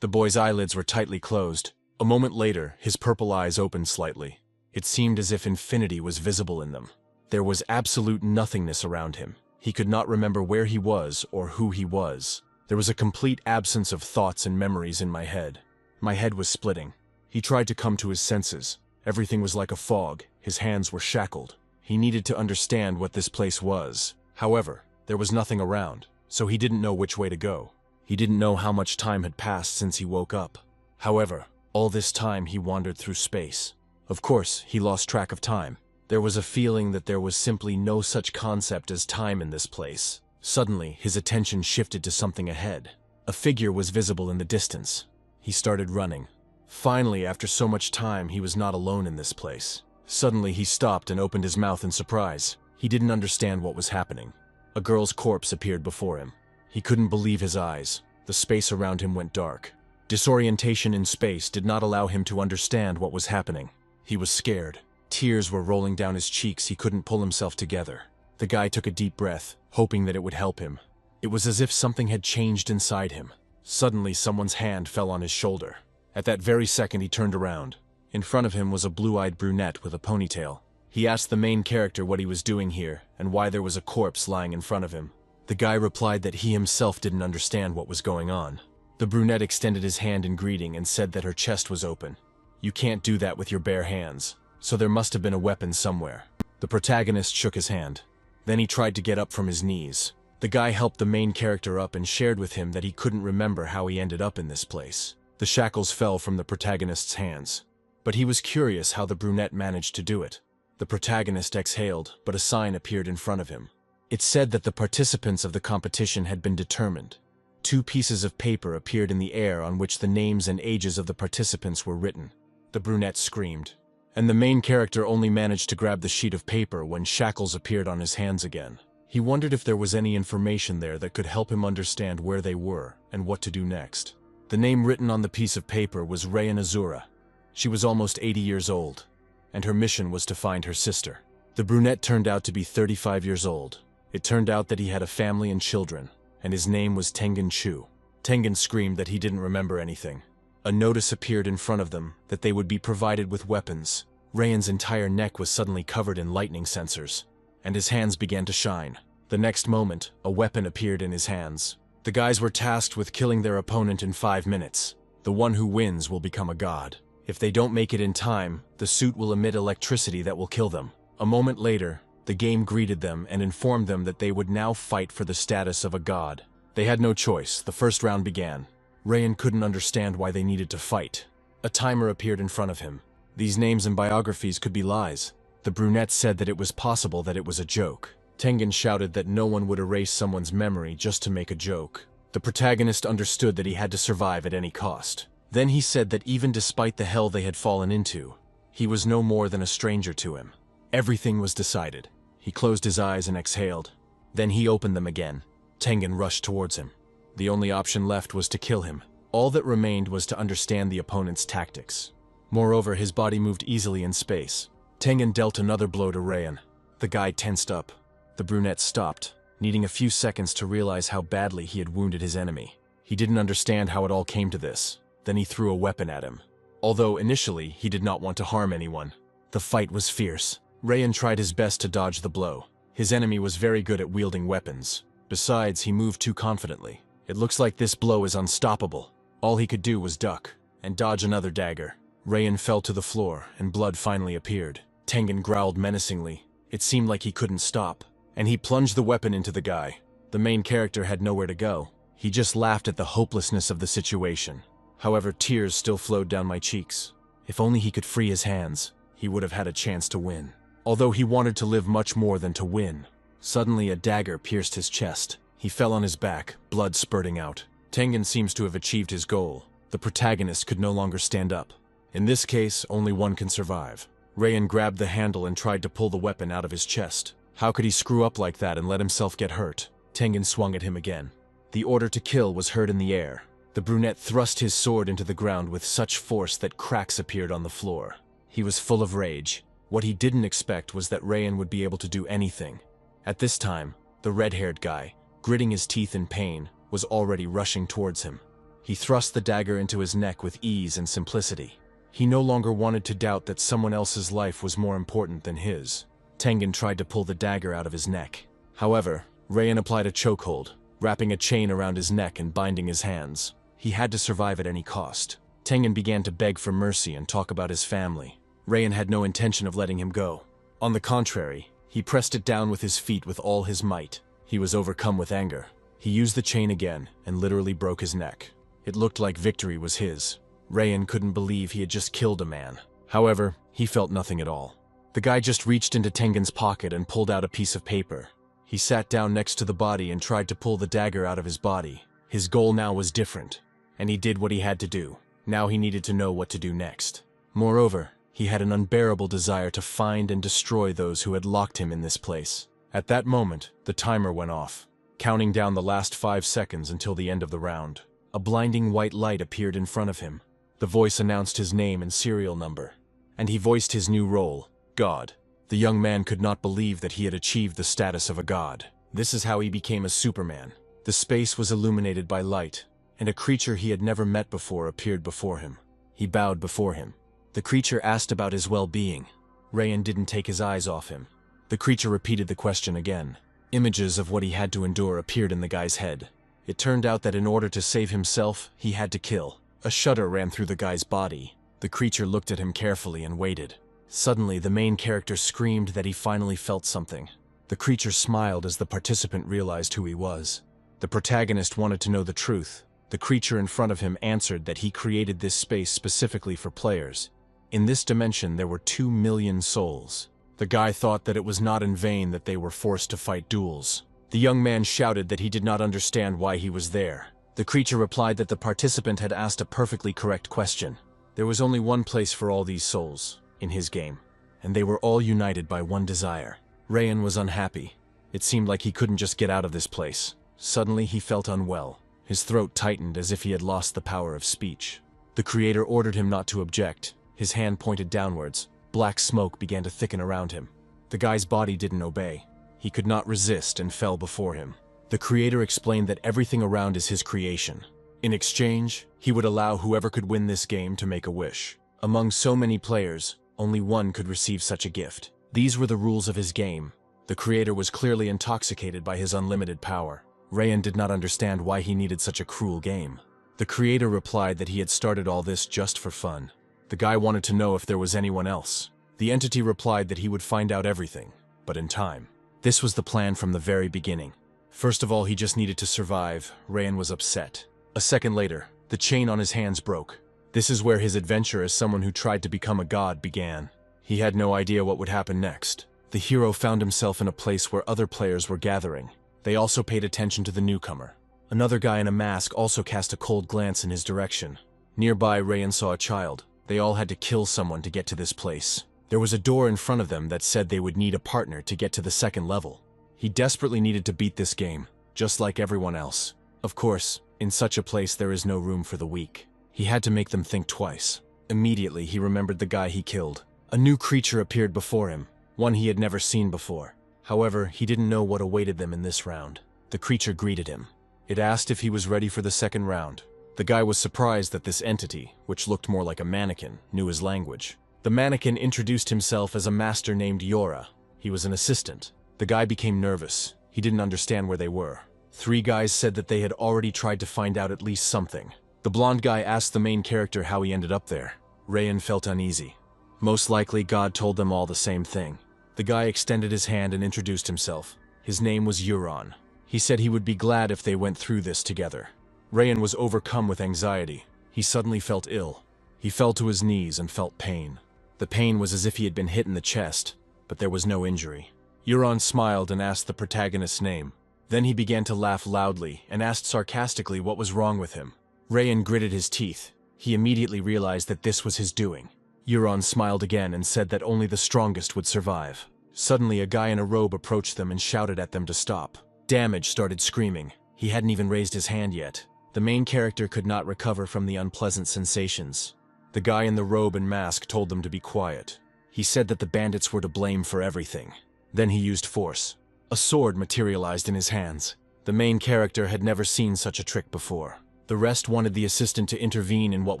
The boy's eyelids were tightly closed. A moment later, his purple eyes opened slightly. It seemed as if infinity was visible in them. There was absolute nothingness around him. He could not remember where he was or who he was. There was a complete absence of thoughts and memories in my head. My head was splitting. He tried to come to his senses. Everything was like a fog. His hands were shackled. He needed to understand what this place was. However, there was nothing around, so he didn't know which way to go. He didn't know how much time had passed since he woke up. However, all this time he wandered through space. Of course, he lost track of time. There was a feeling that there was simply no such concept as time in this place. Suddenly, his attention shifted to something ahead. A figure was visible in the distance. He started running. Finally, after so much time, he was not alone in this place. Suddenly, he stopped and opened his mouth in surprise. He didn't understand what was happening. A girl's corpse appeared before him. He couldn't believe his eyes. The space around him went dark. Disorientation in space did not allow him to understand what was happening. He was scared. Tears were rolling down his cheeks. He couldn't pull himself together. The guy took a deep breath, hoping that it would help him. It was as if something had changed inside him. Suddenly, someone's hand fell on his shoulder. At that very second, he turned around. In front of him was a blue-eyed brunette with a ponytail. He asked the main character what he was doing here and why there was a corpse lying in front of him. The guy replied that he himself didn't understand what was going on. The brunette extended his hand in greeting and said that her chest was open. You can't do that with your bare hands, so there must have been a weapon somewhere. The protagonist shook his hand. Then he tried to get up from his knees. The guy helped the main character up and shared with him that he couldn't remember how he ended up in this place. The shackles fell from the protagonist's hands. But he was curious how the brunette managed to do it. The protagonist exhaled, but a sign appeared in front of him. It said that the participants of the competition had been determined. 2 pieces of paper appeared in the air on which the names and ages of the participants were written. The brunette screamed, and the main character only managed to grab the sheet of paper when shackles appeared on his hands again. He wondered if there was any information there that could help him understand where they were and what to do next. The name written on the piece of paper was Asura. She was almost 80 years old, and her mission was to find her sister. The brunette turned out to be 35 years old. It turned out that he had a family and children, and his name was Tengen Chu. Tengen screamed that he didn't remember anything. A notice appeared in front of them that they would be provided with weapons. Rayan's entire neck was suddenly covered in lightning sensors, and his hands began to shine. The next moment, a weapon appeared in his hands. The guys were tasked with killing their opponent in 5 minutes. The one who wins will become a god. If they don't make it in time, the suit will emit electricity that will kill them. A moment later, the game greeted them and informed them that they would now fight for the status of a god. They had no choice. The first round began. Rayan couldn't understand why they needed to fight. A timer appeared in front of him. These names and biographies could be lies. The brunette said that it was possible that it was a joke. Tengen shouted that no one would erase someone's memory just to make a joke. The protagonist understood that he had to survive at any cost. Then he said that even despite the hell they had fallen into, he was no more than a stranger to him. Everything was decided. He closed his eyes and exhaled. Then he opened them again. Tengen rushed towards him. The only option left was to kill him. All that remained was to understand the opponent's tactics. Moreover, his body moved easily in space. Tengen dealt another blow to Rayan. The guy tensed up. The brunette stopped, needing a few seconds to realize how badly he had wounded his enemy. He didn't understand how it all came to this. Then he threw a weapon at him. Although initially he did not want to harm anyone. The fight was fierce. Rayan tried his best to dodge the blow. His enemy was very good at wielding weapons. Besides, he moved too confidently. It looks like this blow is unstoppable. All he could do was duck and dodge another dagger. Rayan fell to the floor and blood finally appeared. Tengen growled menacingly. It seemed like he couldn't stop, and he plunged the weapon into the guy. The main character had nowhere to go. He just laughed at the hopelessness of the situation. However, tears still flowed down my cheeks. If only he could free his hands, he would have had a chance to win. Although he wanted to live much more than to win. Suddenly a dagger pierced his chest. He fell on his back, blood spurting out. Tengen seems to have achieved his goal. The protagonist could no longer stand up. In this case, only one can survive. Rayan grabbed the handle and tried to pull the weapon out of his chest. How could he screw up like that and let himself get hurt? Tengen swung at him again. The order to kill was heard in the air. The brunette thrust his sword into the ground with such force that cracks appeared on the floor. He was full of rage. What he didn't expect was that Rayan would be able to do anything. At this time, the red-haired guy, gritting his teeth in pain, was already rushing towards him. He thrust the dagger into his neck with ease and simplicity. He no longer wanted to doubt that someone else's life was more important than his. Tengen tried to pull the dagger out of his neck. However, Rayan applied a chokehold, wrapping a chain around his neck and binding his hands. He had to survive at any cost. Tengen began to beg for mercy and talk about his family. Rayan had no intention of letting him go. On the contrary, he pressed it down with his feet with all his might. He was overcome with anger. He used the chain again and literally broke his neck. It looked like victory was his. Rayan couldn't believe he had just killed a man. However, he felt nothing at all. The guy just reached into Tengen's pocket and pulled out a piece of paper. He sat down next to the body and tried to pull the dagger out of his body. His goal now was different, and he did what he had to do. Now he needed to know what to do next. Moreover, he had an unbearable desire to find and destroy those who had locked him in this place. At that moment, the timer went off, counting down the last 5 seconds until the end of the round. A blinding white light appeared in front of him. The voice announced his name and serial number, and he voiced his new role, God. The young man could not believe that he had achieved the status of a god. This is how he became a Superman. The space was illuminated by light, and a creature he had never met before appeared before him. He bowed before him. The creature asked about his well-being. Rayan didn't take his eyes off him. The creature repeated the question again. Images of what he had to endure appeared in the guy's head. It turned out that in order to save himself, he had to kill. A shudder ran through the guy's body. The creature looked at him carefully and waited. Suddenly, the main character screamed that he finally felt something. The creature smiled as the participant realized who he was. The protagonist wanted to know the truth. The creature in front of him answered that he created this space specifically for players. In this dimension, there were 2 million souls. The guy thought that it was not in vain that they were forced to fight duels. The young man shouted that he did not understand why he was there. The creature replied that the participant had asked a perfectly correct question. There was only one place for all these souls, in his game, and they were all united by one desire. Rayan was unhappy. It seemed like he couldn't just get out of this place. Suddenly he felt unwell. His throat tightened as if he had lost the power of speech. The creator ordered him not to object. His hand pointed downwards. Black smoke began to thicken around him. The guy's body didn't obey. He could not resist and fell before him. The creator explained that everything around is his creation. In exchange, he would allow whoever could win this game to make a wish. Among so many players, only one could receive such a gift. These were the rules of his game. The creator was clearly intoxicated by his unlimited power. Rayan did not understand why he needed such a cruel game. The creator replied that he had started all this just for fun. The guy wanted to know if there was anyone else. The entity replied that he would find out everything, but in time. This was the plan from the very beginning. First of all, he just needed to survive. Rayan was upset. A second later, the chain on his hands broke. This is where his adventure as someone who tried to become a god began. He had no idea what would happen next. The hero found himself in a place where other players were gathering. They also paid attention to the newcomer. Another guy in a mask also cast a cold glance in his direction. Nearby, Rayan saw a child. They all had to kill someone to get to this place. There was a door in front of them that said they would need a partner to get to the second level. He desperately needed to beat this game, just like everyone else. Of course, in such a place there is no room for the weak. He had to make them think twice. Immediately, he remembered the guy he killed. A new creature appeared before him, one he had never seen before. However, he didn't know what awaited them in this round. The creature greeted him. It asked if he was ready for the second round. The guy was surprised that this entity, which looked more like a mannequin, knew his language. The mannequin introduced himself as a master named Yora. He was an assistant. The guy became nervous. He didn't understand where they were. 3 guys said that they had already tried to find out at least something. The blonde guy asked the main character how he ended up there. Rayan felt uneasy. Most likely, God told them all the same thing. The guy extended his hand and introduced himself. His name was Euron. He said he would be glad if they went through this together. Rayan was overcome with anxiety. He suddenly felt ill. He fell to his knees and felt pain. The pain was as if he had been hit in the chest, but there was no injury. Euron smiled and asked the protagonist's name. Then he began to laugh loudly and asked sarcastically what was wrong with him. Rayan gritted his teeth. He immediately realized that this was his doing. Euron smiled again and said that only the strongest would survive. Suddenly, a guy in a robe approached them and shouted at them to stop. Damage started screaming. He hadn't even raised his hand yet. The main character could not recover from the unpleasant sensations. The guy in the robe and mask told them to be quiet. He said that the bandits were to blame for everything. Then he used force. A sword materialized in his hands. The main character had never seen such a trick before. The rest wanted the assistant to intervene in what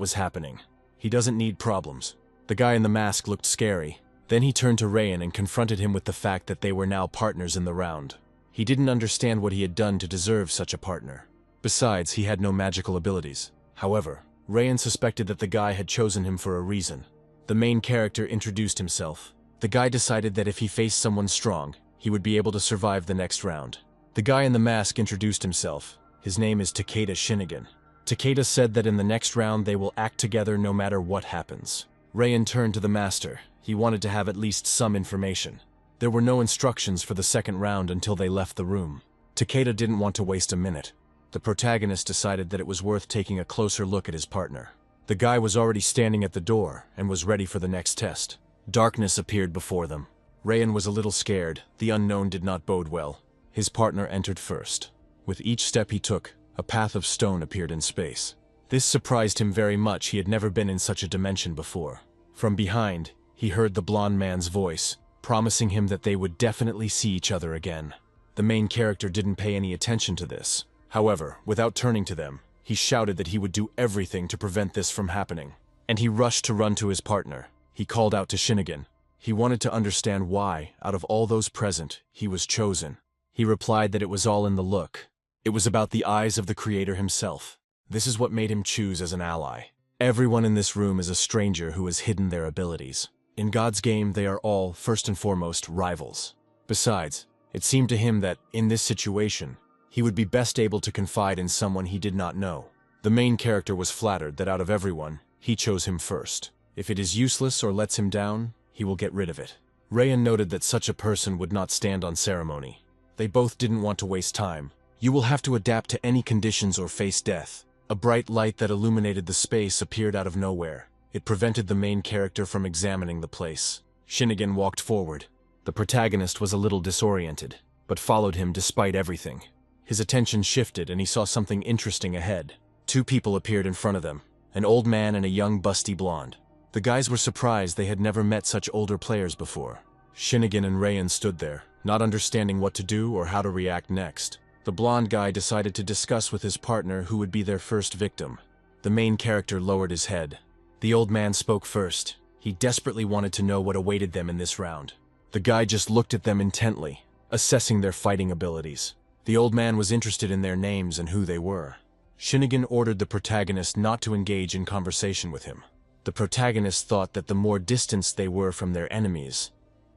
was happening. He doesn't need problems. The guy in the mask looked scary. Then he turned to Rayan and confronted him with the fact that they were now partners in the round. He didn't understand what he had done to deserve such a partner. Besides, he had no magical abilities. However, Rayan suspected that the guy had chosen him for a reason. The main character introduced himself. The guy decided that if he faced someone strong, he would be able to survive the next round. The guy in the mask introduced himself. His name is Takeda Shinigan. Takeda said that in the next round they will act together no matter what happens. Rayan turned to the master. He wanted to have at least some information. There were no instructions for the second round until they left the room. Takeda didn't want to waste a minute. The protagonist decided that it was worth taking a closer look at his partner. The guy was already standing at the door and was ready for the next test. Darkness appeared before them. Rayan was a little scared. The unknown did not bode well. His partner entered first. With each step he took, a path of stone appeared in space. This surprised him very much. He had never been in such a dimension before. From behind, he heard the blonde man's voice, promising him that they would definitely see each other again. The main character didn't pay any attention to this. However, without turning to them, he shouted that he would do everything to prevent this from happening. And he rushed to run to his partner. He called out to Shinigan. He wanted to understand why, out of all those present, he was chosen. He replied that it was all in the look. It was about the eyes of the creator himself. This is what made him choose as an ally. Everyone in this room is a stranger who has hidden their abilities. In God's game, they are all, first and foremost, rivals. Besides, it seemed to him that, in this situation, he would be best able to confide in someone he did not know. The main character was flattered that out of everyone, he chose him first. If it is useless or lets him down, he will get rid of it. Rayan noted that such a person would not stand on ceremony. They both didn't want to waste time. You will have to adapt to any conditions or face death. A bright light that illuminated the space appeared out of nowhere. It prevented the main character from examining the place. Shinigan walked forward. The protagonist was a little disoriented, but followed him despite everything. His attention shifted and he saw something interesting ahead. Two people appeared in front of them, an old man and a young busty blonde. The guys were surprised they had never met such older players before. Shinigan and Rayan stood there, not understanding what to do or how to react next. The blonde guy decided to discuss with his partner who would be their first victim. The main character lowered his head. The old man spoke first. He desperately wanted to know what awaited them in this round. The guy just looked at them intently, assessing their fighting abilities. The old man was interested in their names and who they were. Shinigan ordered the protagonist not to engage in conversation with him. The protagonist thought that the more distanced they were from their enemies,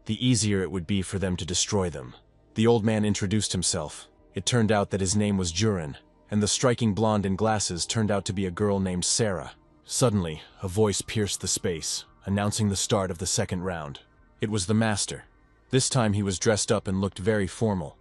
the easier it would be for them to destroy them. The old man introduced himself. It turned out that his name was Jurin, and the striking blonde in glasses turned out to be a girl named Sarah. Suddenly, a voice pierced the space, announcing the start of the second round. It was the master. This time he was dressed up and looked very formal.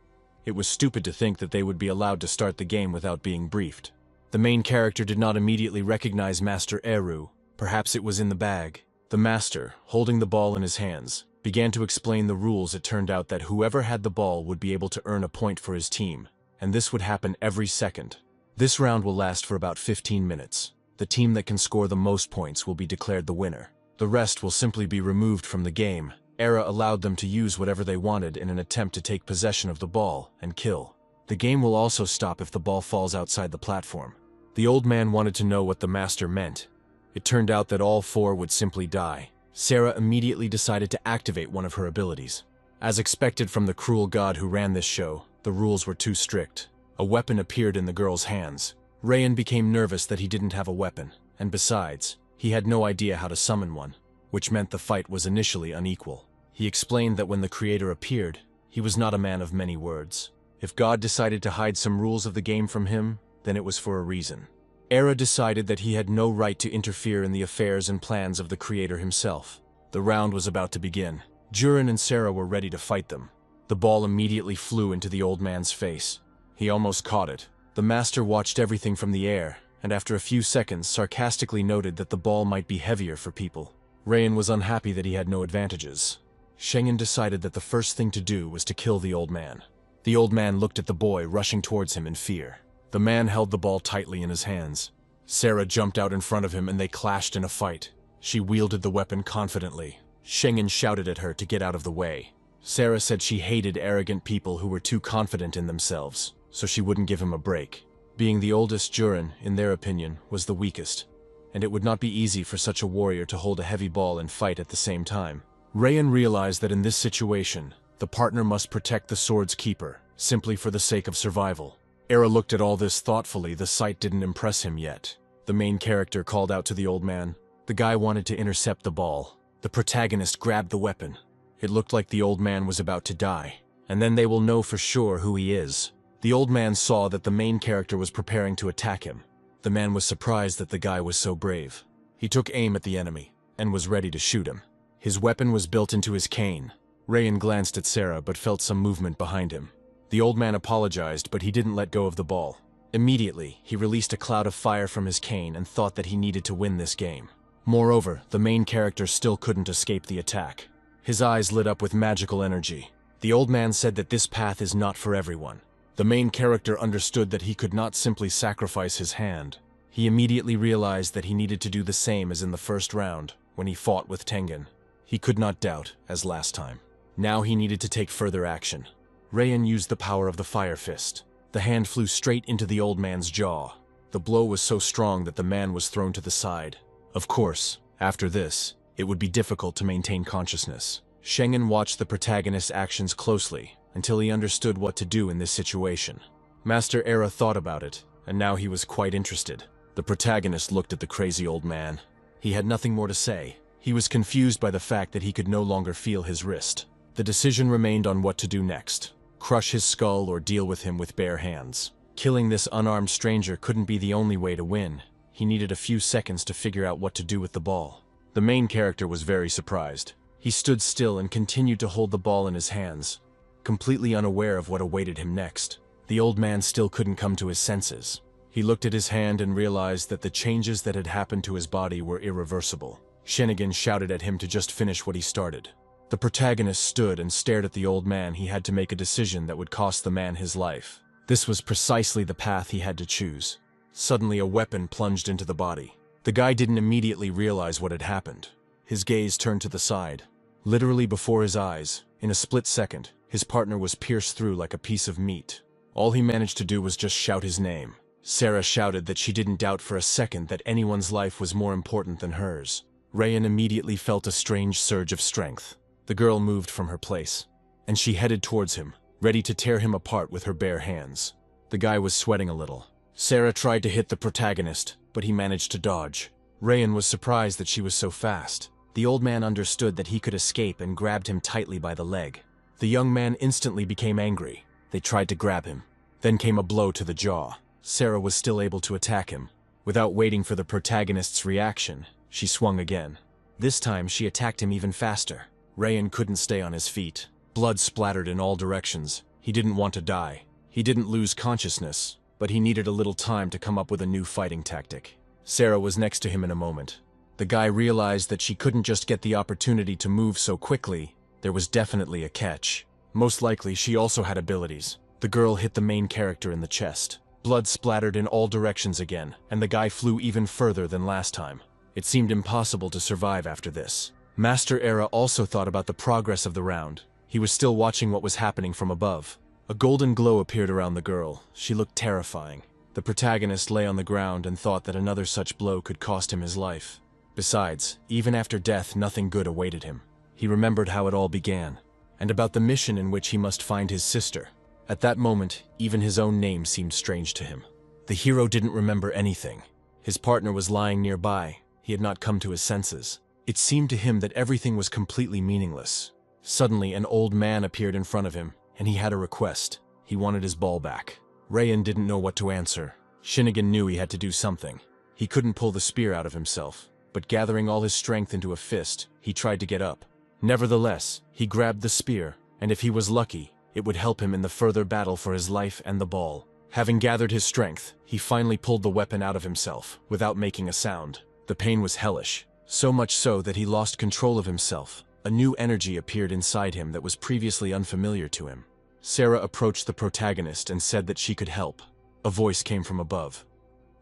It was stupid to think that they would be allowed to start the game without being briefed. The main character did not immediately recognize Master Eru. Perhaps it was in the bag. The master, holding the ball in his hands, began to explain the rules. It turned out that whoever had the ball would be able to earn a point for his team, and this would happen every second. This round will last for about 15 minutes. The team that can score the most points will be declared the winner. The rest will simply be removed from the game. Era allowed them to use whatever they wanted in an attempt to take possession of the ball and kill. The game will also stop if the ball falls outside the platform. The old man wanted to know what the master meant. It turned out that all four would simply die. Sarah immediately decided to activate one of her abilities. As expected from the cruel god who ran this show, the rules were too strict. A weapon appeared in the girl's hands. Rayan became nervous that he didn't have a weapon, and besides, he had no idea how to summon one, which meant the fight was initially unequal. He explained that when the creator appeared, he was not a man of many words. If God decided to hide some rules of the game from him, then it was for a reason. Era decided that he had no right to interfere in the affairs and plans of the creator himself. The round was about to begin. Jurin and Sarah were ready to fight them. The ball immediately flew into the old man's face. He almost caught it. The master watched everything from the air, and after a few seconds sarcastically noted that the ball might be heavier for people. Rayan was unhappy that he had no advantages. Shengen decided that the first thing to do was to kill the old man. The old man looked at the boy rushing towards him in fear. The man held the ball tightly in his hands. Sarah jumped out in front of him and they clashed in a fight. She wielded the weapon confidently. Shengen shouted at her to get out of the way. Sarah said she hated arrogant people who were too confident in themselves, so she wouldn't give him a break. Being the oldest Jurin, in their opinion, was the weakest, and it would not be easy for such a warrior to hold a heavy ball and fight at the same time. Rayan realized that in this situation, the partner must protect the sword's keeper, simply for the sake of survival. Era looked at all this thoughtfully. The sight didn't impress him yet. The main character called out to the old man. The guy wanted to intercept the ball. The protagonist grabbed the weapon. It looked like the old man was about to die, and then they will know for sure who he is. The old man saw that the main character was preparing to attack him. The man was surprised that the guy was so brave. He took aim at the enemy, and was ready to shoot him. His weapon was built into his cane. Rayan glanced at Sarah but felt some movement behind him. The old man apologized, but he didn't let go of the ball. Immediately, he released a cloud of fire from his cane and thought that he needed to win this game. Moreover, the main character still couldn't escape the attack. His eyes lit up with magical energy. The old man said that this path is not for everyone. The main character understood that he could not simply sacrifice his hand. He immediately realized that he needed to do the same as in the first round, when he fought with Tengen. He could not doubt, as last time. Now he needed to take further action. Rayan used the power of the Fire Fist. The hand flew straight into the old man's jaw. The blow was so strong that the man was thrown to the side. Of course, after this, it would be difficult to maintain consciousness. Schengen watched the protagonist's actions closely until he understood what to do in this situation. Master Era thought about it, and now he was quite interested. The protagonist looked at the crazy old man. He had nothing more to say. He was confused by the fact that he could no longer feel his wrist. The decision remained on what to do next. Crush his skull or deal with him with bare hands. Killing this unarmed stranger couldn't be the only way to win. He needed a few seconds to figure out what to do with the ball. The main character was very surprised. He stood still and continued to hold the ball in his hands, completely unaware of what awaited him next. The old man still couldn't come to his senses. He looked at his hand and realized that the changes that had happened to his body were irreversible. Shinigami shouted at him to just finish what he started. The protagonist stood and stared at the old man. He had to make a decision that would cost the man his life. This was precisely the path he had to choose. Suddenly, a weapon plunged into the body. The guy didn't immediately realize what had happened. His gaze turned to the side. Literally before his eyes, in a split second, his partner was pierced through like a piece of meat. All he managed to do was just shout his name. Sarah shouted that she didn't doubt for a second that anyone's life was more important than hers. Rayan immediately felt a strange surge of strength. The girl moved from her place, and she headed towards him, ready to tear him apart with her bare hands. The guy was sweating a little. Sarah tried to hit the protagonist, but he managed to dodge. Rayan was surprised that she was so fast. The old man understood that he could escape and grabbed him tightly by the leg. The young man instantly became angry. They tried to grab him. Then came a blow to the jaw. Sarah was still able to attack him. Without waiting for the protagonist's reaction, she swung again. This time she attacked him even faster. Rayan couldn't stay on his feet. Blood splattered in all directions. He didn't want to die. He didn't lose consciousness, but he needed a little time to come up with a new fighting tactic. Sarah was next to him in a moment. The guy realized that she couldn't just get the opportunity to move so quickly. There was definitely a catch. Most likely, she also had abilities. The girl hit the main character in the chest. Blood splattered in all directions again, and the guy flew even further than last time. It seemed impossible to survive after this. Master Era also thought about the progress of the round. He was still watching what was happening from above. A golden glow appeared around the girl. She looked terrifying. The protagonist lay on the ground and thought that another such blow could cost him his life. Besides, even after death, nothing good awaited him. He remembered how it all began, and about the mission in which he must find his sister. At that moment, even his own name seemed strange to him. The hero didn't remember anything. His partner was lying nearby. He had not come to his senses. It seemed to him that everything was completely meaningless. Suddenly, an old man appeared in front of him, and he had a request. He wanted his ball back. Rayan didn't know what to answer. Shinigami knew he had to do something. He couldn't pull the spear out of himself, but gathering all his strength into a fist, he tried to get up. Nevertheless, he grabbed the spear, and if he was lucky, it would help him in the further battle for his life and the ball. Having gathered his strength, he finally pulled the weapon out of himself, without making a sound. The pain was hellish, so much so that he lost control of himself. A new energy appeared inside him that was previously unfamiliar to him. Sarah approached the protagonist and said that she could help. A voice came from above.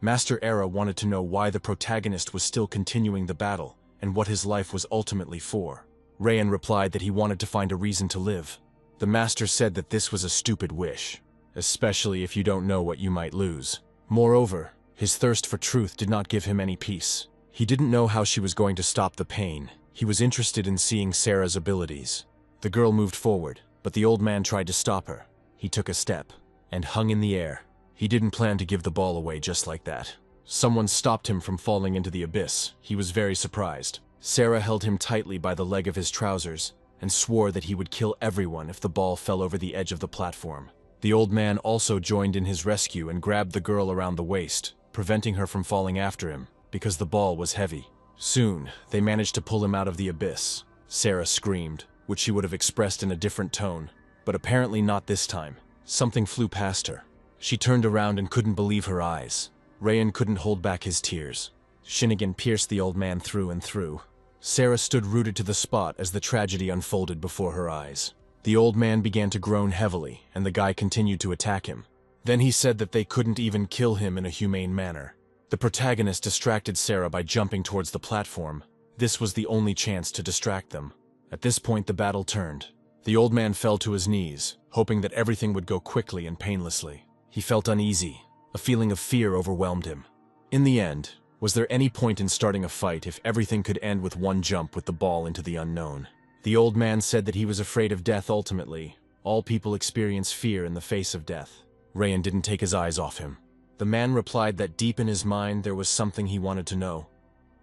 Master Era wanted to know why the protagonist was still continuing the battle, and what his life was ultimately for. Rayan replied that he wanted to find a reason to live. The master said that this was a stupid wish, especially if you don't know what you might lose. Moreover, his thirst for truth did not give him any peace. He didn't know how she was going to stop the pain. He was interested in seeing Sarah's abilities. The girl moved forward, but the old man tried to stop her. He took a step and hung in the air. He didn't plan to give the ball away just like that. Someone stopped him from falling into the abyss. He was very surprised. Sarah held him tightly by the leg of his trousers and swore that he would kill everyone if the ball fell over the edge of the platform. The old man also joined in his rescue and grabbed the girl around the waist, preventing her from falling after him because the ball was heavy. Soon, they managed to pull him out of the abyss. Sarah screamed, which she would have expressed in a different tone, but apparently not this time. Something flew past her. She turned around and couldn't believe her eyes. Rayan couldn't hold back his tears. Shinigami pierced the old man through and through. Sarah stood rooted to the spot as the tragedy unfolded before her eyes. The old man began to groan heavily, and the guy continued to attack him. Then he said that they couldn't even kill him in a humane manner. The protagonist distracted Sarah by jumping towards the platform. This was the only chance to distract them. At this point, the battle turned. The old man fell to his knees, hoping that everything would go quickly and painlessly. He felt uneasy. A feeling of fear overwhelmed him. In the end, was there any point in starting a fight if everything could end with one jump with the ball into the unknown? The old man said that he was afraid of death ultimately. All people experience fear in the face of death. Rayan didn't take his eyes off him. The man replied that deep in his mind there was something he wanted to know,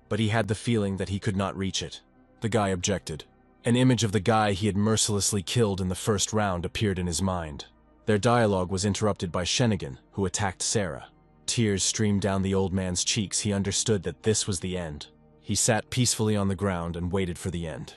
but he had the feeling that he could not reach it. The guy objected. An image of the guy he had mercilessly killed in the first round appeared in his mind. Their dialogue was interrupted by Shinigami, who attacked Sarah. Tears streamed down the old man's cheeks. He understood that this was the end. He sat peacefully on the ground and waited for the end.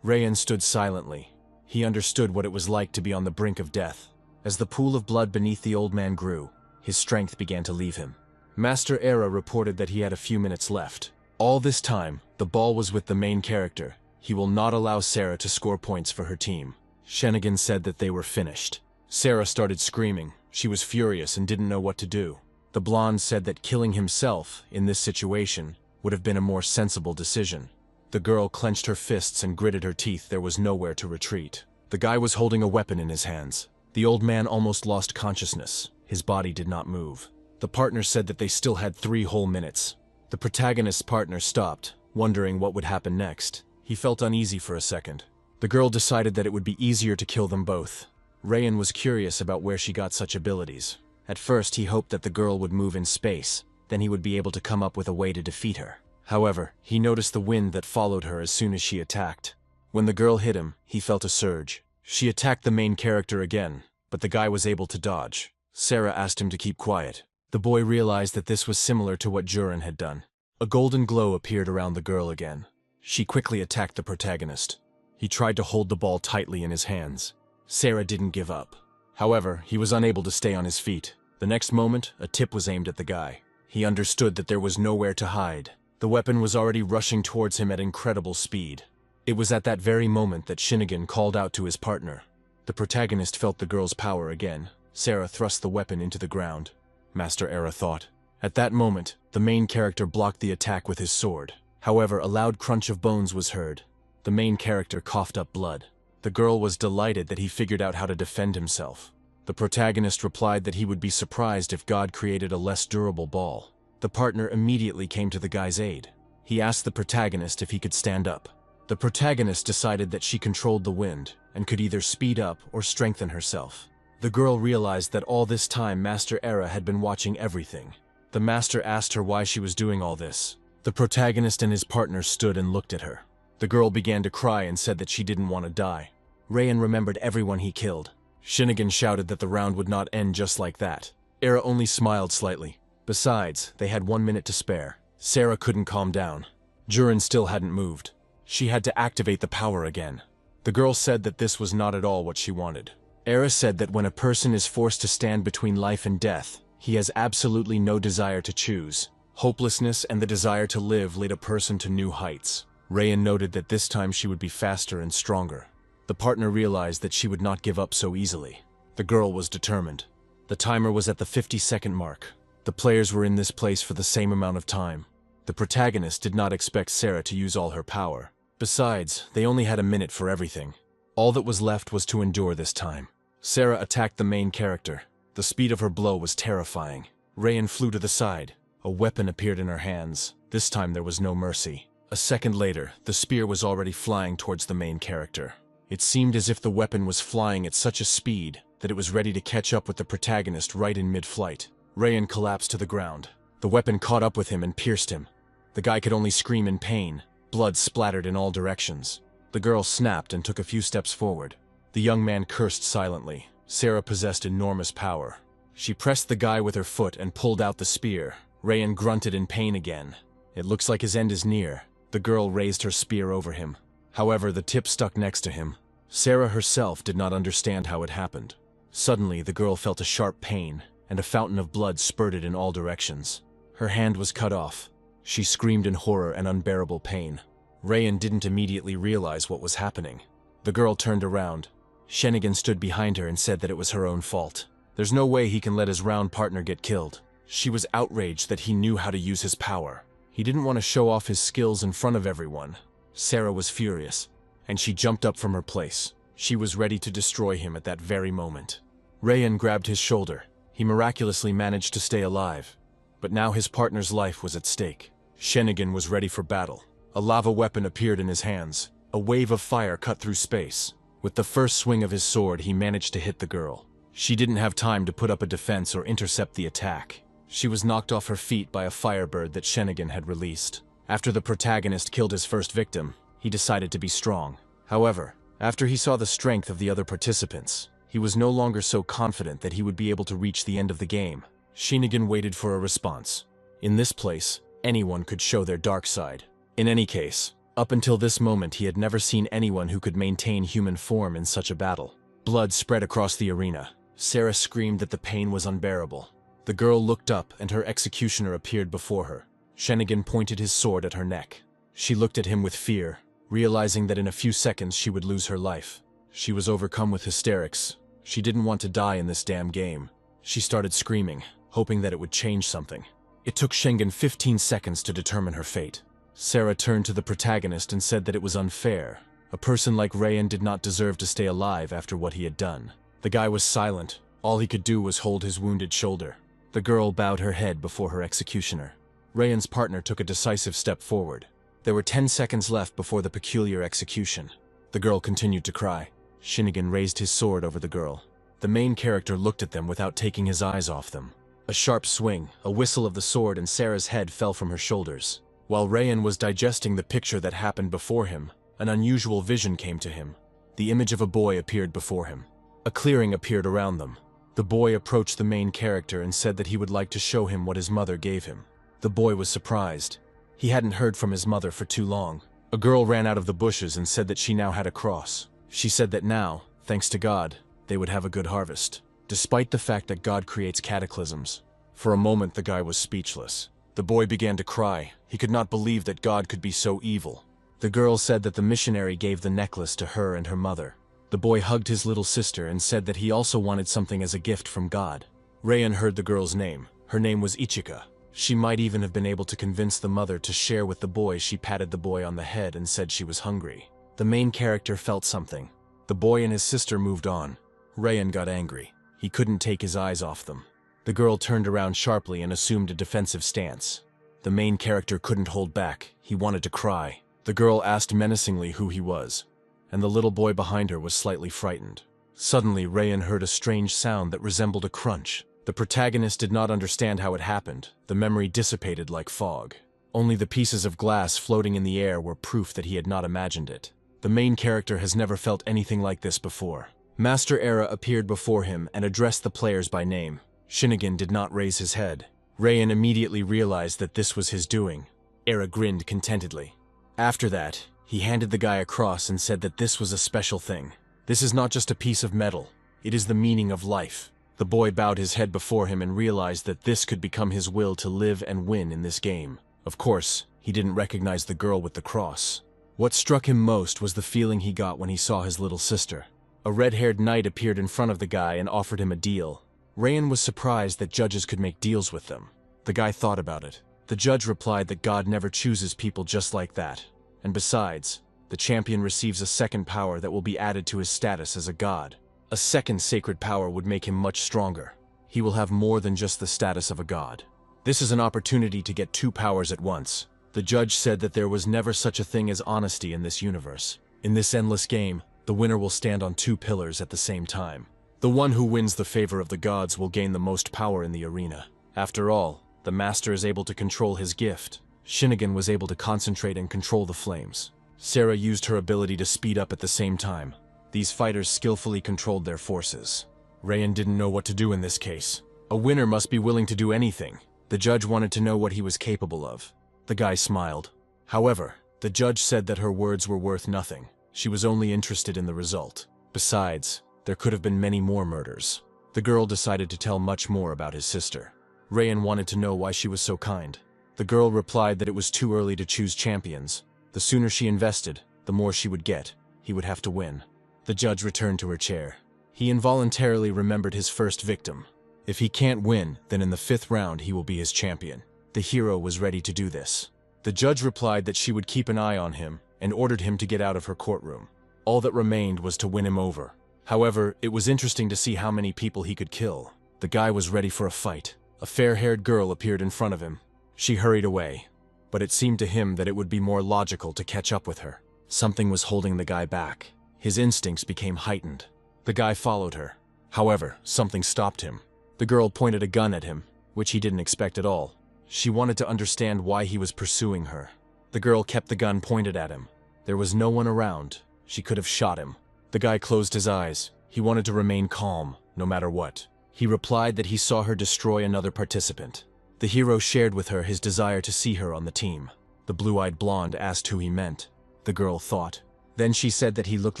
Rayan stood silently. He understood what it was like to be on the brink of death. As the pool of blood beneath the old man grew, his strength began to leave him. Master Era reported that he had a few minutes left. All this time, the ball was with the main character. He will not allow Sarah to score points for her team. Shinigami said that they were finished. Sarah started screaming. She was furious and didn't know what to do. The blonde said that killing himself, in this situation, would have been a more sensible decision. The girl clenched her fists and gritted her teeth. There was nowhere to retreat. The guy was holding a weapon in his hands. The old man almost lost consciousness. His body did not move. The partner said that they still had 3 whole minutes. The protagonist's partner stopped, wondering what would happen next. He felt uneasy for a second. The girl decided that it would be easier to kill them both. Rayan was curious about where she got such abilities. At first, he hoped that the girl would move in space, then he would be able to come up with a way to defeat her. However, he noticed the wind that followed her as soon as she attacked. When the girl hit him, he felt a surge. She attacked the main character again, but the guy was able to dodge. Sarah asked him to keep quiet. The boy realized that this was similar to what Jurin had done. A golden glow appeared around the girl again. She quickly attacked the protagonist. He tried to hold the ball tightly in his hands. Sarah didn't give up. However, he was unable to stay on his feet. The next moment, a tip was aimed at the guy. He understood that there was nowhere to hide. The weapon was already rushing towards him at incredible speed. It was at that very moment that Shinigami called out to his partner. The protagonist felt the girl's power again. Sarah thrust the weapon into the ground. Master Era thought. At that moment, the main character blocked the attack with his sword. However, a loud crunch of bones was heard. The main character coughed up blood. The girl was delighted that he figured out how to defend himself. The protagonist replied that he would be surprised if God created a less durable ball. The partner immediately came to the guy's aid. He asked the protagonist if he could stand up. The protagonist decided that she controlled the wind and could either speed up or strengthen herself. The girl realized that all this time Master Era had been watching everything. The master asked her why she was doing all this. The protagonist and his partner stood and looked at her. The girl began to cry and said that she didn't want to die. Rayan remembered everyone he killed. Shinigami shouted that the round would not end just like that. Era only smiled slightly. Besides, they had 1 minute to spare. Sarah couldn't calm down. Jurin still hadn't moved. She had to activate the power again. The girl said that this was not at all what she wanted. Era said that when a person is forced to stand between life and death, he has absolutely no desire to choose. Hopelessness and the desire to live lead a person to new heights. Rayan noted that this time she would be faster and stronger. The partner realized that she would not give up so easily. The girl was determined. The timer was at the 50-second mark. The players were in this place for the same amount of time. The protagonist did not expect Sarah to use all her power. Besides, they only had a minute for everything. All that was left was to endure this time. Sarah attacked the main character. The speed of her blow was terrifying. Rayan flew to the side. A weapon appeared in her hands. This time there was no mercy. A second later, the spear was already flying towards the main character. It seemed as if the weapon was flying at such a speed that it was ready to catch up with the protagonist right in mid-flight. Rayan collapsed to the ground. The weapon caught up with him and pierced him. The guy could only scream in pain. Blood splattered in all directions. The girl snapped and took a few steps forward. The young man cursed silently. Sarah possessed enormous power. She pressed the guy with her foot and pulled out the spear. Rayan grunted in pain again. It looks like his end is near. The girl raised her spear over him. However, the tip stuck next to him. Sarah herself did not understand how it happened. Suddenly, the girl felt a sharp pain, and a fountain of blood spurted in all directions. Her hand was cut off. She screamed in horror and unbearable pain. Rayan didn't immediately realize what was happening. The girl turned around. Shenigan stood behind her and said that it was her own fault. There's no way he can let his round partner get killed. She was outraged that he knew how to use his power. He didn't want to show off his skills in front of everyone. Sarah was furious, and she jumped up from her place. She was ready to destroy him at that very moment. Rayan grabbed his shoulder. He miraculously managed to stay alive. But now his partner's life was at stake. Shenigan was ready for battle. A lava weapon appeared in his hands. A wave of fire cut through space. With the first swing of his sword, he managed to hit the girl. She didn't have time to put up a defense or intercept the attack. She was knocked off her feet by a firebird that Shenigan had released. After the protagonist killed his first victim, he decided to be strong. However, after he saw the strength of the other participants, he was no longer so confident that he would be able to reach the end of the game. Shenigan waited for a response. In this place, anyone could show their dark side. In any case, up until this moment he had never seen anyone who could maintain human form in such a battle. Blood spread across the arena. Sarah screamed that the pain was unbearable. The girl looked up and her executioner appeared before her. Shenigan pointed his sword at her neck. She looked at him with fear, realizing that in a few seconds she would lose her life. She was overcome with hysterics. She didn't want to die in this damn game. She started screaming, hoping that it would change something. It took Shenigan 15 seconds to determine her fate. Sarah turned to the protagonist and said that it was unfair. A person like Rayan did not deserve to stay alive after what he had done. The guy was silent. All he could do was hold his wounded shoulder. The girl bowed her head before her executioner. Rayan's partner took a decisive step forward. There were 10 seconds left before the peculiar execution. The girl continued to cry. Shenigan raised his sword over the girl. The main character looked at them without taking his eyes off them. A sharp swing, a whistle of the sword, and Sarah's head fell from her shoulders. While Rayan was digesting the picture that happened before him, an unusual vision came to him. The image of a boy appeared before him. A clearing appeared around them. The boy approached the main character and said that he would like to show him what his mother gave him. The boy was surprised. He hadn't heard from his mother for too long. A girl ran out of the bushes and said that she now had a cross. She said that now, thanks to God, they would have a good harvest, despite the fact that God creates cataclysms. For a moment, the guy was speechless. The boy began to cry. He could not believe that God could be so evil. The girl said that the missionary gave the necklace to her and her mother. The boy hugged his little sister and said that he also wanted something as a gift from God. Rayan heard the girl's name. Her name was Ichika. She might even have been able to convince the mother to share with the boy. She patted the boy on the head and said she was hungry. The main character felt something. The boy and his sister moved on. Rayan got angry. He couldn't take his eyes off them. The girl turned around sharply and assumed a defensive stance. The main character couldn't hold back. He wanted to cry. The girl asked menacingly who he was, and the little boy behind her was slightly frightened. Suddenly, Rayan heard a strange sound that resembled a crunch. The protagonist did not understand how it happened. The memory dissipated like fog. Only the pieces of glass floating in the air were proof that he had not imagined it. The main character has never felt anything like this before. Master Era appeared before him and addressed the players by name. Shenigan did not raise his head. Rayan immediately realized that this was his doing. Era grinned contentedly. After that, he handed the guy a cross and said that this was a special thing. This is not just a piece of metal. It is the meaning of life. The boy bowed his head before him and realized that this could become his will to live and win in this game. Of course, he didn't recognize the girl with the cross. What struck him most was the feeling he got when he saw his little sister. A red-haired knight appeared in front of the guy and offered him a deal. Rayan was surprised that judges could make deals with them. The guy thought about it. The judge replied that God never chooses people just like that. And besides, the champion receives a second power that will be added to his status as a god. A second sacred power would make him much stronger. he will have more than just the status of a god. This is an opportunity to get two powers at once. The judge said that there was never such a thing as honesty in this universe. In this endless game, the winner will stand on two pillars at the same time. The one who wins the favor of the gods will gain the most power in the arena. After all, the master is able to control his gift. Shinigami was able to concentrate and control the flames. Sarah used her ability to speed up at the same time. These fighters skillfully controlled their forces. Rayan didn't know what to do in this case. A winner must be willing to do anything. The judge wanted to know what he was capable of. The guy smiled. However, the judge said that her words were worth nothing. She was only interested in the result. Besides, there could have been many more murders. The girl decided to tell much more about his sister. Rayan wanted to know why she was so kind. The girl replied that it was too early to choose champions. The sooner she invested, the more she would get. He would have to win. The judge returned to her chair. He involuntarily remembered his first victim. If he can't win, then in the 5th round he will be his champion. The hero was ready to do this. The judge replied that she would keep an eye on him and ordered him to get out of her courtroom. All that remained was to win him over. However, it was interesting to see how many people he could kill. The guy was ready for a fight. A fair-haired girl appeared in front of him. She hurried away, but it seemed to him that it would be more logical to catch up with her. Something was holding the guy back. His instincts became heightened. The guy followed her. However, something stopped him. The girl pointed a gun at him, which he didn't expect at all. She wanted to understand why he was pursuing her. The girl kept the gun pointed at him. There was no one around. She could have shot him. The guy closed his eyes. He wanted to remain calm, no matter what. He replied that he saw her destroy another participant. The hero shared with her his desire to see her on the team. The blue-eyed blonde asked who he meant. The girl thought. Then she said that he looked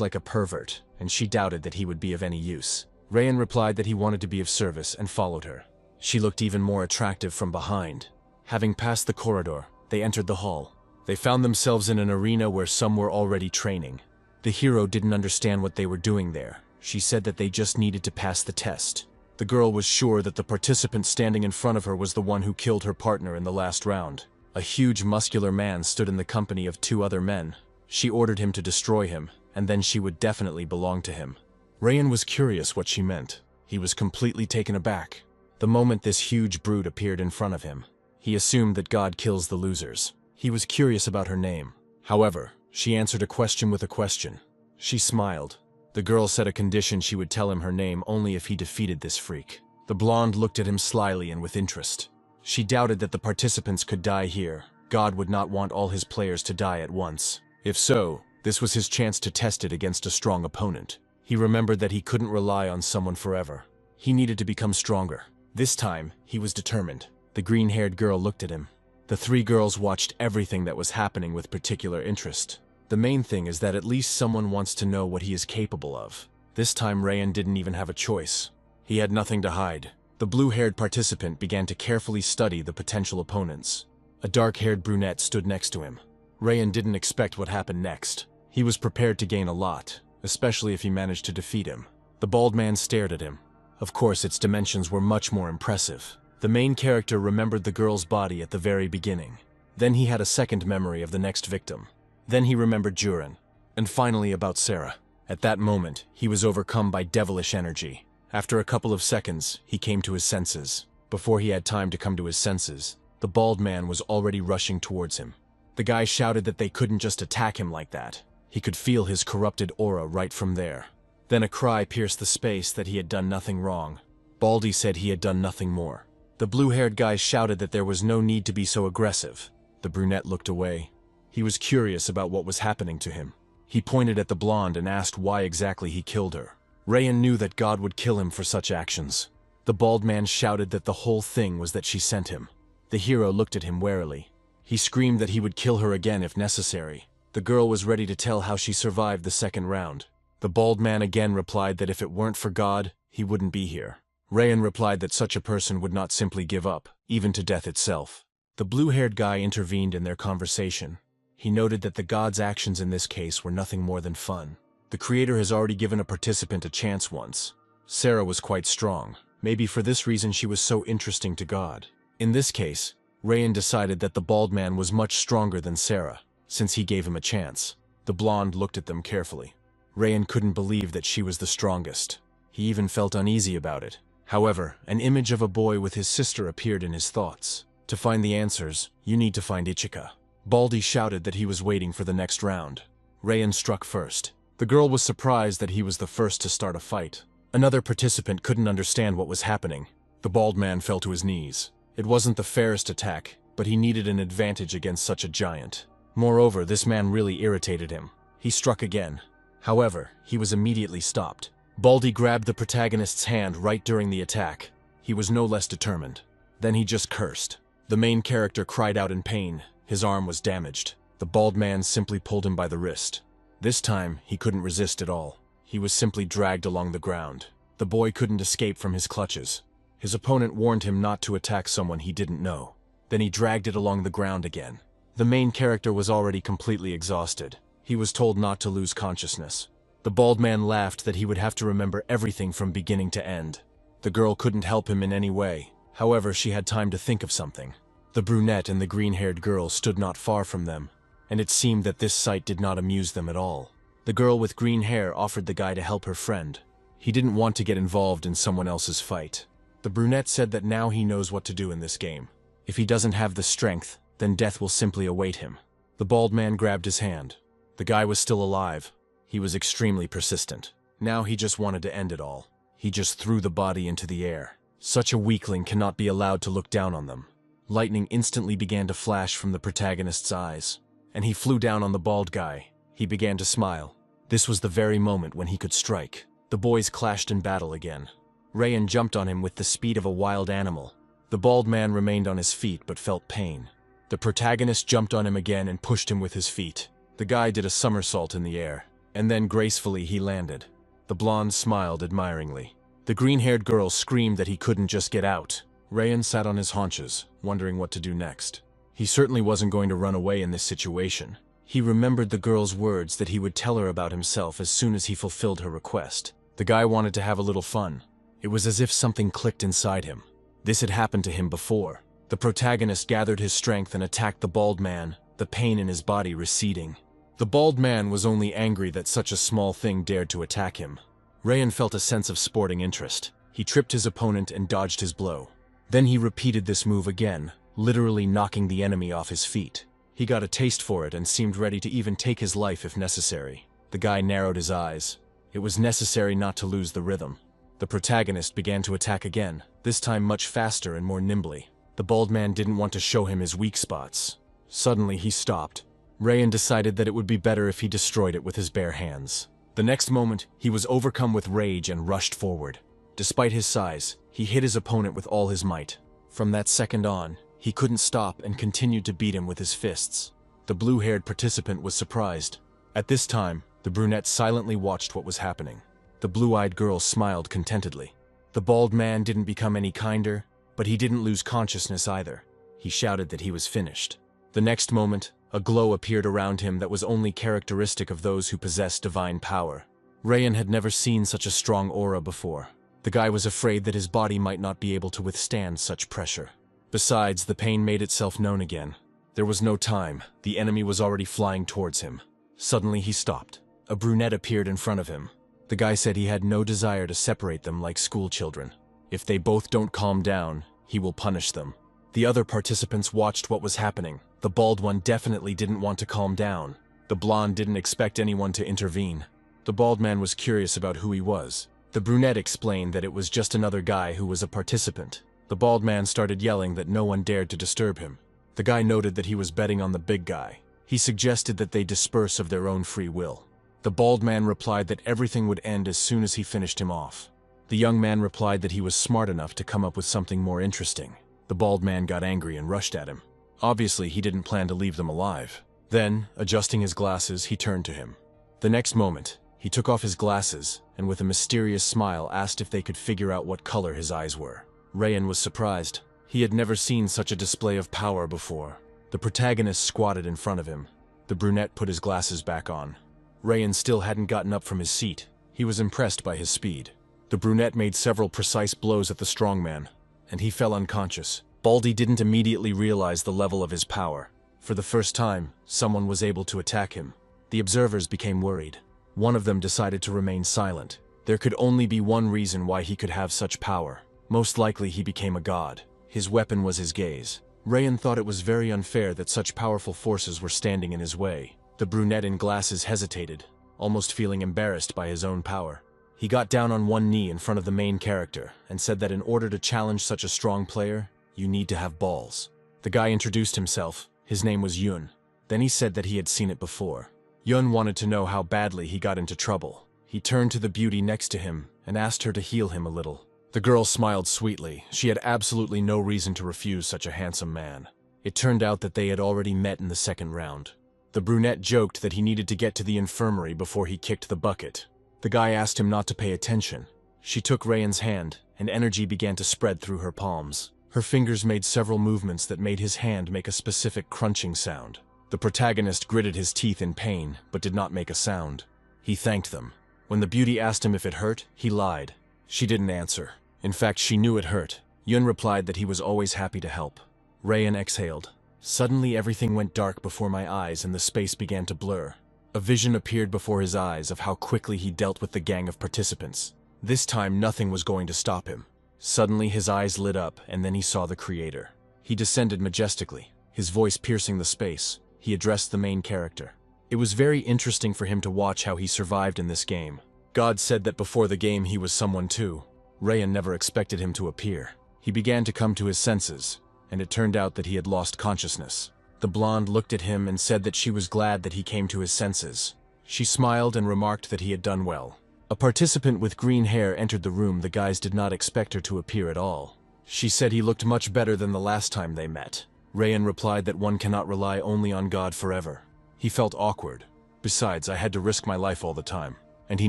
like a pervert, and she doubted that he would be of any use. Rayan replied that he wanted to be of service and followed her. She looked even more attractive from behind. Having passed the corridor, they entered the hall. They found themselves in an arena where some were already training. The hero didn't understand what they were doing there. She said that they just needed to pass the test. The girl was sure that the participant standing in front of her was the one who killed her partner in the last round. A huge muscular man stood in the company of 2 other men. She ordered him to destroy him, and then she would definitely belong to him. Rayan was curious what she meant. He was completely taken aback. The moment this huge brute appeared in front of him, he assumed that God kills the losers. He was curious about her name. However, she answered a question with a question. She smiled. The girl said a condition she would tell him her name only if he defeated this freak. The blonde looked at him slyly and with interest. She doubted that the participants could die here. God would not want all his players to die at once. If so, this was his chance to test it against a strong opponent. He remembered that he couldn't rely on someone forever. He needed to become stronger. This time, he was determined. The green-haired girl looked at him. The 3 girls watched everything that was happening with particular interest. The main thing is that at least someone wants to know what he is capable of. This time Rayan didn't even have a choice. He had nothing to hide. The blue-haired participant began to carefully study the potential opponents. A dark-haired brunette stood next to him. Rayan didn't expect what happened next. He was prepared to gain a lot, especially if he managed to defeat him. The bald man stared at him. Of course, its dimensions were much more impressive. The main character remembered the girl's body at the very beginning. Then he had a second memory of the next victim. Then he remembered Jurin. And finally about Sarah. At that moment, he was overcome by devilish energy. After a couple of seconds, he came to his senses. Before he had time to come to his senses, the bald man was already rushing towards him. The guy shouted that they couldn't just attack him like that. He could feel his corrupted aura right from there. Then a cry pierced the space that he had done nothing wrong. Baldy said he had done nothing more. The blue-haired guy shouted that there was no need to be so aggressive. The brunette looked away. He was curious about what was happening to him. He pointed at the blonde and asked why exactly he killed her. Rayan knew that God would kill him for such actions. The bald man shouted that the whole thing was that she sent him. The hero looked at him warily. He screamed that he would kill her again if necessary. The girl was ready to tell how she survived the second round. The bald man again replied that if it weren't for God, he wouldn't be here. Rayan replied that such a person would not simply give up, even to death itself. The blue-haired guy intervened in their conversation. He noted that the god's actions in this case were nothing more than fun. The creator has already given a participant a chance once. Sarah was quite strong. Maybe for this reason she was so interesting to God. In this case, Rayan decided that the bald man was much stronger than Sarah, since he gave him a chance. The blonde looked at them carefully. Rayan couldn't believe that she was the strongest. He even felt uneasy about it. However, an image of a boy with his sister appeared in his thoughts. To find the answers, you need to find Ichika. Baldy shouted that he was waiting for the next round. Rayan struck first. The girl was surprised that he was the first to start a fight. Another participant couldn't understand what was happening. The bald man fell to his knees. It wasn't the fairest attack, but he needed an advantage against such a giant. Moreover, this man really irritated him. He struck again. However, he was immediately stopped. Baldy grabbed the protagonist's hand right during the attack. He was no less determined. Then he just cursed. The main character cried out in pain. His arm was damaged. The bald man simply pulled him by the wrist. This time, he couldn't resist at all. He was simply dragged along the ground. The boy couldn't escape from his clutches. His opponent warned him not to attack someone he didn't know. Then he dragged it along the ground again. The main character was already completely exhausted. He was told not to lose consciousness. The bald man laughed that he would have to remember everything from beginning to end. The girl couldn't help him in any way. However, she had time to think of something. The brunette and the green-haired girl stood not far from them, and it seemed that this sight did not amuse them at all. The girl with green hair offered the guy to help her friend. He didn't want to get involved in someone else's fight. The brunette said that now he knows what to do in this game. If he doesn't have the strength, then death will simply await him. The bald man grabbed his hand. The guy was still alive. He was extremely persistent. Now he just wanted to end it all. He just threw the body into the air. Such a weakling cannot be allowed to look down on them. Lightning instantly began to flash from the protagonist's eyes, and he flew down on the bald guy. He began to smile. This was the very moment when he could strike. The boys clashed in battle again. Rayan jumped on him with the speed of a wild animal. The bald man remained on his feet but felt pain. The protagonist jumped on him again and pushed him with his feet. The guy did a somersault in the air, and then gracefully he landed. The blonde smiled admiringly. The green-haired girl screamed that he couldn't just get out. Rayan sat on his haunches, wondering what to do next. He certainly wasn't going to run away in this situation. He remembered the girl's words that he would tell her about himself as soon as he fulfilled her request. The guy wanted to have a little fun. It was as if something clicked inside him. This had happened to him before. The protagonist gathered his strength and attacked the bald man, the pain in his body receding. The bald man was only angry that such a small thing dared to attack him. Rayan felt a sense of sporting interest. He tripped his opponent and dodged his blow. Then he repeated this move again, literally knocking the enemy off his feet. He got a taste for it and seemed ready to even take his life if necessary. The guy narrowed his eyes. It was necessary not to lose the rhythm. The protagonist began to attack again, this time much faster and more nimbly. The bald man didn't want to show him his weak spots. Suddenly he stopped. Rayan decided that it would be better if he destroyed it with his bare hands. The next moment, he was overcome with rage and rushed forward. Despite his size, he hit his opponent with all his might. From that second on, he couldn't stop and continued to beat him with his fists. The blue-haired participant was surprised. At this time, the brunette silently watched what was happening. The blue-eyed girl smiled contentedly. The bald man didn't become any kinder, but he didn't lose consciousness either. He shouted that he was finished. The next moment, a glow appeared around him that was only characteristic of those who possess divine power. Rayan had never seen such a strong aura before. The guy was afraid that his body might not be able to withstand such pressure. Besides, the pain made itself known again. There was no time. The enemy was already flying towards him. Suddenly he stopped. A brunette appeared in front of him. The guy said he had no desire to separate them like school children. If they both don't calm down, he will punish them. The other participants watched what was happening. The bald one definitely didn't want to calm down. The blonde didn't expect anyone to intervene. The bald man was curious about who he was. The brunette explained that it was just another guy who was a participant. The bald man started yelling that no one dared to disturb him. The guy noted that he was betting on the big guy. He suggested that they disperse of their own free will. The bald man replied that everything would end as soon as he finished him off. The young man replied that he was smart enough to come up with something more interesting. The bald man got angry and rushed at him. Obviously, he didn't plan to leave them alive. Then, adjusting his glasses, he turned to him. The next moment, he took off his glasses and with a mysterious smile asked if they could figure out what color his eyes were. Rayan was surprised. He had never seen such a display of power before. The protagonist squatted in front of him. The brunette put his glasses back on. Rayan still hadn't gotten up from his seat. He was impressed by his speed. The brunette made several precise blows at the strongman, and he fell unconscious. Baldy didn't immediately realize the level of his power. For the first time, someone was able to attack him. The observers became worried. One of them decided to remain silent. There could only be one reason why he could have such power. Most likely he became a god. His weapon was his gaze. Rayan thought it was very unfair that such powerful forces were standing in his way. The brunette in glasses hesitated, almost feeling embarrassed by his own power. He got down on one knee in front of the main character and said that in order to challenge such a strong player, you need to have balls. The guy introduced himself. His name was Yun. Then he said that he had seen it before. Yun wanted to know how badly he got into trouble. He turned to the beauty next to him and asked her to heal him a little. The girl smiled sweetly. She had absolutely no reason to refuse such a handsome man. It turned out that they had already met in the second round. The brunette joked that he needed to get to the infirmary before he kicked the bucket. The guy asked him not to pay attention. She took Rayan's hand, and energy began to spread through her palms. Her fingers made several movements that made his hand make a specific crunching sound. The protagonist gritted his teeth in pain, but did not make a sound. He thanked them. When the beauty asked him if it hurt, he lied. She didn't answer. In fact, she knew it hurt. Yun replied that he was always happy to help. Rayan exhaled. Suddenly everything went dark before my eyes and the space began to blur. A vision appeared before his eyes of how quickly he dealt with the gang of participants. This time nothing was going to stop him. Suddenly his eyes lit up and then he saw the creator. He descended majestically, his voice piercing the space. He addressed the main character. It was very interesting for him to watch how he survived in this game. God said that before the game he was someone too. Rayan never expected him to appear. He began to come to his senses, and it turned out that he had lost consciousness. The blonde looked at him and said that she was glad that he came to his senses. She smiled and remarked that he had done well. A participant with green hair entered the room. The guys did not expect her to appear at all. She said he looked much better than the last time they met. Rayan replied that one cannot rely only on God forever. He felt awkward. Besides, I had to risk my life all the time, and he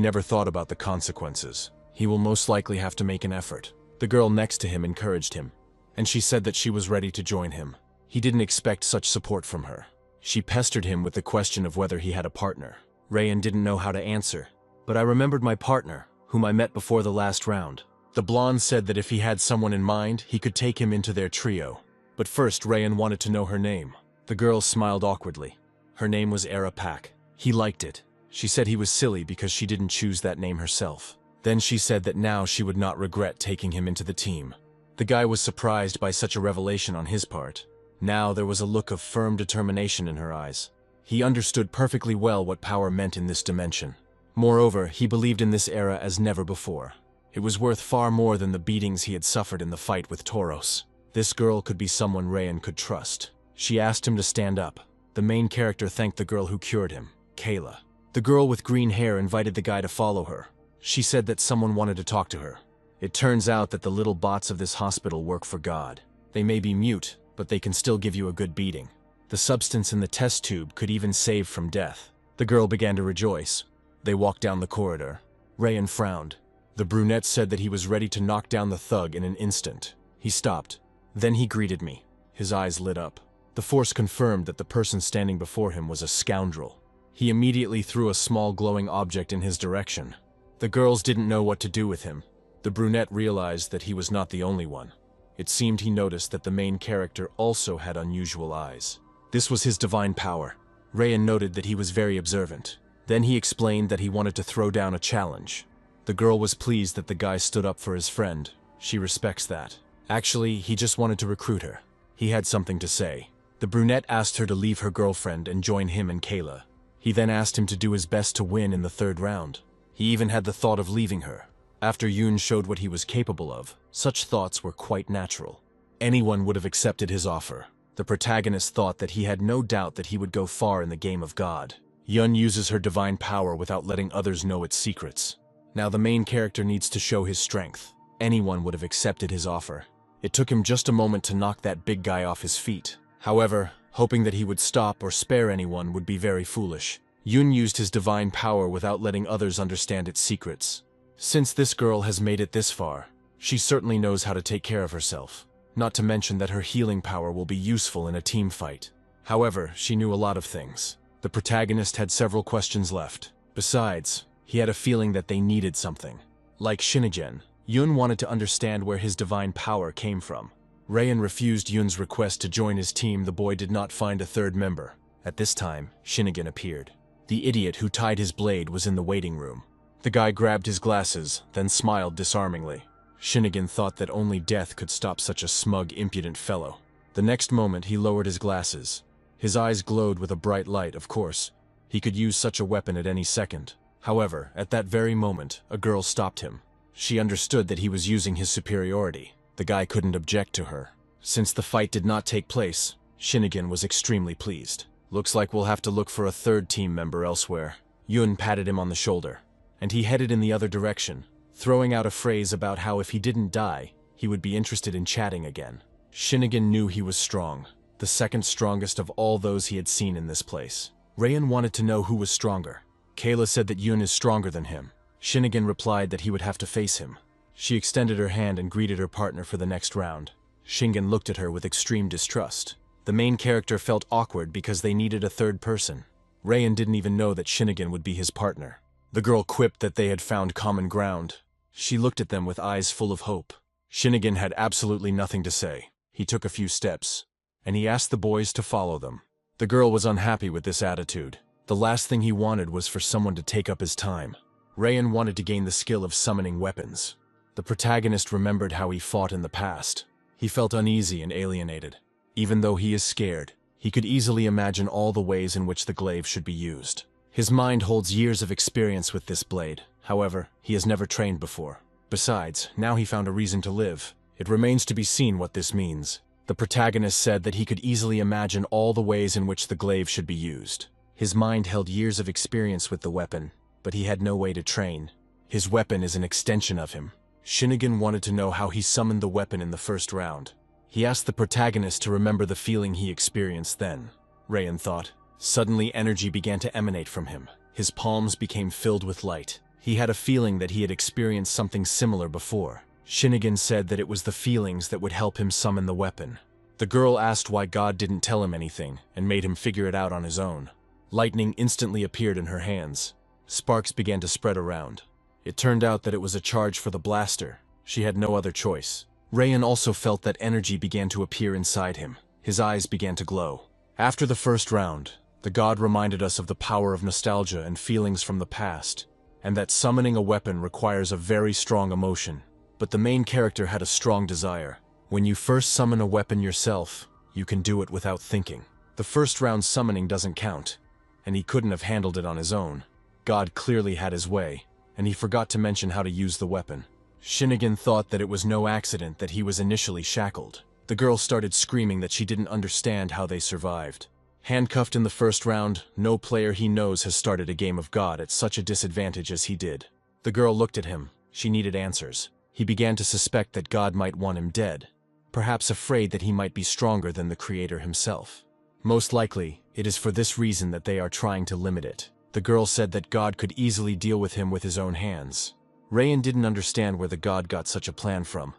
never thought about the consequences. He will most likely have to make an effort. The girl next to him encouraged him, and she said that she was ready to join him. He didn't expect such support from her. She pestered him with the question of whether he had a partner. Rayan didn't know how to answer. But I remembered my partner, whom I met before the last round. The blonde said that if he had someone in mind, he could take him into their trio. But first, Rayan wanted to know her name. The girl smiled awkwardly. Her name was Era Pak. He liked it. She said he was silly because she didn't choose that name herself. Then she said that now she would not regret taking him into the team. The guy was surprised by such a revelation on his part. Now there was a look of firm determination in her eyes. He understood perfectly well what power meant in this dimension. Moreover, he believed in this era as never before. It was worth far more than the beatings he had suffered in the fight with Tauros. This girl could be someone Rayan could trust. She asked him to stand up. The main character thanked the girl who cured him, Kayla. The girl with green hair invited the guy to follow her. She said that someone wanted to talk to her. It turns out that the little bots of this hospital work for God. They may be mute, but they can still give you a good beating. The substance in the test tube could even save from death. The girl began to rejoice. They walked down the corridor. Rayan frowned. The brunette said that he was ready to knock down the thug in an instant. He stopped. Then he greeted me. His eyes lit up. The force confirmed that the person standing before him was a scoundrel. He immediately threw a small glowing object in his direction. The girls didn't know what to do with him. The brunette realized that he was not the only one. It seemed he noticed that the main character also had unusual eyes. This was his divine power. Rayan noted that he was very observant. Then he explained that he wanted to throw down a challenge. The girl was pleased that the guy stood up for his friend. She respects that. Actually, he just wanted to recruit her. He had something to say. The brunette asked her to leave her girlfriend and join him and Kayla. He then asked him to do his best to win in the third round. He even had the thought of leaving her. After Yoon showed what he was capable of, such thoughts were quite natural. Anyone would have accepted his offer. The protagonist thought that he had no doubt that he would go far in the game of God. Yun uses her divine power without letting others know its secrets. Now the main character needs to show his strength. Anyone would have accepted his offer. It took him just a moment to knock that big guy off his feet. However, hoping that he would stop or spare anyone would be very foolish. Yun used his divine power without letting others understand its secrets. Since this girl has made it this far, she certainly knows how to take care of herself. Not to mention that her healing power will be useful in a team fight. However, she knew a lot of things. The protagonist had several questions left. Besides, he had a feeling that they needed something. Like Shinigen, Yun wanted to understand where his divine power came from. Rayan refused Yun's request to join his team. The boy did not find a third member. At this time, Shinigen appeared. The idiot who tied his blade was in the waiting room. The guy grabbed his glasses, then smiled disarmingly. Shinigami thought that only death could stop such a smug, impudent fellow. The next moment, he lowered his glasses. His eyes glowed with a bright light, of course. He could use such a weapon at any second. However, at that very moment, a girl stopped him. She understood that he was using his superiority. The guy couldn't object to her. Since the fight did not take place, Shinigami was extremely pleased. Looks like we'll have to look for a third team member elsewhere. Yun patted him on the shoulder, and he headed in the other direction, throwing out a phrase about how if he didn't die, he would be interested in chatting again. Shinigami knew he was strong, the second strongest of all those he had seen in this place. Rayan wanted to know who was stronger. Kayla said that Yun is stronger than him. Shinigami replied that he would have to face him. She extended her hand and greeted her partner for the next round. Shinigami looked at her with extreme distrust. The main character felt awkward because they needed a third person. Rayan didn't even know that Shinigami would be his partner. The girl quipped that they had found common ground. She looked at them with eyes full of hope. Shinigami had absolutely nothing to say. He took a few steps, and he asked the boys to follow them. The girl was unhappy with this attitude. The last thing he wanted was for someone to take up his time. Rayan wanted to gain the skill of summoning weapons. The protagonist remembered how he fought in the past. He felt uneasy and alienated. Even though he is scared, he could easily imagine all the ways in which the glaive should be used. His mind holds years of experience with this blade. However, he has never trained before. Besides, now he found a reason to live. It remains to be seen what this means. The protagonist said that he could easily imagine all the ways in which the glaive should be used. His mind held years of experience with the weapon, but he had no way to train. His weapon is an extension of him. Shinigami wanted to know how he summoned the weapon in the first round. He asked the protagonist to remember the feeling he experienced then. Rayan thought. Suddenly energy began to emanate from him. His palms became filled with light. He had a feeling that he had experienced something similar before. Shinigami said that it was the feelings that would help him summon the weapon. The girl asked why God didn't tell him anything and made him figure it out on his own. Lightning instantly appeared in her hands. Sparks began to spread around. It turned out that it was a charge for the blaster. She had no other choice. Rayan also felt that energy began to appear inside him. His eyes began to glow. After the first round, the god reminded us of the power of nostalgia and feelings from the past, and that summoning a weapon requires a very strong emotion. But the main character had a strong desire. When you first summon a weapon yourself, you can do it without thinking. The first round summoning doesn't count, and he couldn't have handled it on his own. God clearly had his way, and he forgot to mention how to use the weapon. Shinigami thought that it was no accident that he was initially shackled. The girl started screaming that she didn't understand how they survived. Handcuffed in the first round, no player he knows has started a game of God at such a disadvantage as he did. The girl looked at him. She needed answers. He began to suspect that God might want him dead, perhaps afraid that he might be stronger than the Creator himself. Most likely, it is for this reason that they are trying to limit it. The girl said that God could easily deal with him with his own hands. Rayan didn't understand where the god got such a plan from,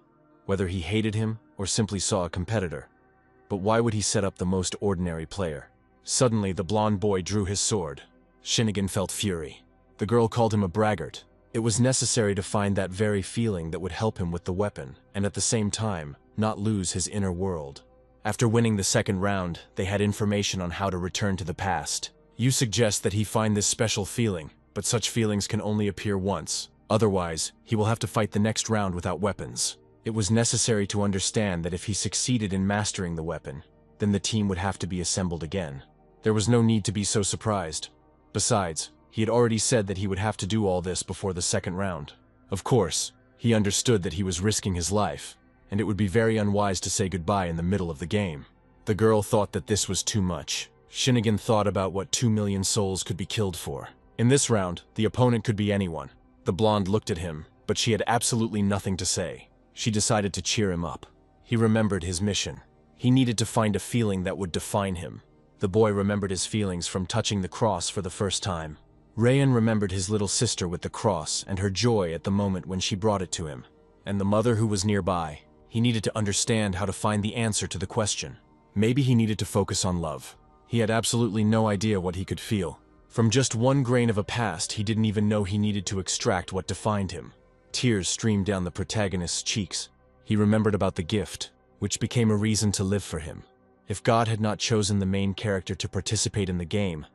whether he hated him or simply saw a competitor. But why would he set up the most ordinary player? Suddenly, the blonde boy drew his sword. Shinigami felt fury. The girl called him a braggart. It was necessary to find that very feeling that would help him with the weapon, and at the same time, not lose his inner world. After winning the second round, they had information on how to return to the past. You suggest that he find this special feeling, but such feelings can only appear once. Otherwise, he will have to fight the next round without weapons. It was necessary to understand that if he succeeded in mastering the weapon, then the team would have to be assembled again. There was no need to be so surprised. Besides, he had already said that he would have to do all this before the second round. Of course, he understood that he was risking his life, and it would be very unwise to say goodbye in the middle of the game. The girl thought that this was too much. Shinigami thought about what 2 million souls could be killed for. In this round, the opponent could be anyone. The blonde looked at him, but she had absolutely nothing to say. She decided to cheer him up. He remembered his mission. He needed to find a feeling that would define him. The boy remembered his feelings from touching the cross for the first time. Rayan remembered his little sister with the cross and her joy at the moment when she brought it to him, and the mother who was nearby. He needed to understand how to find the answer to the question. Maybe he needed to focus on love. He had absolutely no idea what he could feel. From just one grain of a past, he didn't even know he needed to extract what defined him. Tears streamed down the protagonist's cheeks. He remembered about the gift, which became a reason to live for him. If God had not chosen the main character to participate in the game,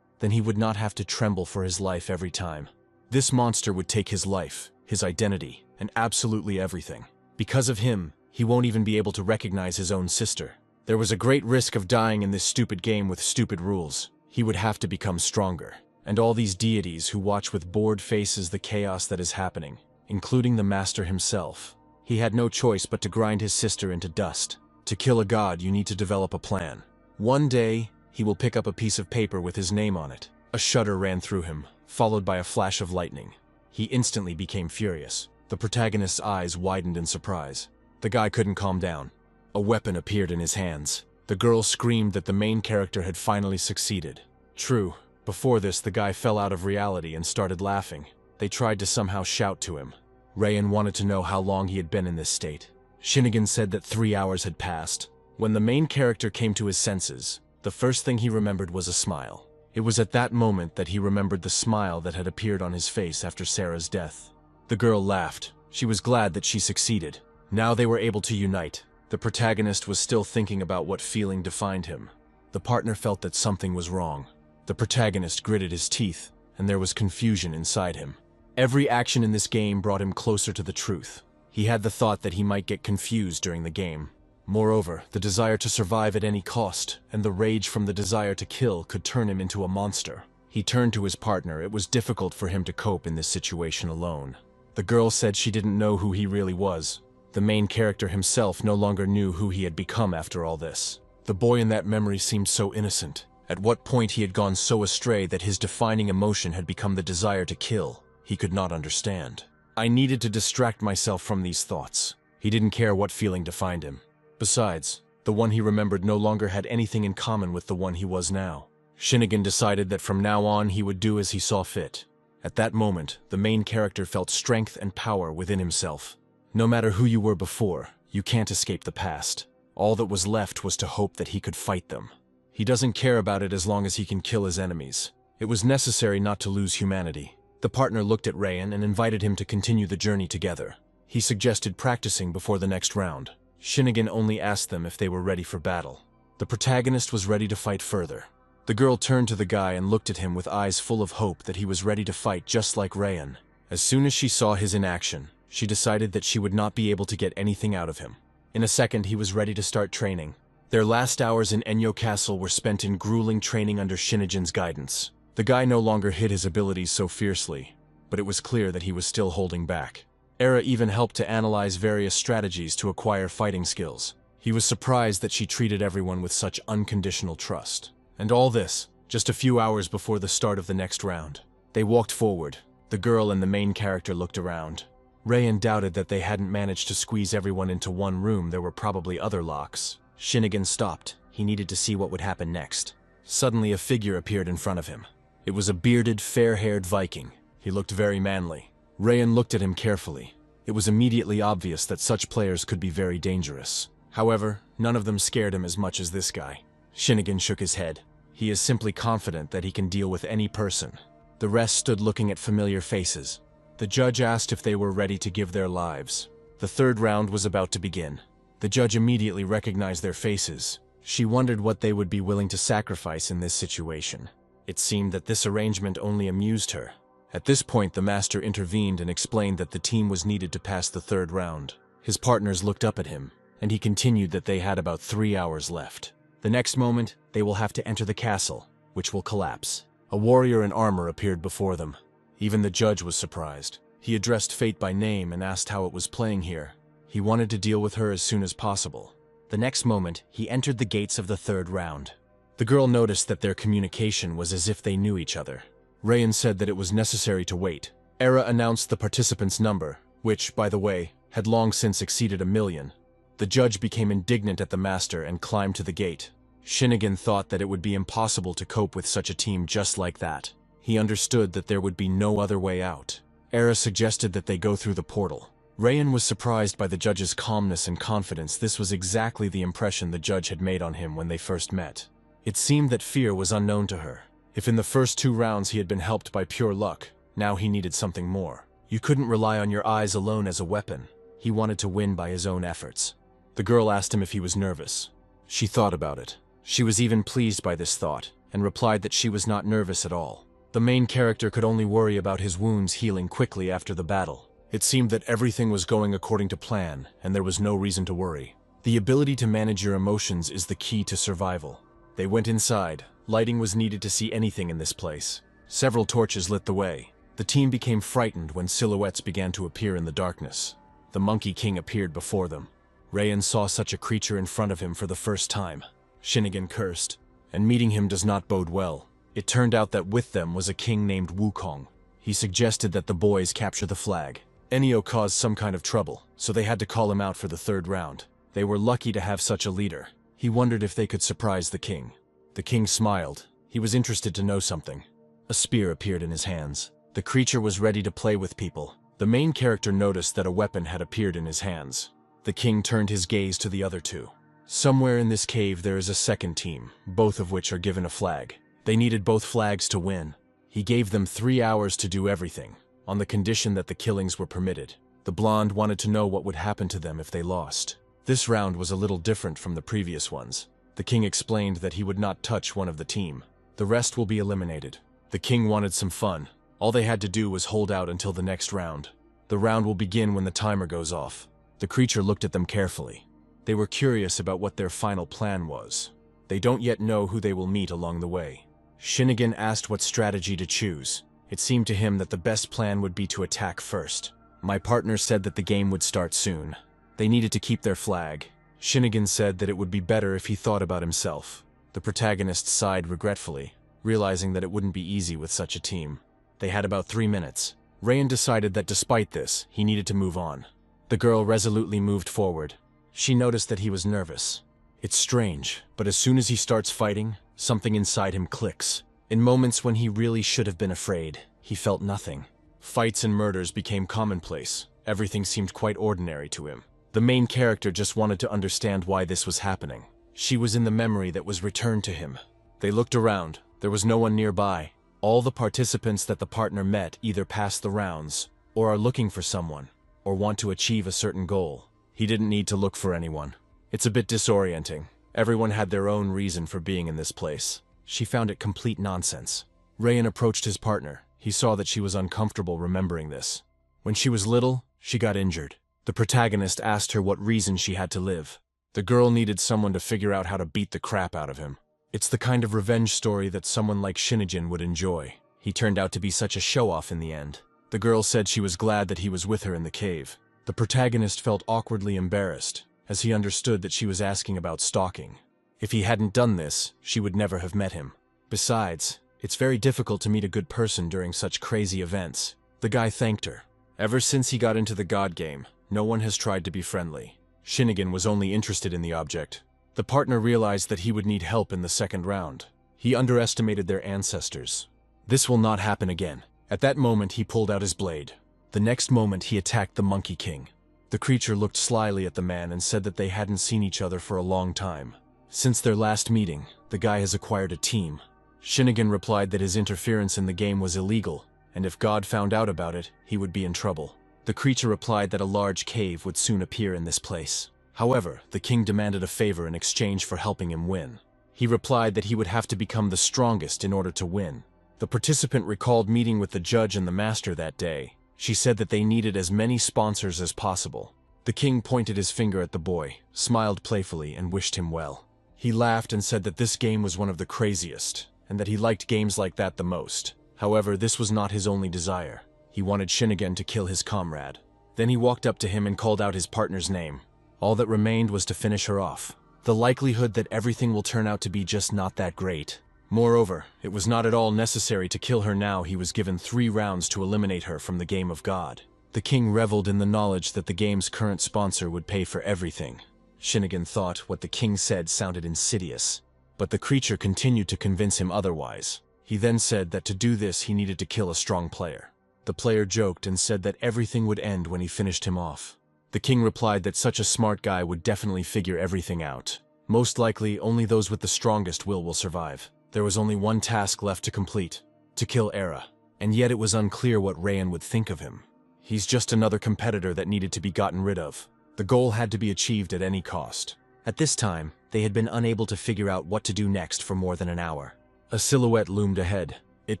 then he would not have to tremble for his life every time. This monster would take his life, his identity, and absolutely everything. Because of him, he won't even be able to recognize his own sister. There was a great risk of dying in this stupid game with stupid rules. He would have to become stronger. And all these deities who watch with bored faces the chaos that is happening, including the master himself. He had no choice but to grind his sister into dust. To kill a god, you need to develop a plan. One day, he will pick up a piece of paper with his name on it. A shudder ran through him, followed by a flash of lightning. He instantly became furious. The protagonist's eyes widened in surprise. The guy couldn't calm down. A weapon appeared in his hands. The girl screamed that the main character had finally succeeded. True, before this the guy fell out of reality and started laughing. They tried to somehow shout to him. Rayan wanted to know how long he had been in this state. Shinnigan said that 3 hours had passed. When the main character came to his senses, the first thing he remembered was a smile. It was at that moment that he remembered the smile that had appeared on his face after Sarah's death. The girl laughed. She was glad that she succeeded. Now they were able to unite. The protagonist was still thinking about what feeling defined him. The partner felt that something was wrong. The protagonist gritted his teeth, and there was confusion inside him. Every action in this game brought him closer to the truth. He had the thought that he might get confused during the game. Moreover, the desire to survive at any cost, and the rage from the desire to kill could turn him into a monster. He turned to his partner. It was difficult for him to cope in this situation alone. The girl said she didn't know who he really was. The main character himself no longer knew who he had become after all this. The boy in that memory seemed so innocent. At what point he had gone so astray that his defining emotion had become the desire to kill, he could not understand. I needed to distract myself from these thoughts. He didn't care what feeling defined him. Besides, the one he remembered no longer had anything in common with the one he was now. Shinnigan decided that from now on he would do as he saw fit. At that moment, the main character felt strength and power within himself. No matter who you were before, you can't escape the past. All that was left was to hope that he could fight them. He doesn't care about it as long as he can kill his enemies. It was necessary not to lose humanity. The partner looked at Rayan and invited him to continue the journey together. He suggested practicing before the next round. Shinnigan only asked them if they were ready for battle. The protagonist was ready to fight further. The girl turned to the guy and looked at him with eyes full of hope that he was ready to fight just like Rayan. As soon as she saw his inaction, she decided that she would not be able to get anything out of him. In a second, he was ready to start training. Their last hours in Enyo Castle were spent in grueling training under Shinnigan's guidance. The guy no longer hid his abilities so fiercely, but it was clear that he was still holding back. Era even helped to analyze various strategies to acquire fighting skills. He was surprised that she treated everyone with such unconditional trust. And all this, just a few hours before the start of the next round. They walked forward. The girl and the main character looked around. Rayan doubted that they hadn't managed to squeeze everyone into one room. There were probably other locks. Shinnigan stopped. He needed to see what would happen next. Suddenly a figure appeared in front of him. It was a bearded, fair-haired Viking. He looked very manly. Rayan looked at him carefully. It was immediately obvious that such players could be very dangerous. However, none of them scared him as much as this guy. Shinnigan shook his head. He is simply confident that he can deal with any person. The rest stood looking at familiar faces. The judge asked if they were ready to give their lives. The third round was about to begin. The judge immediately recognized their faces. She wondered what they would be willing to sacrifice in this situation. It seemed that this arrangement only amused her. At this point, the master intervened and explained that the team was needed to pass the third round. His partners looked up at him, and he continued that they had about 3 hours left. The next moment, they will have to enter the castle, which will collapse. A warrior in armor appeared before them. Even the judge was surprised. He addressed Fate by name and asked how it was playing here. He wanted to deal with her as soon as possible. The next moment, he entered the gates of the third round. The girl noticed that their communication was as if they knew each other. Rayan said that it was necessary to wait. Era announced the participants' number, which, by the way, had long since exceeded 1,000,000. The judge became indignant at the master and climbed to the gate. Shinnigan thought that it would be impossible to cope with such a team just like that. He understood that there would be no other way out. Era suggested that they go through the portal. Rayan was surprised by the judge's calmness and confidence. This was exactly the impression the judge had made on him when they first met. It seemed that fear was unknown to her. If in the first 2 rounds he had been helped by pure luck, now he needed something more. You couldn't rely on your eyes alone as a weapon. He wanted to win by his own efforts. The girl asked him if he was nervous. She thought about it. She was even pleased by this thought, and replied that she was not nervous at all. The main character could only worry about his wounds healing quickly after the battle. It seemed that everything was going according to plan, and there was no reason to worry. The ability to manage your emotions is the key to survival. They went inside. Lighting was needed to see anything in this place. Several torches lit the way. The team became frightened when silhouettes began to appear in the darkness. The Monkey King appeared before them. Rayan saw such a creature in front of him for the first time. Shinigami cursed, and meeting him does not bode well. It turned out that with them was a king named Wukong. He suggested that the boys capture the flag. Enio caused some kind of trouble, so they had to call him out for the third round. They were lucky to have such a leader. He wondered if they could surprise the king. The king smiled. He was interested to know something. A spear appeared in his hands. The creature was ready to play with people. The main character noticed that a weapon had appeared in his hands. The king turned his gaze to the other two. Somewhere in this cave there is a second team, both of which are given a flag. They needed both flags to win. He gave them 3 hours to do everything, on the condition that the killings were permitted. The blonde wanted to know what would happen to them if they lost. This round was a little different from the previous ones. The king explained that he would not touch one of the team. The rest will be eliminated. The king wanted some fun. All they had to do was hold out until the next round. The round will begin when the timer goes off. The creature looked at them carefully. They were curious about what their final plan was. They don't yet know who they will meet along the way. Shinigami asked what strategy to choose. It seemed to him that the best plan would be to attack first. My partner said that the game would start soon. They needed to keep their flag. Shinigami said that it would be better if he thought about himself. The protagonist sighed regretfully, realizing that it wouldn't be easy with such a team. They had about 3 minutes. Rayan decided that despite this, he needed to move on. The girl resolutely moved forward. She noticed that he was nervous. It's strange, but as soon as he starts fighting, something inside him clicks. In moments when he really should have been afraid, he felt nothing. Fights and murders became commonplace. Everything seemed quite ordinary to him. The main character just wanted to understand why this was happening. She was in the memory that was returned to him. They looked around. There was no one nearby. All the participants that the partner met either passed the rounds, or are looking for someone, or want to achieve a certain goal. He didn't need to look for anyone. It's a bit disorienting. Everyone had their own reason for being in this place. She found it complete nonsense. Rayan approached his partner. He saw that she was uncomfortable remembering this. When she was little, she got injured. The protagonist asked her what reason she had to live. The girl needed someone to figure out how to beat the crap out of him. It's the kind of revenge story that someone like Shinigami would enjoy. He turned out to be such a show-off in the end. The girl said she was glad that he was with her in the cave. The protagonist felt awkwardly embarrassed, as he understood that she was asking about stalking. If he hadn't done this, she would never have met him. Besides, it's very difficult to meet a good person during such crazy events. The guy thanked her. Ever since he got into the god game, no one has tried to be friendly. Shinigami was only interested in the object. The partner realized that he would need help in the second round. He underestimated their ancestors. This will not happen again. At that moment, he pulled out his blade. The next moment, he attacked the Monkey King. The creature looked slyly at the man and said that they hadn't seen each other for a long time. Since their last meeting, the guy has acquired a team. Shinigami replied that his interference in the game was illegal, and if God found out about it, he would be in trouble. The creature replied that a large cave would soon appear in this place. However, the king demanded a favor in exchange for helping him win. He replied that he would have to become the strongest in order to win. The participant recalled meeting with the judge and the master that day. She said that they needed as many sponsors as possible. The king pointed his finger at the boy, smiled playfully, and wished him well. He laughed and said that this game was one of the craziest, and that he liked games like that the most. However, this was not his only desire. He wanted Shinigami to kill his comrade. Then he walked up to him and called out his partner's name. All that remained was to finish her off. The likelihood that everything will turn out to be just not that great. Moreover, it was not at all necessary to kill her now. He was given 3 rounds to eliminate her from the game of God. The king reveled in the knowledge that the game's current sponsor would pay for everything. Shinigami thought what the king said sounded insidious, but the creature continued to convince him otherwise. He then said that to do this he needed to kill a strong player. The player joked and said that everything would end when he finished him off. The king replied that such a smart guy would definitely figure everything out. Most likely, only those with the strongest will survive. There was only one task left to complete: to kill Era. And yet it was unclear what Rayan would think of him. He's just another competitor that needed to be gotten rid of. The goal had to be achieved at any cost. At this time, they had been unable to figure out what to do next for more than an hour. A silhouette loomed ahead. It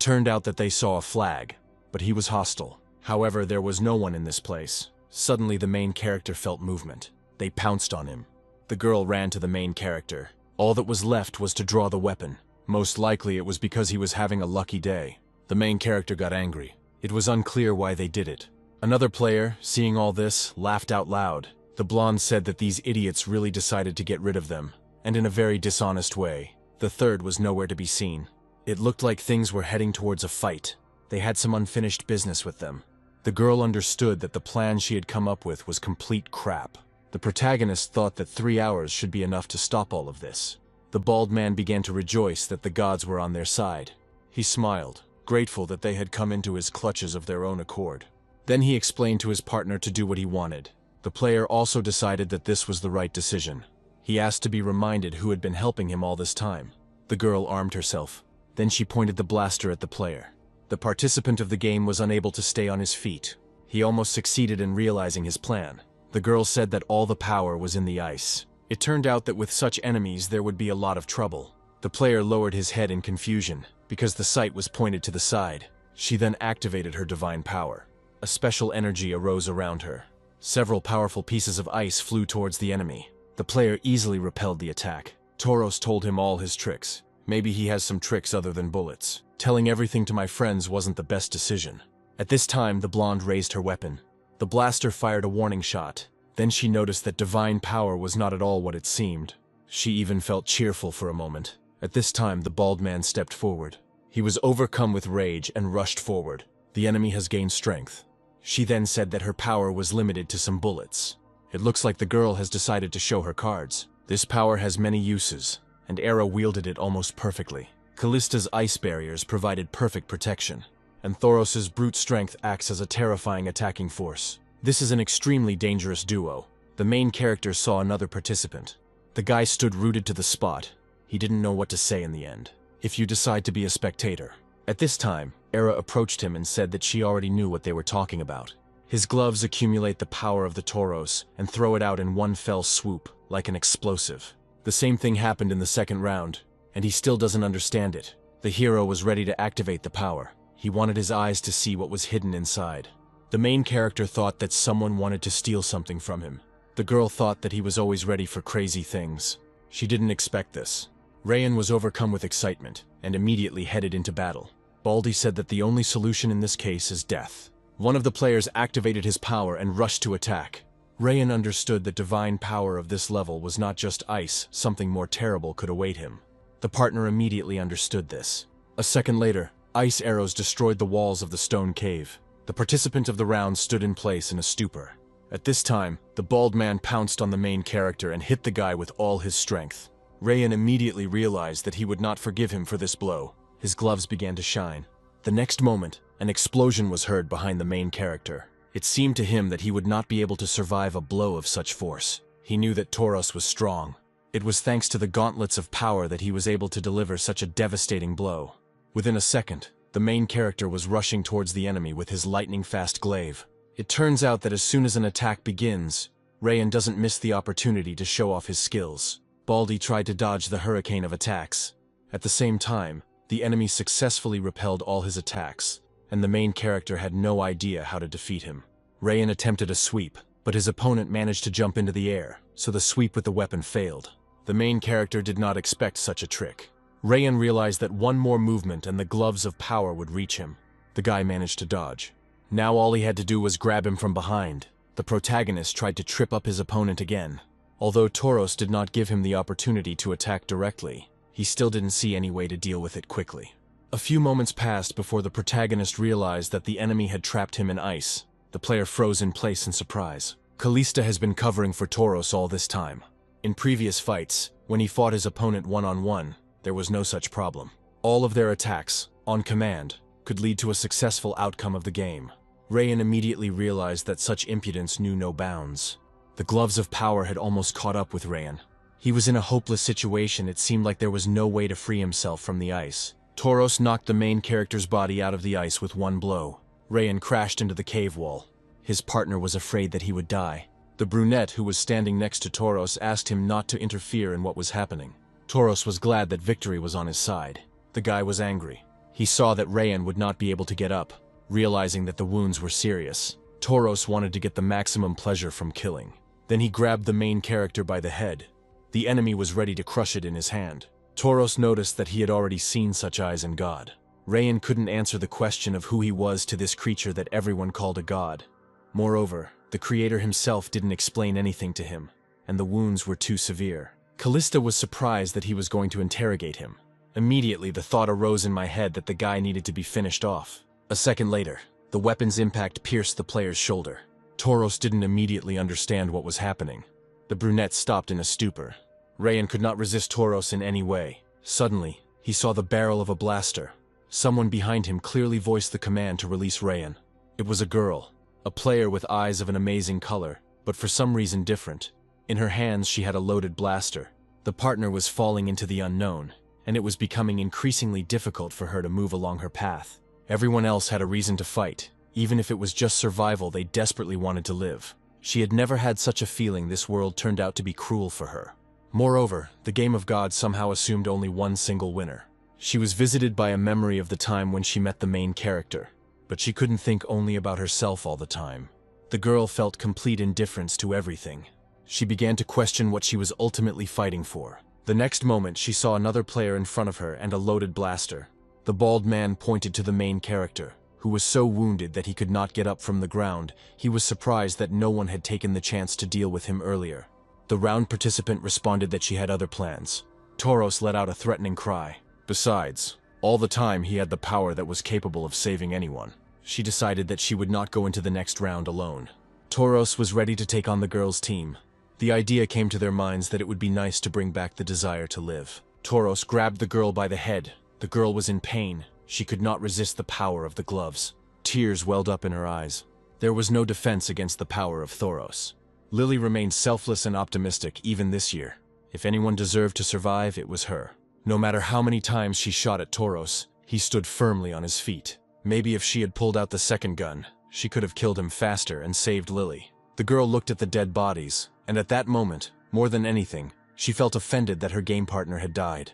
turned out that they saw a flag, but he was hostile. However, there was no one in this place. Suddenly, the main character felt movement. They pounced on him. The girl ran to the main character. All that was left was to draw the weapon. Most likely it was because he was having a lucky day. The main character got angry. It was unclear why they did it. Another player, seeing all this, laughed out loud. The blonde said that these idiots really decided to get rid of them, and in a very dishonest way. The third was nowhere to be seen. It looked like things were heading towards a fight. They had some unfinished business with them. The girl understood that the plan she had come up with was complete crap. The protagonist thought that 3 hours should be enough to stop all of this. The bald man began to rejoice that the gods were on their side. He smiled, grateful that they had come into his clutches of their own accord. Then he explained to his partner to do what he wanted. The player also decided that this was the right decision. He asked to be reminded who had been helping him all this time. The girl armed herself. Then she pointed the blaster at the player. The participant of the game was unable to stay on his feet. He almost succeeded in realizing his plan. The girl said that all the power was in the ice. It turned out that with such enemies there would be a lot of trouble. The player lowered his head in confusion, because the sight was pointed to the side. She then activated her divine power. A special energy arose around her. Several powerful pieces of ice flew towards the enemy. The player easily repelled the attack. Tauros told him all his tricks. Maybe he has some tricks other than bullets. Telling everything to my friends wasn't the best decision. At this time, the blonde raised her weapon. The blaster fired a warning shot. Then she noticed that divine power was not at all what it seemed. She even felt cheerful for a moment. At this time, the bald man stepped forward. He was overcome with rage and rushed forward. The enemy has gained strength. She then said that her power was limited to some bullets. It looks like the girl has decided to show her cards. This power has many uses, and Era wielded it almost perfectly. Callista's ice barriers provided perfect protection, and Thoros' brute strength acts as a terrifying attacking force. This is an extremely dangerous duo. The main character saw another participant. The guy stood rooted to the spot. He didn't know what to say in the end. If you decide to be a spectator. At this time, Era approached him and said that she already knew what they were talking about. His gloves accumulate the power of the Tauros and throw it out in one fell swoop, like an explosive. The same thing happened in the second round, and he still doesn't understand it. The hero was ready to activate the power. He wanted his eyes to see what was hidden inside. The main character thought that someone wanted to steal something from him. The girl thought that he was always ready for crazy things. She didn't expect this. Rayan was overcome with excitement and immediately headed into battle. Baldy said that the only solution in this case is death. One of the players activated his power and rushed to attack. Rayan understood that divine power of this level was not just ice, something more terrible could await him. The partner immediately understood this. A second later, ice arrows destroyed the walls of the stone cave. The participant of the round stood in place in a stupor. At this time, the bald man pounced on the main character and hit the guy with all his strength. Rayan immediately realized that he would not forgive him for this blow. His gloves began to shine. The next moment, an explosion was heard behind the main character. It seemed to him that he would not be able to survive a blow of such force. He knew that Tauros was strong. It was thanks to the gauntlets of power that he was able to deliver such a devastating blow. Within a second, the main character was rushing towards the enemy with his lightning-fast glaive. It turns out that as soon as an attack begins, Rayan doesn't miss the opportunity to show off his skills. Baldy tried to dodge the hurricane of attacks. At the same time, the enemy successfully repelled all his attacks, and the main character had no idea how to defeat him. Rayan attempted a sweep, but his opponent managed to jump into the air, so the sweep with the weapon failed. The main character did not expect such a trick. Rayan realized that one more movement and the gloves of power would reach him. The guy managed to dodge. Now all he had to do was grab him from behind. The protagonist tried to trip up his opponent again. Although Tauros did not give him the opportunity to attack directly, he still didn't see any way to deal with it quickly. A few moments passed before the protagonist realized that the enemy had trapped him in ice. The player froze in place in surprise. Callista has been covering for Tauros all this time. In previous fights, when he fought his opponent one-on-one, there was no such problem. All of their attacks, on command, could lead to a successful outcome of the game. Rayan immediately realized that such impudence knew no bounds. The gloves of power had almost caught up with Rayan. He was in a hopeless situation. It seemed like there was no way to free himself from the ice. Tauros knocked the main character's body out of the ice with one blow. Rayan crashed into the cave wall. His partner was afraid that he would die. The brunette who was standing next to Tauros asked him not to interfere in what was happening. Tauros was glad that victory was on his side. The guy was angry. He saw that Rayan would not be able to get up. Realizing that the wounds were serious, Tauros wanted to get the maximum pleasure from killing. Then he grabbed the main character by the head. The enemy was ready to crush it in his hand. Tauros noticed that he had already seen such eyes in God. Rayan couldn't answer the question of who he was to this creature that everyone called a god. Moreover, the creator himself didn't explain anything to him, and the wounds were too severe. Callista was surprised that he was going to interrogate him. Immediately, the thought arose in my head that the guy needed to be finished off. A second later, the weapon's impact pierced the player's shoulder. Tauros didn't immediately understand what was happening. The brunette stopped in a stupor. Rayan could not resist Tauros in any way. Suddenly, he saw the barrel of a blaster. Someone behind him clearly voiced the command to release Rayan. It was a girl, a player with eyes of an amazing color, but for some reason different. In her hands she had a loaded blaster. The partner was falling into the unknown, and it was becoming increasingly difficult for her to move along her path. Everyone else had a reason to fight. Even if it was just survival, they desperately wanted to live. She had never had such a feeling this world turned out to be cruel for her. Moreover, the game of God somehow assumed only one single winner. She was visited by a memory of the time when she met the main character, but she couldn't think only about herself all the time. The girl felt complete indifference to everything. She began to question what she was ultimately fighting for. The next moment, she saw another player in front of her and a loaded blaster. The bald man pointed to the main character, who was so wounded that he could not get up from the ground. He was surprised that no one had taken the chance to deal with him earlier. The round participant responded that she had other plans. Tauros let out a threatening cry. Besides, all the time he had the power that was capable of saving anyone. She decided that she would not go into the next round alone. Tauros was ready to take on the girl's team. The idea came to their minds that it would be nice to bring back the desire to live. Tauros grabbed the girl by the head. The girl was in pain. She could not resist the power of the gloves. Tears welled up in her eyes. There was no defense against the power of Tauros. Lily remained selfless and optimistic even this year. If anyone deserved to survive, it was her. No matter how many times she shot at Tauros, he stood firmly on his feet. Maybe if she had pulled out the second gun, she could have killed him faster and saved Lily. The girl looked at the dead bodies, and at that moment, more than anything, she felt offended that her game partner had died.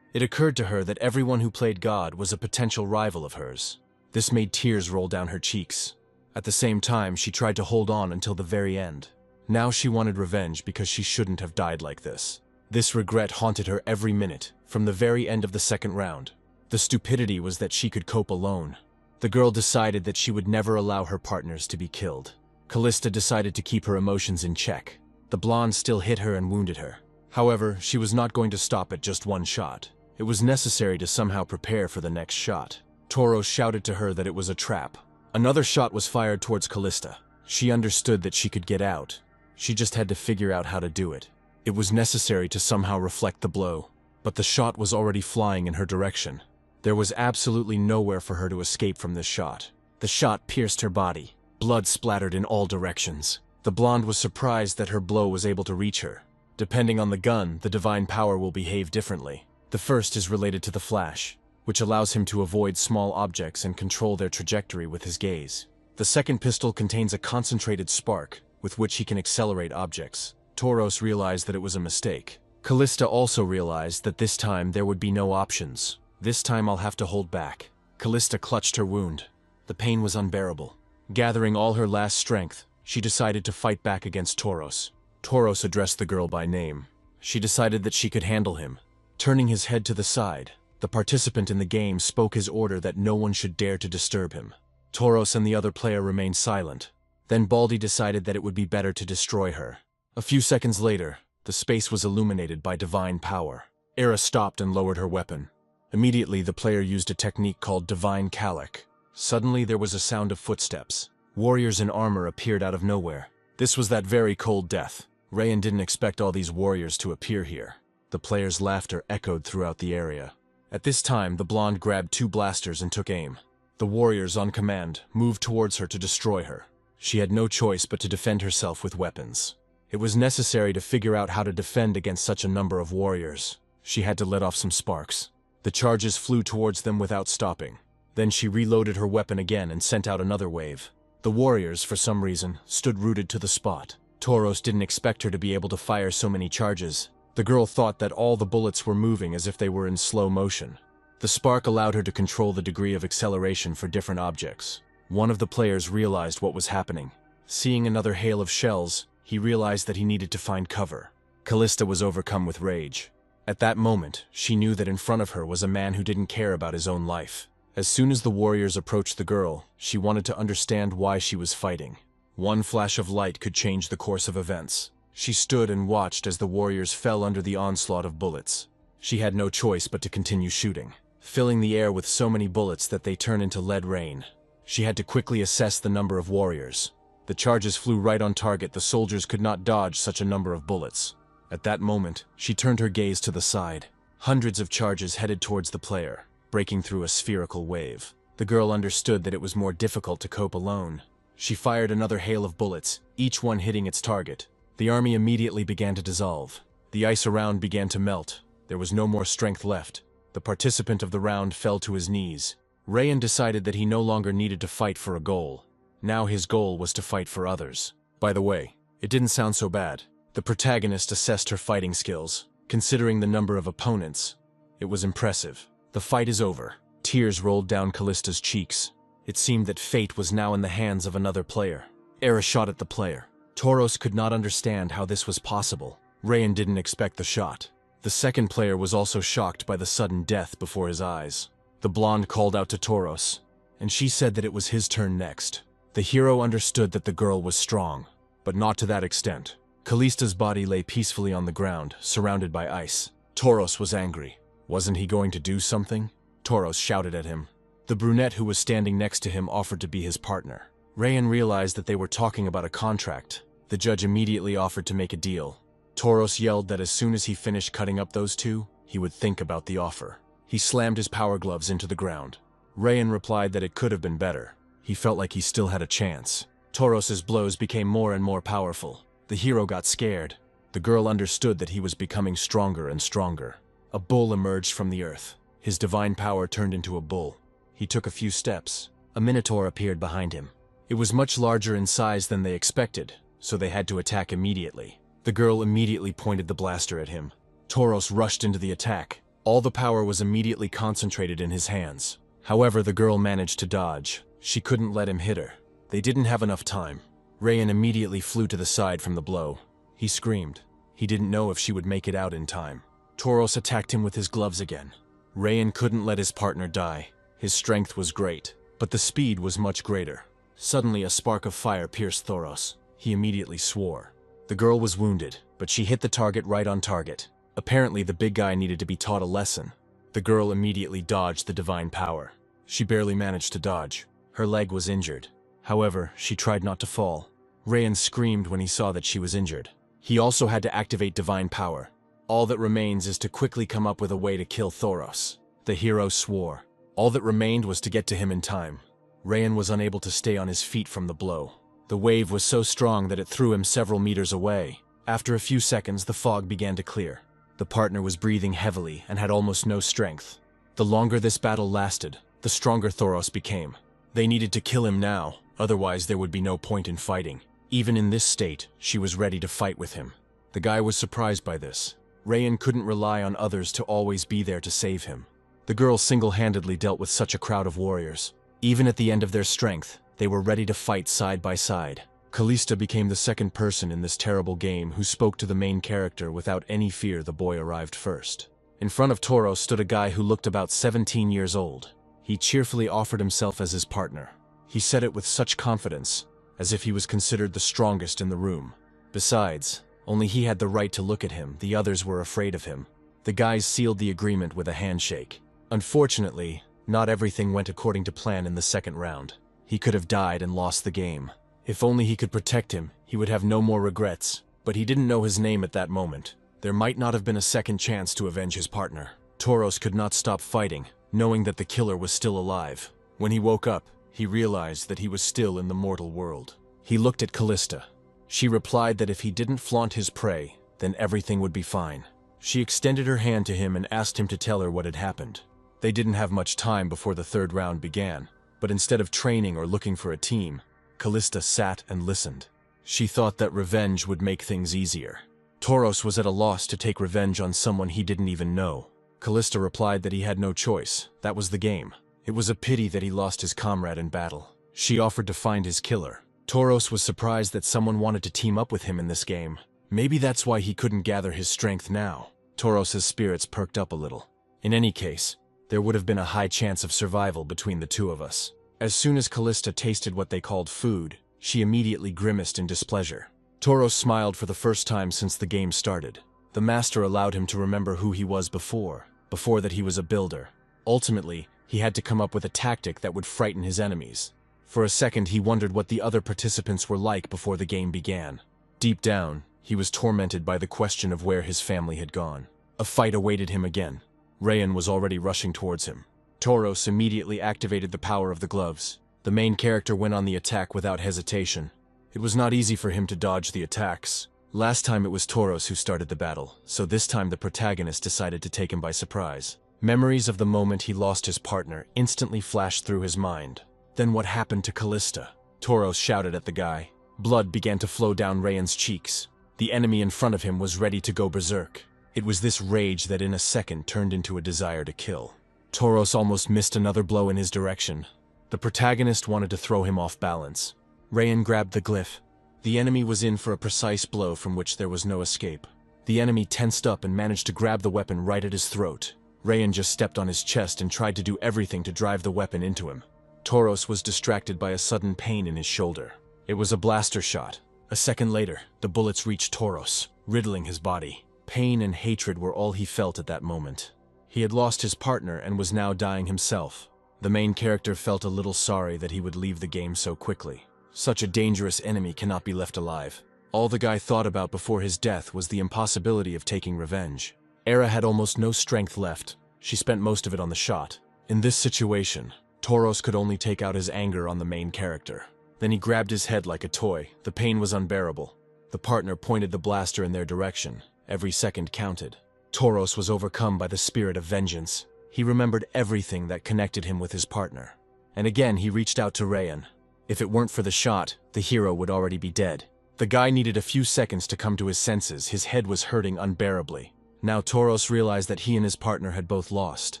It occurred to her that everyone who played God was a potential rival of hers. This made tears roll down her cheeks. At the same time, she tried to hold on until the very end. Now she wanted revenge because she shouldn't have died like this. This regret haunted her every minute, from the very end of the second round. The stupidity was that she could cope alone. The girl decided that she would never allow her partners to be killed. Callista decided to keep her emotions in check. The blonde still hit her and wounded her. However, she was not going to stop at just one shot. It was necessary to somehow prepare for the next shot. Tauros shouted to her that it was a trap. Another shot was fired towards Callista. She understood that she could get out. She just had to figure out how to do it. It was necessary to somehow reflect the blow, but the shot was already flying in her direction. There was absolutely nowhere for her to escape from this shot. The shot pierced her body. Blood splattered in all directions. The blonde was surprised that her blow was able to reach her. Depending on the gun, the divine power will behave differently. The first is related to the flash, which allows him to avoid small objects and control their trajectory with his gaze. The second pistol contains a concentrated spark, with which he can accelerate objects. Tauros realized that it was a mistake. Callista also realized that this time there would be no options. This time I'll have to hold back. Callista clutched her wound. The pain was unbearable. Gathering all her last strength, she decided to fight back against Tauros. Tauros addressed the girl by name. She decided that she could handle him. Turning his head to the side, the participant in the game spoke his order that no one should dare to disturb him. Tauros and the other player remained silent. Then Baldy decided that it would be better to destroy her. A few seconds later, the space was illuminated by divine power. Era stopped and lowered her weapon. Immediately, the player used a technique called Divine Calic. Suddenly, there was a sound of footsteps. Warriors in armor appeared out of nowhere. This was that very cold death. Rayan didn't expect all these warriors to appear here. The player's laughter echoed throughout the area. At this time, the blonde grabbed 2 blasters and took aim. The warriors, on command, moved towards her to destroy her. She had no choice but to defend herself with weapons. It was necessary to figure out how to defend against such a number of warriors. She had to let off some sparks. The charges flew towards them without stopping. Then she reloaded her weapon again and sent out another wave. The warriors, for some reason, stood rooted to the spot. Tauros didn't expect her to be able to fire so many charges. The girl thought that all the bullets were moving as if they were in slow motion. The spark allowed her to control the degree of acceleration for different objects. One of the players realized what was happening. Seeing another hail of shells, he realized that he needed to find cover. Callista was overcome with rage. At that moment, she knew that in front of her was a man who didn't care about his own life. As soon as the warriors approached the girl, she wanted to understand why she was fighting. One flash of light could change the course of events. She stood and watched as the warriors fell under the onslaught of bullets. She had no choice but to continue shooting, filling the air with so many bullets that they turned into lead rain. She had to quickly assess the number of warriors. The charges flew right on target. The soldiers could not dodge such a number of bullets. At that moment, she turned her gaze to the side. Hundreds of charges headed towards the player, breaking through a spherical wave. The girl understood that it was more difficult to cope alone. She fired another hail of bullets, each one hitting its target. The army immediately began to dissolve. The ice around began to melt. There was no more strength left. The participant of the round fell to his knees. Rayan decided that he no longer needed to fight for a goal. Now his goal was to fight for others. By the way, it didn't sound so bad. The protagonist assessed her fighting skills. Considering the number of opponents, it was impressive. The fight is over. Tears rolled down Callista's cheeks. It seemed that fate was now in the hands of another player. Era shot at the player. Tauros could not understand how this was possible. Rayan didn't expect the shot. The second player was also shocked by the sudden death before his eyes. The blonde called out to Tauros, and she said that it was his turn next. The hero understood that the girl was strong, but not to that extent. Callista's body lay peacefully on the ground, surrounded by ice. Tauros was angry. Wasn't he going to do something? Tauros shouted at him. The brunette who was standing next to him offered to be his partner. Rayan realized that they were talking about a contract. The judge immediately offered to make a deal. Tauros yelled that as soon as he finished cutting up those two, he would think about the offer. He slammed his power gloves into the ground. Rayan replied that it could have been better. He felt like he still had a chance. Tauros's blows became more and more powerful. The hero got scared. The girl understood that he was becoming stronger and stronger. A bull emerged from the earth. His divine power turned into a bull. He took a few steps. A minotaur appeared behind him. It was much larger in size than they expected, so they had to attack immediately. The girl immediately pointed the blaster at him. Tauros rushed into the attack. All the power was immediately concentrated in his hands. However, the girl managed to dodge. She couldn't let him hit her. They didn't have enough time. Rayan immediately flew to the side from the blow. He screamed. He didn't know if she would make it out in time. Tauros attacked him with his gloves again. Rayan couldn't let his partner die. His strength was great, but the speed was much greater. Suddenly, a spark of fire pierced Tauros. He immediately swore. The girl was wounded, but she hit the target right on target. Apparently, the big guy needed to be taught a lesson. The girl immediately dodged the divine power. She barely managed to dodge. Her leg was injured. However, she tried not to fall. Rayan screamed when he saw that she was injured. He also had to activate divine power. All that remains is to quickly come up with a way to kill Tauros. The hero swore. All that remained was to get to him in time. Rayan was unable to stay on his feet from the blow. The wave was so strong that it threw him several meters away. After a few seconds, the fog began to clear. The partner was breathing heavily and had almost no strength. The longer this battle lasted, the stronger Tauros became. They needed to kill him now, otherwise there would be no point in fighting. Even in this state, she was ready to fight with him. The guy was surprised by this. Rayan couldn't rely on others to always be there to save him. The girl single-handedly dealt with such a crowd of warriors. Even at the end of their strength, they were ready to fight side by side. Callista became the second person in this terrible game who spoke to the main character without any fear. The boy arrived first. In front of Tauros stood a guy who looked about 17 years old. He cheerfully offered himself as his partner. He said it with such confidence, as if he was considered the strongest in the room. Besides, only he had the right to look at him. The others were afraid of him. The guys sealed the agreement with a handshake. Unfortunately, not everything went according to plan in the second round. He could have died and lost the game. If only he could protect him, he would have no more regrets. But he didn't know his name at that moment. There might not have been a second chance to avenge his partner. Tauros could not stop fighting, knowing that the killer was still alive. When he woke up, he realized that he was still in the mortal world. He looked at Callista. She replied that if he didn't flaunt his prey, then everything would be fine. She extended her hand to him and asked him to tell her what had happened. They didn't have much time before the third round began, but instead of training or looking for a team, Callista sat and listened. She thought that revenge would make things easier. Tauros was at a loss to take revenge on someone he didn't even know. Callista replied that he had no choice. That was the game. It was a pity that he lost his comrade in battle. She offered to find his killer. Tauros was surprised that someone wanted to team up with him in this game. Maybe that's why he couldn't gather his strength now. Tauros's spirits perked up a little. In any case, there would have been a high chance of survival between the two of us. As soon as Callista tasted what they called food, she immediately grimaced in displeasure. Tauros smiled for the first time since the game started. The master allowed him to remember who he was before that he was a builder. Ultimately, he had to come up with a tactic that would frighten his enemies. For a second, he wondered what the other participants were like before the game began. Deep down, he was tormented by the question of where his family had gone. A fight awaited him again. Rayan was already rushing towards him. Tauros immediately activated the power of the gloves. The main character went on the attack without hesitation. It was not easy for him to dodge the attacks. Last time it was Tauros who started the battle, so this time the protagonist decided to take him by surprise. Memories of the moment he lost his partner instantly flashed through his mind. Then what happened to Callista? Tauros shouted at the guy. Blood began to flow down Rayan's cheeks. The enemy in front of him was ready to go berserk. It was this rage that in a second turned into a desire to kill. Tauros almost missed another blow in his direction. The protagonist wanted to throw him off balance. Rayan grabbed the glyph. The enemy was in for a precise blow from which there was no escape. The enemy tensed up and managed to grab the weapon right at his throat. Rayan just stepped on his chest and tried to do everything to drive the weapon into him. Tauros was distracted by a sudden pain in his shoulder. It was a blaster shot. A second later, the bullets reached Tauros, riddling his body. Pain and hatred were all he felt at that moment. He had lost his partner and was now dying himself. The main character felt a little sorry that he would leave the game so quickly. Such a dangerous enemy cannot be left alive. All the guy thought about before his death was the impossibility of taking revenge. Era had almost no strength left. She spent most of it on the shot. In this situation, Tauros could only take out his anger on the main character. Then he grabbed his head like a toy. The pain was unbearable. The partner pointed the blaster in their direction. Every second counted. Tauros was overcome by the spirit of vengeance. He remembered everything that connected him with his partner. And again he reached out to Rayan. If it weren't for the shot, the hero would already be dead. The guy needed a few seconds to come to his senses. His head was hurting unbearably. Now Tauros realized that he and his partner had both lost.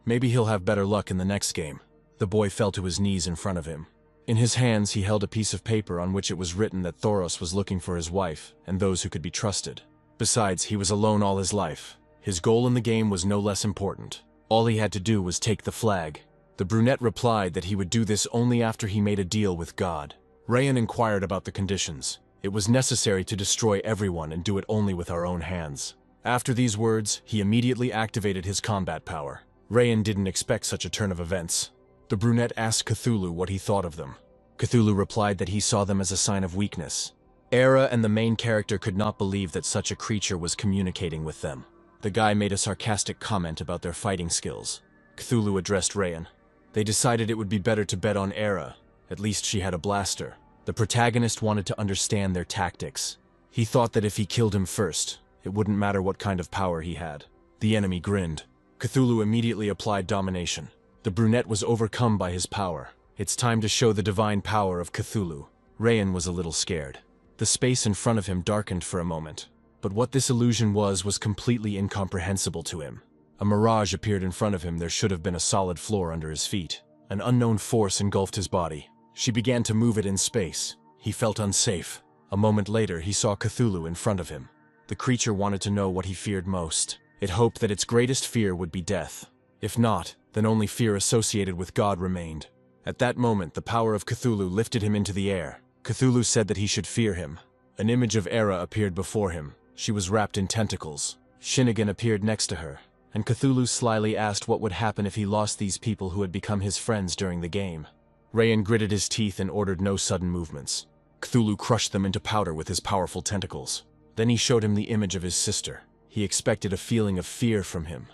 Maybe he'll have better luck in the next game. The boy fell to his knees in front of him. In his hands he held a piece of paper on which it was written that Tauros was looking for his wife and those who could be trusted. Besides, he was alone all his life. His goal in the game was no less important. All he had to do was take the flag. The brunette replied that he would do this only after he made a deal with God. Rayan inquired about the conditions. It was necessary to destroy everyone and do it only with our own hands. After these words, he immediately activated his combat power. Rayan didn't expect such a turn of events. The brunette asked Cthulhu what he thought of them. Cthulhu replied that he saw them as a sign of weakness. Era and the main character could not believe that such a creature was communicating with them. The guy made a sarcastic comment about their fighting skills. Cthulhu addressed Rayan. They decided it would be better to bet on Era. At least she had a blaster. The protagonist wanted to understand their tactics. He thought that if he killed him first, it wouldn't matter what kind of power he had. The enemy grinned. Cthulhu immediately applied domination. The brunette was overcome by his power. It's time to show the divine power of Cthulhu. Rayan was a little scared. The space in front of him darkened for a moment. But what this illusion was completely incomprehensible to him. A mirage appeared in front of him. There should have been a solid floor under his feet. An unknown force engulfed his body. She began to move it in space. He felt unsafe. A moment later, he saw Cthulhu in front of him. The creature wanted to know what he feared most. It hoped that its greatest fear would be death. If not, then only fear associated with God remained. At that moment, the power of Cthulhu lifted him into the air. Cthulhu said that he should fear him. An image of Era appeared before him. She was wrapped in tentacles. Shinnigan appeared next to her, and Cthulhu slyly asked what would happen if he lost these people who had become his friends during the game. Rayan gritted his teeth and ordered no sudden movements. Cthulhu crushed them into powder with his powerful tentacles. Then he showed him the image of his sister. He expected a feeling of fear from him.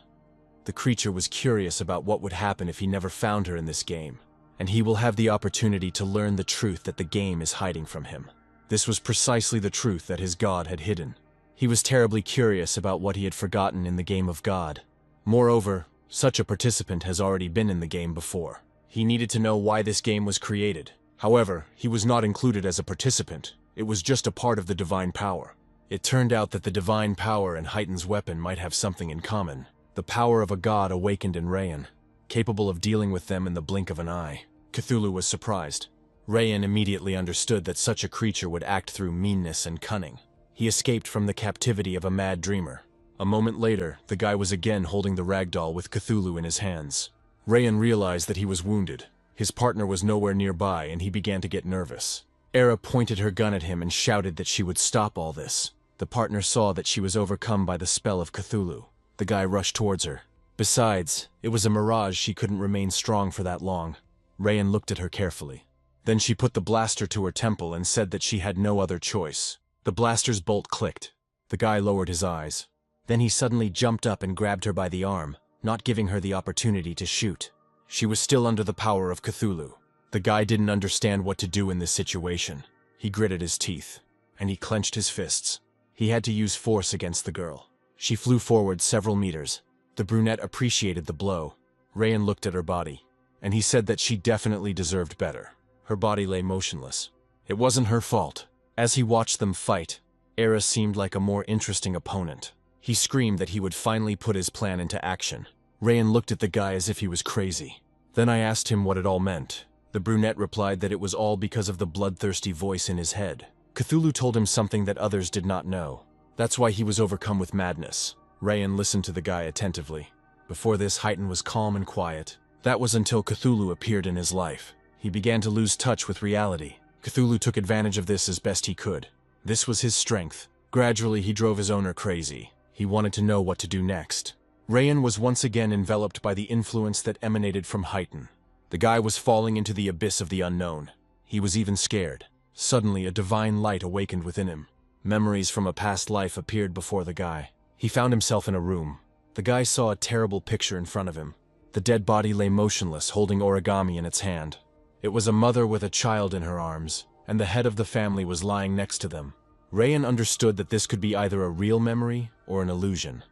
The creature was curious about what would happen if he never found her in this game, and he will have the opportunity to learn the truth that the game is hiding from him. This was precisely the truth that his god had hidden. He was terribly curious about what he had forgotten in the game of God. Moreover, such a participant has already been in the game before. He needed to know why this game was created. However, he was not included as a participant. It was just a part of the divine power. It turned out that the divine power and Heighten's weapon might have something in common. The power of a god awakened in Rayan, capable of dealing with them in the blink of an eye. Cthulhu was surprised. Rayan immediately understood that such a creature would act through meanness and cunning. He escaped from the captivity of a mad dreamer. A moment later, the guy was again holding the ragdoll with Cthulhu in his hands. Rayan realized that he was wounded. His partner was nowhere nearby, and he began to get nervous. Era pointed her gun at him and shouted that she would stop all this. The partner saw that she was overcome by the spell of Cthulhu. The guy rushed towards her. Besides, it was a mirage. She couldn't remain strong for that long. Rayan looked at her carefully. Then she put the blaster to her temple and said that she had no other choice. The blaster's bolt clicked. The guy lowered his eyes. Then he suddenly jumped up and grabbed her by the arm, not giving her the opportunity to shoot. She was still under the power of Cthulhu. The guy didn't understand what to do in this situation. He gritted his teeth, and he clenched his fists. He had to use force against the girl. She flew forward several meters. The brunette appreciated the blow. Rayan looked at her body, and he said that she definitely deserved better. Her body lay motionless. It wasn't her fault. As he watched them fight, Era seemed like a more interesting opponent. He screamed that he would finally put his plan into action. Rayan looked at the guy as if he was crazy. Then I asked him what it all meant. The brunette replied that it was all because of the bloodthirsty voice in his head. Cthulhu told him something that others did not know. That's why he was overcome with madness. Rayan listened to the guy attentively. Before this, Haiten was calm and quiet. That was until Cthulhu appeared in his life. He began to lose touch with reality. Cthulhu took advantage of this as best he could. This was his strength. Gradually, he drove his owner crazy. He wanted to know what to do next. Rayan was once again enveloped by the influence that emanated from Haiten. The guy was falling into the abyss of the unknown. He was even scared. Suddenly, a divine light awakened within him. Memories from a past life appeared before the guy. He found himself in a room. The guy saw a terrible picture in front of him. The dead body lay motionless, holding origami in its hand. It was a mother with a child in her arms, and the head of the family was lying next to them. Rayan understood that this could be either a real memory or an illusion.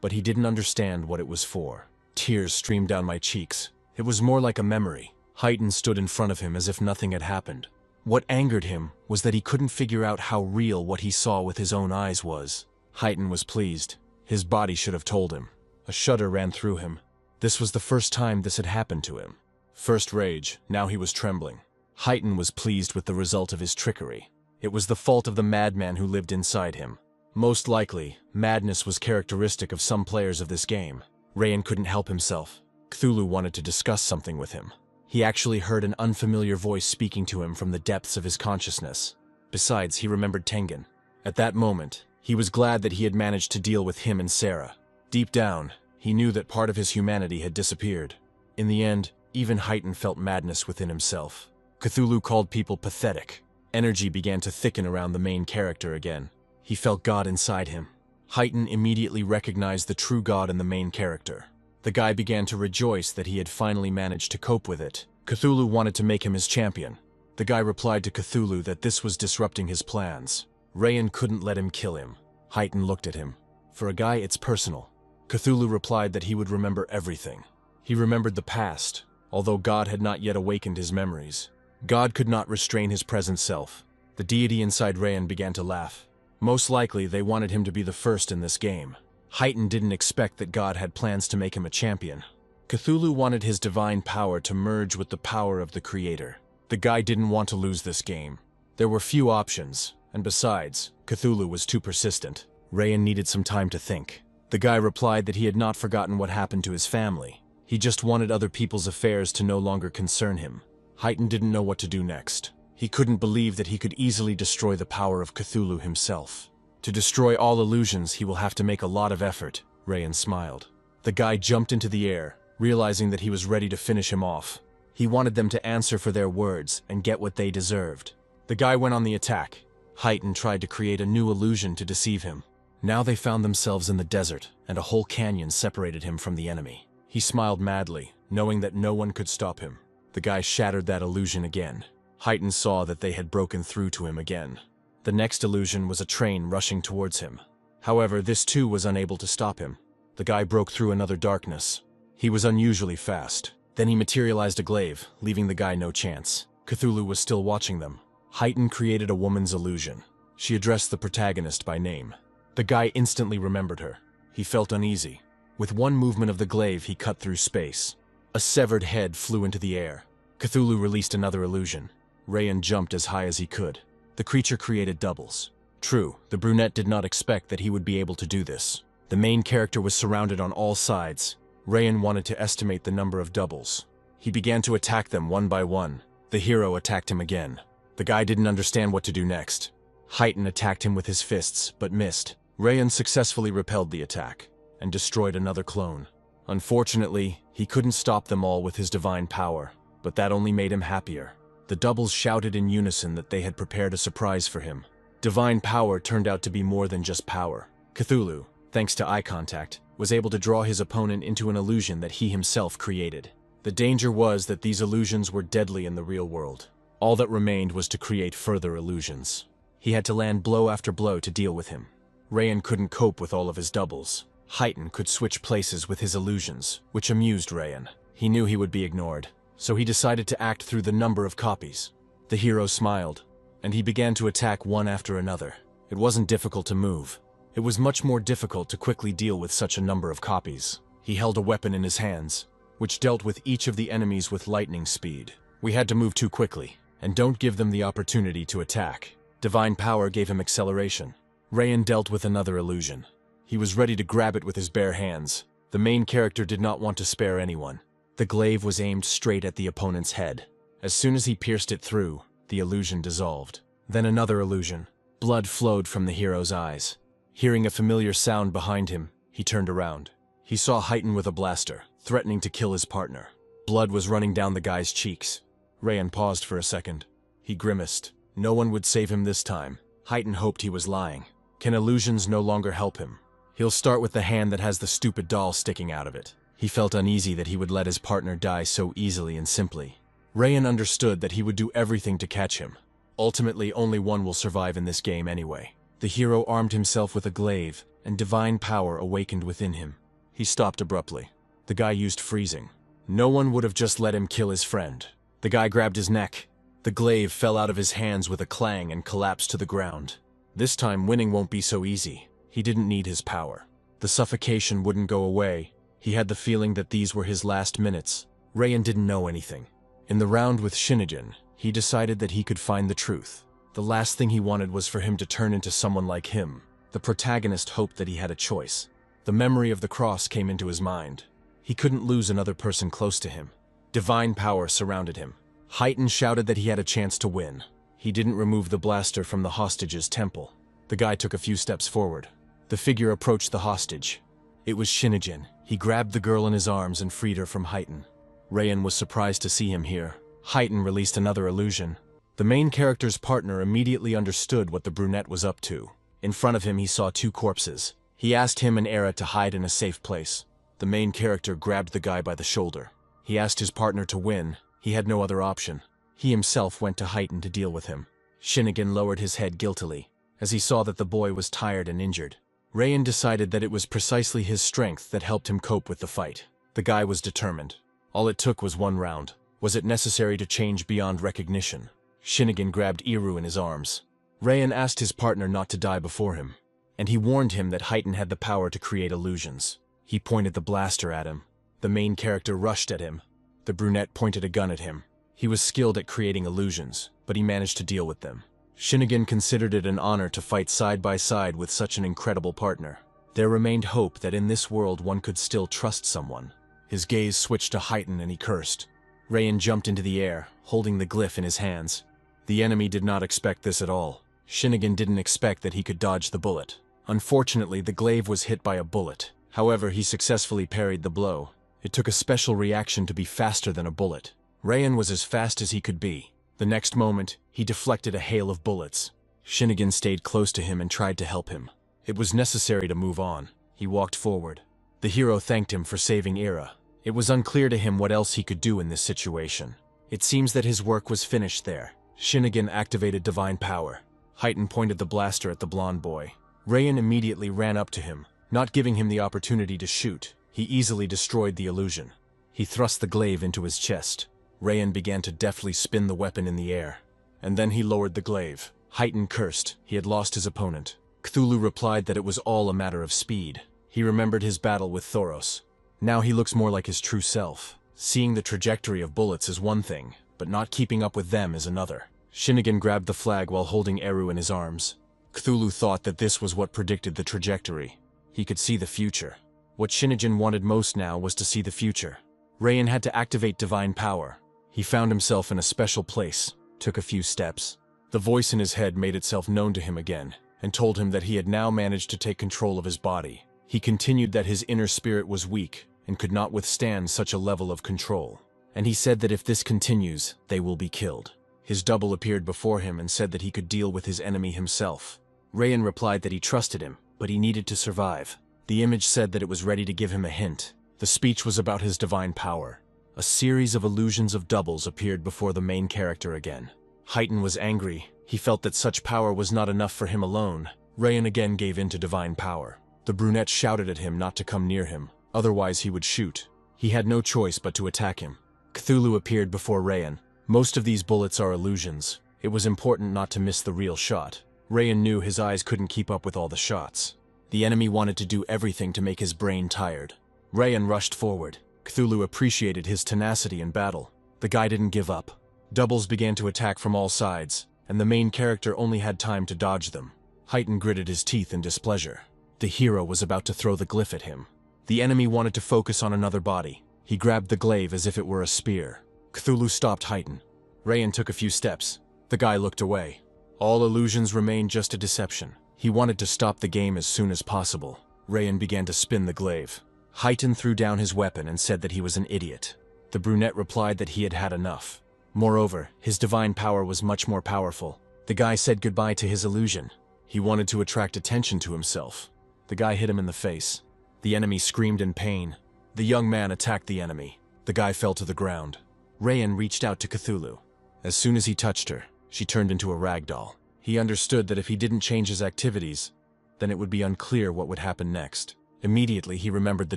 But he didn't understand what it was for. Tears streamed down my cheeks. It was more like a memory. Haiten stood in front of him as if nothing had happened. What angered him was that he couldn't figure out how real what he saw with his own eyes was. Haiten was pleased. His body should have told him. A shudder ran through him. This was the first time this had happened to him. First rage, now he was trembling. Haiten was pleased with the result of his trickery. It was the fault of the madman who lived inside him. Most likely, madness was characteristic of some players of this game. Rayan couldn't help himself. Cthulhu wanted to discuss something with him. He actually heard an unfamiliar voice speaking to him from the depths of his consciousness. Besides, he remembered Tengen. At that moment, he was glad that he had managed to deal with him and Sarah. Deep down, he knew that part of his humanity had disappeared. In the end, even Haiten felt madness within himself. Cthulhu called people pathetic. Energy began to thicken around the main character again. He felt God inside him. Haiten immediately recognized the true God in the main character. The guy began to rejoice that he had finally managed to cope with it. Cthulhu wanted to make him his champion. The guy replied to Cthulhu that this was disrupting his plans. Rayan couldn't let him kill him. Haiten looked at him. For a guy, it's personal. Cthulhu replied that he would remember everything. He remembered the past, although God had not yet awakened his memories. God could not restrain his present self. The deity inside Rayan began to laugh. Most likely, they wanted him to be the first in this game. Haiten didn't expect that God had plans to make him a champion. Cthulhu wanted his divine power to merge with the power of the Creator. The guy didn't want to lose this game. There were few options, and besides, Cthulhu was too persistent. Rayan needed some time to think. The guy replied that he had not forgotten what happened to his family. He just wanted other people's affairs to no longer concern him. Haiten didn't know what to do next. He couldn't believe that he could easily destroy the power of Cthulhu himself. To destroy all illusions, he will have to make a lot of effort. Rayan smiled. The guy jumped into the air, realizing that he was ready to finish him off. He wanted them to answer for their words and get what they deserved. The guy went on the attack. Haiten tried to create a new illusion to deceive him. Now they found themselves in the desert, and a whole canyon separated him from the enemy. He smiled madly, knowing that no one could stop him. The guy shattered that illusion again. Haiten saw that they had broken through to him again. The next illusion was a train rushing towards him. However, this too was unable to stop him. The guy broke through another darkness. He was unusually fast. Then he materialized a glaive, leaving the guy no chance. Cthulhu was still watching them. Haiten created a woman's illusion. She addressed the protagonist by name. The guy instantly remembered her. He felt uneasy. With one movement of the glaive, he cut through space. A severed head flew into the air. Cthulhu released another illusion. Rayan jumped as high as he could. The creature created doubles. True, the brunette did not expect that he would be able to do this. The main character was surrounded on all sides. Rayan wanted to estimate the number of doubles. He began to attack them one by one. The hero attacked him again. The guy didn't understand what to do next. Heighten attacked him with his fists, but missed. Rayan successfully repelled the attack and destroyed another clone. Unfortunately, he couldn't stop them all with his divine power, but that only made him happier. The doubles shouted in unison that they had prepared a surprise for him. Divine power turned out to be more than just power. Cthulhu, thanks to eye contact, was able to draw his opponent into an illusion that he himself created. The danger was that these illusions were deadly in the real world. All that remained was to create further illusions. He had to land blow after blow to deal with him. Rayan couldn't cope with all of his doubles. Heighten could switch places with his illusions, which amused Rayan. He knew he would be ignored, so he decided to act through the number of copies. The hero smiled, and he began to attack one after another. It wasn't difficult to move. It was much more difficult to quickly deal with such a number of copies. He held a weapon in his hands, which dealt with each of the enemies with lightning speed. We had to move too quickly, and don't give them the opportunity to attack. Divine power gave him acceleration. Rayan dealt with another illusion. He was ready to grab it with his bare hands. The main character did not want to spare anyone. The glaive was aimed straight at the opponent's head. As soon as he pierced it through, the illusion dissolved. Then another illusion. Blood flowed from the hero's eyes. Hearing a familiar sound behind him, he turned around. He saw Heighten with a blaster, threatening to kill his partner. Blood was running down the guy's cheeks. Rayan paused for a second. He grimaced. No one would save him this time. Heighten hoped he was lying. Can illusions no longer help him? He'll start with the hand that has the stupid doll sticking out of it. He felt uneasy that he would let his partner die so easily and simply. Rayan understood that he would do everything to catch him. Ultimately, only one will survive in this game anyway. The hero armed himself with a glaive, and divine power awakened within him. He stopped abruptly. The guy used freezing. No one would have just let him kill his friend. The guy grabbed his neck. The glaive fell out of his hands with a clang and collapsed to the ground. This time, winning won't be so easy. He didn't need his power. The suffocation wouldn't go away. He had the feeling that these were his last minutes. Rayan didn't know anything. In the round with Shinigin, he decided that he could find the truth. The last thing he wanted was for him to turn into someone like him. The protagonist hoped that he had a choice. The memory of the cross came into his mind. He couldn't lose another person close to him. Divine power surrounded him. Heighten shouted that he had a chance to win. He didn't remove the blaster from the hostage's temple. The guy took a few steps forward. The figure approached the hostage. It was Shinigin. He grabbed the girl in his arms and freed her from Heighten. Rayan was surprised to see him here. Heighten released another illusion. The main character's partner immediately understood what the brunette was up to. In front of him, he saw two corpses. He asked him and Era to hide in a safe place. The main character grabbed the guy by the shoulder. He asked his partner to win. He had no other option. He himself went to Heighten to deal with him. Shinigin lowered his head guiltily, as he saw that the boy was tired and injured. Rayan decided that it was precisely his strength that helped him cope with the fight. The guy was determined. All it took was one round. Was it necessary to change beyond recognition? Shinigin grabbed Iru in his arms. Rayan asked his partner not to die before him, and he warned him that Heighten had the power to create illusions. He pointed the blaster at him. The main character rushed at him. The brunette pointed a gun at him. He was skilled at creating illusions, but he managed to deal with them. Shinigin considered it an honor to fight side by side with such an incredible partner. There remained hope that in this world one could still trust someone. His gaze switched to Heighten and he cursed. Rayan jumped into the air, holding the glyph in his hands. The enemy did not expect this at all. Shinigin didn't expect that he could dodge the bullet. Unfortunately, the glaive was hit by a bullet. However, he successfully parried the blow. It took a special reaction to be faster than a bullet. Rayan was as fast as he could be. The next moment, he deflected a hail of bullets. Shinigin stayed close to him and tried to help him. It was necessary to move on. He walked forward. The hero thanked him for saving Era. It was unclear to him what else he could do in this situation. It seems that his work was finished there. Shinigin activated divine power. Heighten pointed the blaster at the blonde boy. Rayan immediately ran up to him. Not giving him the opportunity to shoot, he easily destroyed the illusion. He thrust the glaive into his chest. Rayan began to deftly spin the weapon in the air. And then he lowered the glaive. Heighten cursed. He had lost his opponent. Cthulhu replied that it was all a matter of speed. He remembered his battle with Thoros. Now he looks more like his true self. Seeing the trajectory of bullets is one thing, but not keeping up with them is another. Shinigami grabbed the flag while holding Eru in his arms. Cthulhu thought that this was what predicted the trajectory. He could see the future. What Shinigami wanted most now was to see the future. Rayan had to activate divine power. He found himself in a special place, took a few steps. The voice in his head made itself known to him again, and told him that he had now managed to take control of his body. He continued that his inner spirit was weak and could not withstand such a level of control. And he said that if this continues, they will be killed. His double appeared before him and said that he could deal with his enemy himself. Rayan replied that he trusted him, but he needed to survive. The image said that it was ready to give him a hint. The speech was about his divine power. A series of illusions of doubles appeared before the main character again. Heighten was angry. He felt that such power was not enough for him alone. Rayan again gave in to divine power. The brunette shouted at him not to come near him, otherwise he would shoot. He had no choice but to attack him. Cthulhu appeared before Rayan. Most of these bullets are illusions. It was important not to miss the real shot. Rayan knew his eyes couldn't keep up with all the shots. The enemy wanted to do everything to make his brain tired. Rayan rushed forward. Cthulhu appreciated his tenacity in battle. The guy didn't give up. Doubles began to attack from all sides, and the main character only had time to dodge them. Heighten gritted his teeth in displeasure. The hero was about to throw the glyph at him. The enemy wanted to focus on another body. He grabbed the glaive as if it were a spear. Cthulhu stopped Heighten. Rayan took a few steps. The guy looked away. All illusions remained just a deception. He wanted to stop the game as soon as possible. Rayan began to spin the glaive. Heighten threw down his weapon and said that he was an idiot. The brunette replied that he had had enough. Moreover, his divine power was much more powerful. The guy said goodbye to his illusion. He wanted to attract attention to himself. The guy hit him in the face. The enemy screamed in pain. The young man attacked the enemy. The guy fell to the ground. Rayan reached out to Cthulhu. As soon as he touched her, she turned into a rag doll. He understood that if he didn't change his activities, then it would be unclear what would happen next. Immediately, he remembered the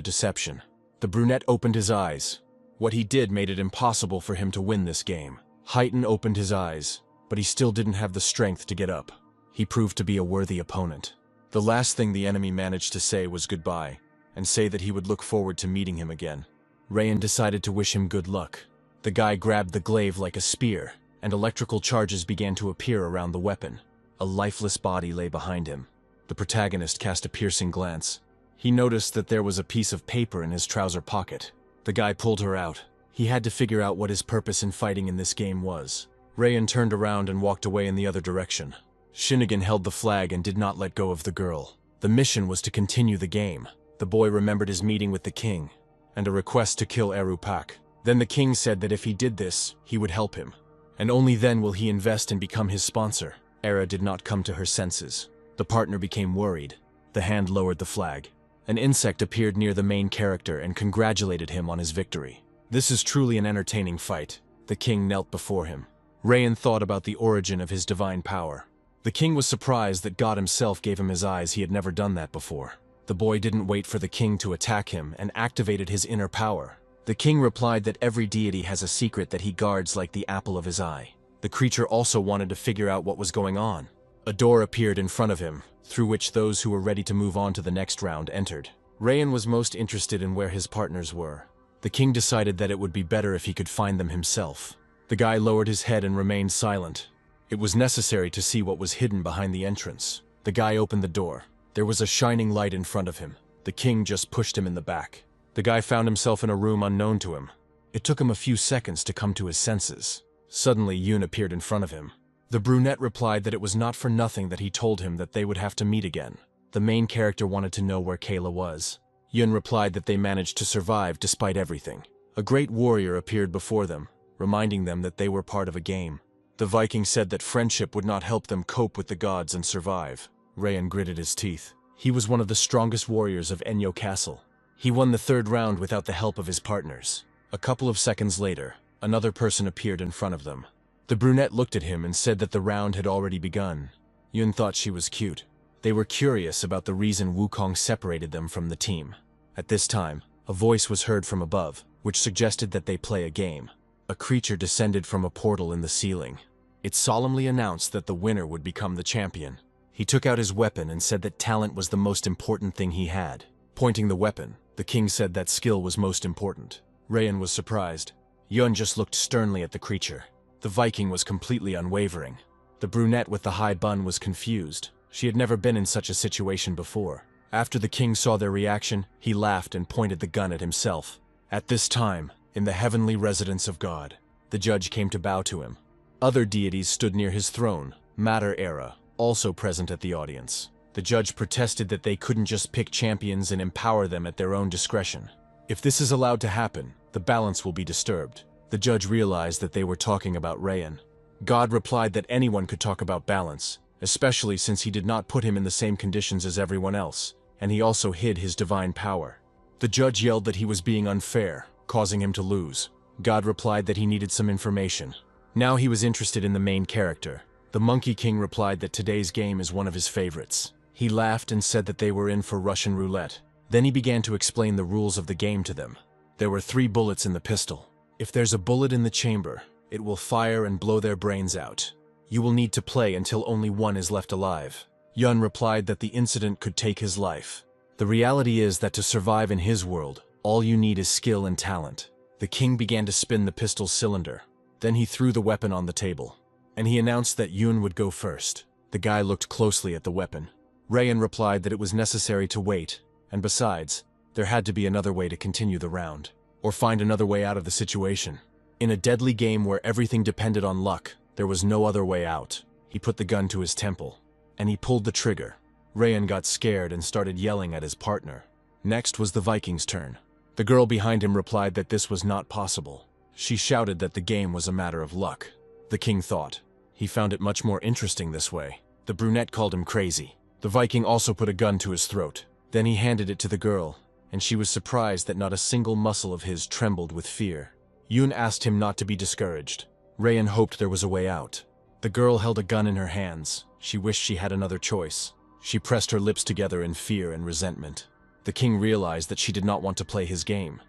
deception. The brunette opened his eyes. What he did made it impossible for him to win this game. Heighten opened his eyes, but he still didn't have the strength to get up. He proved to be a worthy opponent. The last thing the enemy managed to say was goodbye, and say that he would look forward to meeting him again. Rayan decided to wish him good luck. The guy grabbed the glaive like a spear, and electrical charges began to appear around the weapon. A lifeless body lay behind him. The protagonist cast a piercing glance. He noticed that there was a piece of paper in his trouser pocket. The guy pulled her out. He had to figure out what his purpose in fighting in this game was. Rayan turned around and walked away in the other direction. Shinigami held the flag and did not let go of the girl. The mission was to continue the game. The boy remembered his meeting with the king, and a request to kill Eru Pak. Then the king said that if he did this, he would help him. And only then will he invest and become his sponsor. Era did not come to her senses. The partner became worried. The hand lowered the flag. An insect appeared near the main character and congratulated him on his victory. This is truly an entertaining fight. The king knelt before him. Rayan thought about the origin of his divine power. The king was surprised that God himself gave him his eyes. He had never done that before. The boy didn't wait for the king to attack him and activated his inner power. The king replied that every deity has a secret that he guards like the apple of his eye. The creature also wanted to figure out what was going on. A door appeared in front of him, through which those who were ready to move on to the next round entered. Rayan was most interested in where his partners were. The king decided that it would be better if he could find them himself. The guy lowered his head and remained silent. It was necessary to see what was hidden behind the entrance. The guy opened the door. There was a shining light in front of him. The king just pushed him in the back. The guy found himself in a room unknown to him. It took him a few seconds to come to his senses. Suddenly, Yoon appeared in front of him. The brunette replied that it was not for nothing that he told him that they would have to meet again. The main character wanted to know where Kayla was. Yoon replied that they managed to survive despite everything. A great warrior appeared before them, reminding them that they were part of a game. The Viking said that friendship would not help them cope with the gods and survive. Rayan gritted his teeth. He was one of the strongest warriors of Enyo Castle. He won the third round without the help of his partners. A couple of seconds later, another person appeared in front of them. The brunette looked at him and said that the round had already begun. Yoon thought she was cute. They were curious about the reason Wukong separated them from the team. At this time, a voice was heard from above, which suggested that they play a game. A creature descended from a portal in the ceiling. It solemnly announced that the winner would become the champion. He took out his weapon and said that talent was the most important thing he had. Pointing the weapon, the king said that skill was most important. Rayan was surprised. Yun just looked sternly at the creature. The Viking was completely unwavering. The brunette with the high bun was confused. She had never been in such a situation before. After the king saw their reaction, he laughed and pointed the gun at himself. At this time, in the heavenly residence of God, the judge came to bow to him. Other deities stood near his throne, Mater Era, also present at the audience. The judge protested that they couldn't just pick champions and empower them at their own discretion. If this is allowed to happen, the balance will be disturbed. The judge realized that they were talking about Rayan. God replied that anyone could talk about balance, especially since he did not put him in the same conditions as everyone else, and he also hid his divine power. The judge yelled that he was being unfair, causing him to lose. God replied that he needed some information. Now he was interested in the main character. The Monkey King replied that today's game is one of his favorites. He laughed and said that they were in for Russian roulette. Then he began to explain the rules of the game to them. There were 3 bullets in the pistol. If there's a bullet in the chamber, it will fire and blow their brains out. You will need to play until only one is left alive. Yun replied that the incident could take his life. The reality is that to survive in his world, all you need is skill and talent. The king began to spin the pistol cylinder. Then he threw the weapon on the table. And he announced that Yun would go first. The guy looked closely at the weapon. Rayan replied that it was necessary to wait, and besides, there had to be another way to continue the round, or find another way out of the situation. In a deadly game where everything depended on luck, there was no other way out. He put the gun to his temple, and he pulled the trigger. Rayan got scared and started yelling at his partner. Next was the Viking's turn. The girl behind him replied that this was not possible. She shouted that the game was a matter of luck. The king thought. He found it much more interesting this way. The brunette called him crazy. The Viking also put a gun to his throat. Then he handed it to the girl, and she was surprised that not a single muscle of his trembled with fear. Yun asked him not to be discouraged. Rayan hoped there was a way out. The girl held a gun in her hands. She wished she had another choice. She pressed her lips together in fear and resentment. The king realized that she did not want to play his game,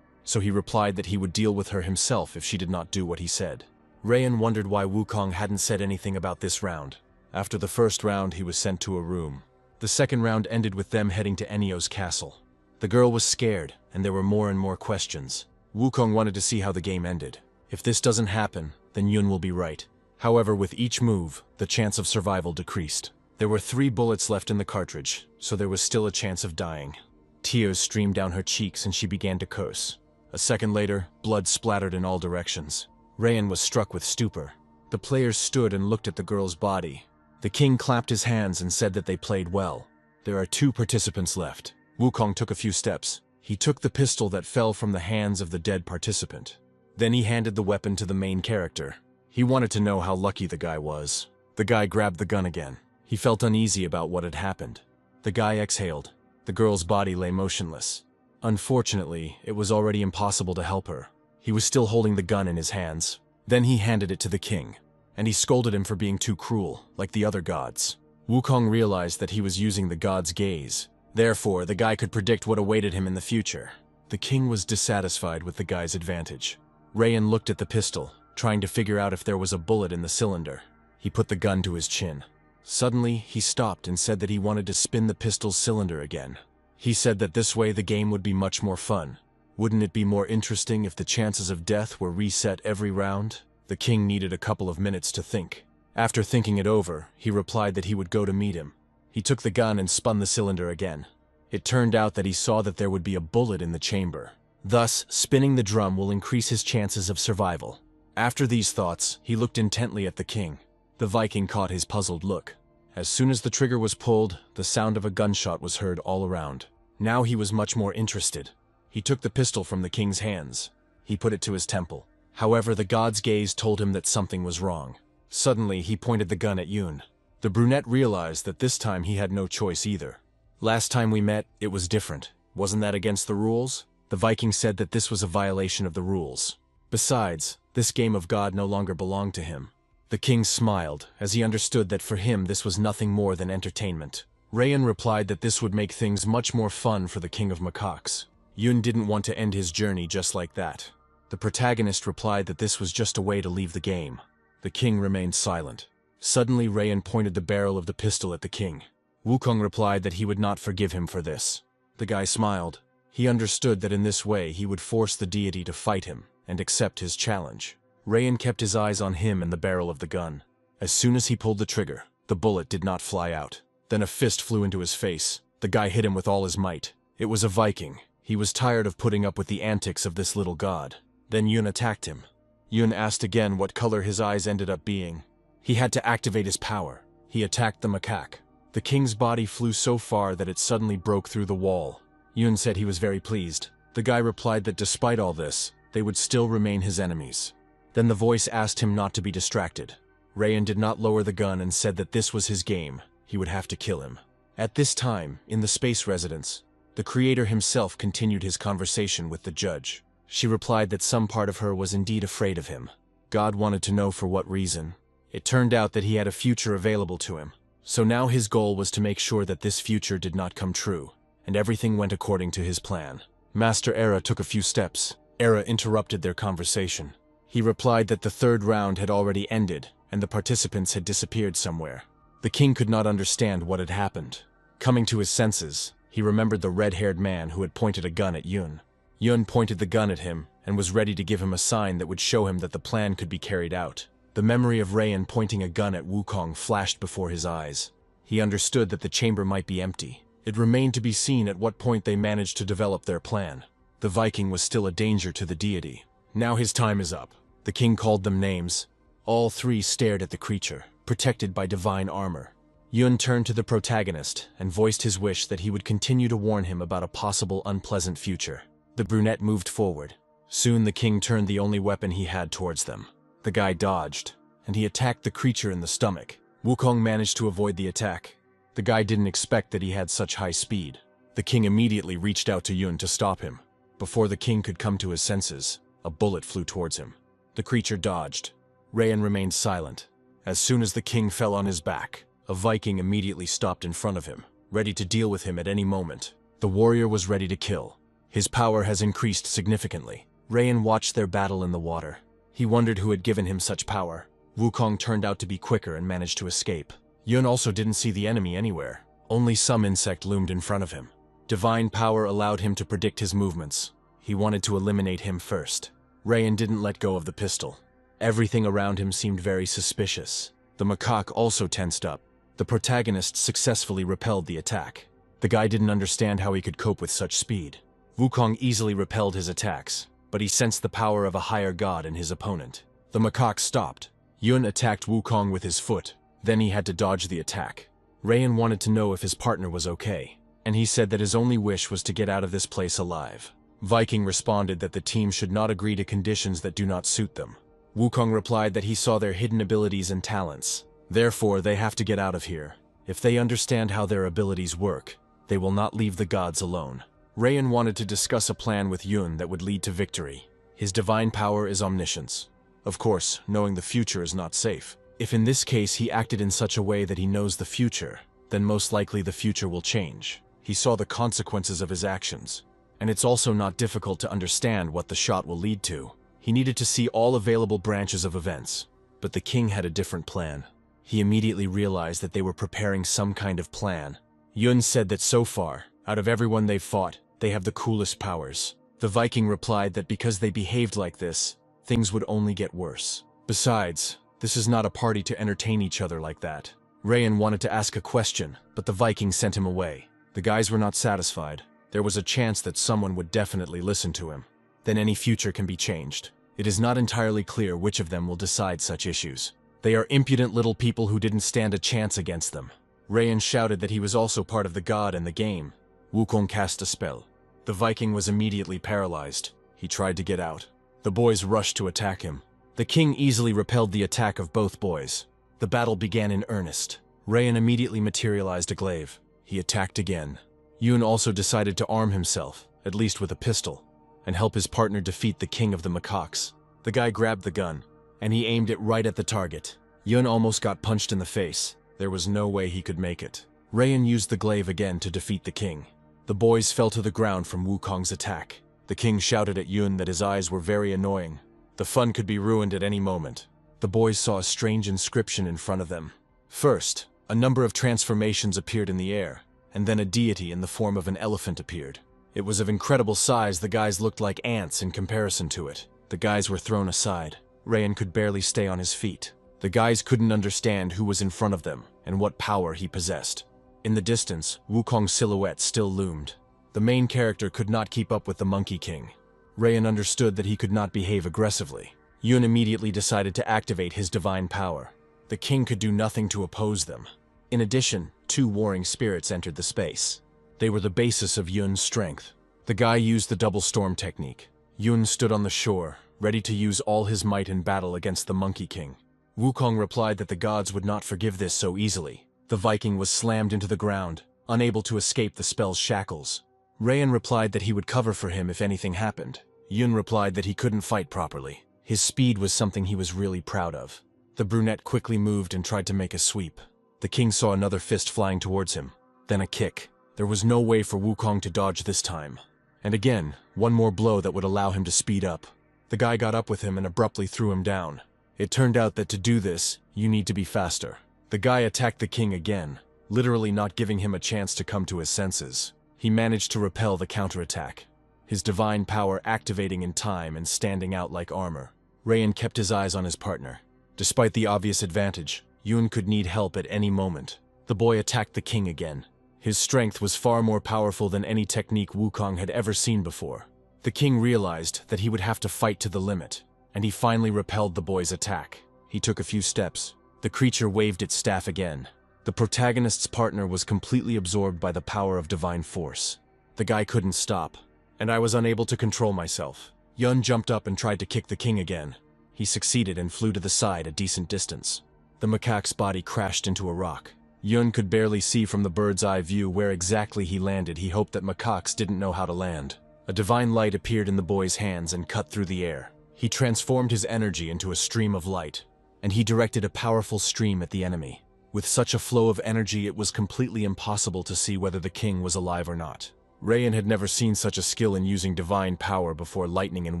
so he replied that he would deal with her himself if she did not do what he said. Rayan wondered why Wukong hadn't said anything about this round. After the first round, he was sent to a room. The second round ended with them heading to Enyo's castle. The girl was scared, and there were more and more questions. Wukong wanted to see how the game ended. If this doesn't happen, then Yun will be right. However, with each move, the chance of survival decreased. There were 3 bullets left in the cartridge, so there was still a chance of dying. Tears streamed down her cheeks and she began to curse. A second later, blood splattered in all directions. Rayan was struck with stupor. The players stood and looked at the girl's body. The king clapped his hands and said that they played well. There are 2 participants left. Wukong took a few steps. He took the pistol that fell from the hands of the dead participant. Then he handed the weapon to the main character. He wanted to know how lucky the guy was. The guy grabbed the gun again. He felt uneasy about what had happened. The guy exhaled. The girl's body lay motionless. Unfortunately, it was already impossible to help her. He was still holding the gun in his hands. Then he handed it to the king, and he scolded him for being too cruel, like the other gods. Wukong realized that he was using the god's gaze. Therefore, the guy could predict what awaited him in the future. The king was dissatisfied with the guy's advantage. Rayan looked at the pistol, trying to figure out if there was a bullet in the cylinder. He put the gun to his chin. Suddenly, he stopped and said that he wanted to spin the pistol's cylinder again. He said that this way the game would be much more fun. Wouldn't it be more interesting if the chances of death were reset every round? The king needed a couple of minutes to think. After thinking it over, he replied that he would go to meet him. He took the gun and spun the cylinder again. It turned out that he saw that there would be a bullet in the chamber. Thus, spinning the drum will increase his chances of survival. After these thoughts, he looked intently at the king. The Viking caught his puzzled look. As soon as the trigger was pulled, the sound of a gunshot was heard all around. Now he was much more interested. He took the pistol from the king's hands. He put it to his temple. However, the god's gaze told him that something was wrong. Suddenly, he pointed the gun at Yun. The brunette realized that this time he had no choice either. Last time we met, it was different. Wasn't that against the rules? The Viking said that this was a violation of the rules. Besides, this game of God no longer belonged to him. The king smiled, as he understood that for him this was nothing more than entertainment. Rayan replied that this would make things much more fun for the king of macaques. Yun didn't want to end his journey just like that. The protagonist replied that this was just a way to leave the game. The king remained silent. Suddenly Rayan pointed the barrel of the pistol at the king. Wukong replied that he would not forgive him for this. The guy smiled. He understood that in this way he would force the deity to fight him and accept his challenge. Rayan kept his eyes on him and the barrel of the gun. As soon as he pulled the trigger, the bullet did not fly out. Then a fist flew into his face. The guy hit him with all his might. It was a Viking. He was tired of putting up with the antics of this little god. Then Yun attacked him. Yun asked again what color his eyes ended up being. He had to activate his power. He attacked the macaque. The king's body flew so far that it suddenly broke through the wall. Yun said he was very pleased. The guy replied that despite all this, they would still remain his enemies. Then the voice asked him not to be distracted. Rayan did not lower the gun and said that this was his game. He would have to kill him. At this time, in the space residence, the creator himself continued his conversation with the judge. She replied that some part of her was indeed afraid of him. God wanted to know for what reason. It turned out that he had a future available to him. So now his goal was to make sure that this future did not come true, and everything went according to his plan. Master Era took a few steps. Era interrupted their conversation. He replied that the third round had already ended, and the participants had disappeared somewhere. The king could not understand what had happened. Coming to his senses, he remembered the red-haired man who had pointed a gun at Yun. Yun pointed the gun at him and was ready to give him a sign that would show him that the plan could be carried out. The memory of Rayan pointing a gun at Wukong flashed before his eyes. He understood that the chamber might be empty. It remained to be seen at what point they managed to develop their plan. The Viking was still a danger to the deity. Now his time is up. The king called them names. All three stared at the creature, protected by divine armor. Yun turned to the protagonist and voiced his wish that he would continue to warn him about a possible unpleasant future. The brunette moved forward. Soon the king turned the only weapon he had towards them. The guy dodged, and he attacked the creature in the stomach. Wukong managed to avoid the attack. The guy didn't expect that he had such high speed. The king immediately reached out to Yun to stop him. Before the king could come to his senses, a bullet flew towards him. The creature dodged. Rayan remained silent. As soon as the king fell on his back, a Viking immediately stopped in front of him, ready to deal with him at any moment. The warrior was ready to kill. His power has increased significantly. Rayan watched their battle in the water. He wondered who had given him such power. Wukong turned out to be quicker and managed to escape. Yun also didn't see the enemy anywhere. Only some insect loomed in front of him. Divine power allowed him to predict his movements. He wanted to eliminate him first. Rayan didn't let go of the pistol. Everything around him seemed very suspicious. The macaque also tensed up. The protagonist successfully repelled the attack. The guy didn't understand how he could cope with such speed. Wukong easily repelled his attacks, but he sensed the power of a higher god in his opponent. The macaque stopped. Yun attacked Wukong with his foot. Then he had to dodge the attack. Rayan wanted to know if his partner was okay, and he said that his only wish was to get out of this place alive. Viking responded that the team should not agree to conditions that do not suit them. Wukong replied that he saw their hidden abilities and talents. Therefore, they have to get out of here. If they understand how their abilities work, they will not leave the gods alone. Rayan wanted to discuss a plan with Yun that would lead to victory. His divine power is omniscience. Of course, knowing the future is not safe. If in this case he acted in such a way that he knows the future, then most likely the future will change. He saw the consequences of his actions. And it's also not difficult to understand what the shot will lead to. He needed to see all available branches of events. But the king had a different plan. He immediately realized that they were preparing some kind of plan. Yun said that so far, out of everyone they've fought, they have the coolest powers. The Viking replied that because they behaved like this, things would only get worse. Besides, this is not a party to entertain each other like that. Rayan wanted to ask a question, but the Viking sent him away. The guys were not satisfied. There was a chance that someone would definitely listen to him. Then any future can be changed. It is not entirely clear which of them will decide such issues. They are impudent little people who didn't stand a chance against them. Rayan shouted that he was also part of the god and the game. Wukong cast a spell. The Viking was immediately paralyzed. He tried to get out. The boys rushed to attack him. The king easily repelled the attack of both boys. The battle began in earnest. Rayan immediately materialized a glaive. He attacked again. Yun also decided to arm himself, at least with a pistol, and help his partner defeat the king of the macaques. The guy grabbed the gun, and he aimed it right at the target. Yun almost got punched in the face. There was no way he could make it. Rayan used the glaive again to defeat the king. The boys fell to the ground from Wukong's attack. The king shouted at Yun that his eyes were very annoying. The fun could be ruined at any moment. The boys saw a strange inscription in front of them. First, a number of transformations appeared in the air, and then a deity in the form of an elephant appeared. It was of incredible size. The guys looked like ants in comparison to it. The guys were thrown aside. Rayan could barely stay on his feet. The guys couldn't understand who was in front of them and what power he possessed. In the distance, Wukong's silhouette still loomed. The main character could not keep up with the Monkey King. Rayan understood that he could not behave aggressively. Yun immediately decided to activate his divine power. The king could do nothing to oppose them. In addition, 2 warring spirits entered the space. They were the basis of Yun's strength. The guy used the double storm technique. Yun stood on the shore, ready to use all his might in battle against the Monkey King. Wukong replied that the gods would not forgive this so easily. The Viking was slammed into the ground, unable to escape the spell's shackles. Rayan replied that he would cover for him if anything happened. Yun replied that he couldn't fight properly. His speed was something he was really proud of. The brunette quickly moved and tried to make a sweep. The king saw another fist flying towards him, then a kick. There was no way for Wukong to dodge this time. And again, one more blow that would allow him to speed up. The guy got up with him and abruptly threw him down. It turned out that to do this, you need to be faster. The guy attacked the king again, literally not giving him a chance to come to his senses. He managed to repel the counterattack, his divine power activating in time and standing out like armor. Rayan kept his eyes on his partner. Despite the obvious advantage, Yun could need help at any moment. The boy attacked the king again. His strength was far more powerful than any technique Wukong had ever seen before. The king realized that he would have to fight to the limit, and he finally repelled the boy's attack. He took a few steps. The creature waved its staff again. The protagonist's partner was completely absorbed by the power of divine force. The guy couldn't stop, and I was unable to control myself. Yun jumped up and tried to kick the king again. He succeeded and flew to the side a decent distance. The macaque's body crashed into a rock. Yun could barely see from the bird's eye view where exactly he landed. He hoped that macaques didn't know how to land. A divine light appeared in the boy's hands and cut through the air. He transformed his energy into a stream of light, and he directed a powerful stream at the enemy. With such a flow of energy, it was completely impossible to see whether the king was alive or not. Rayan had never seen such a skill in using divine power before. Lightning and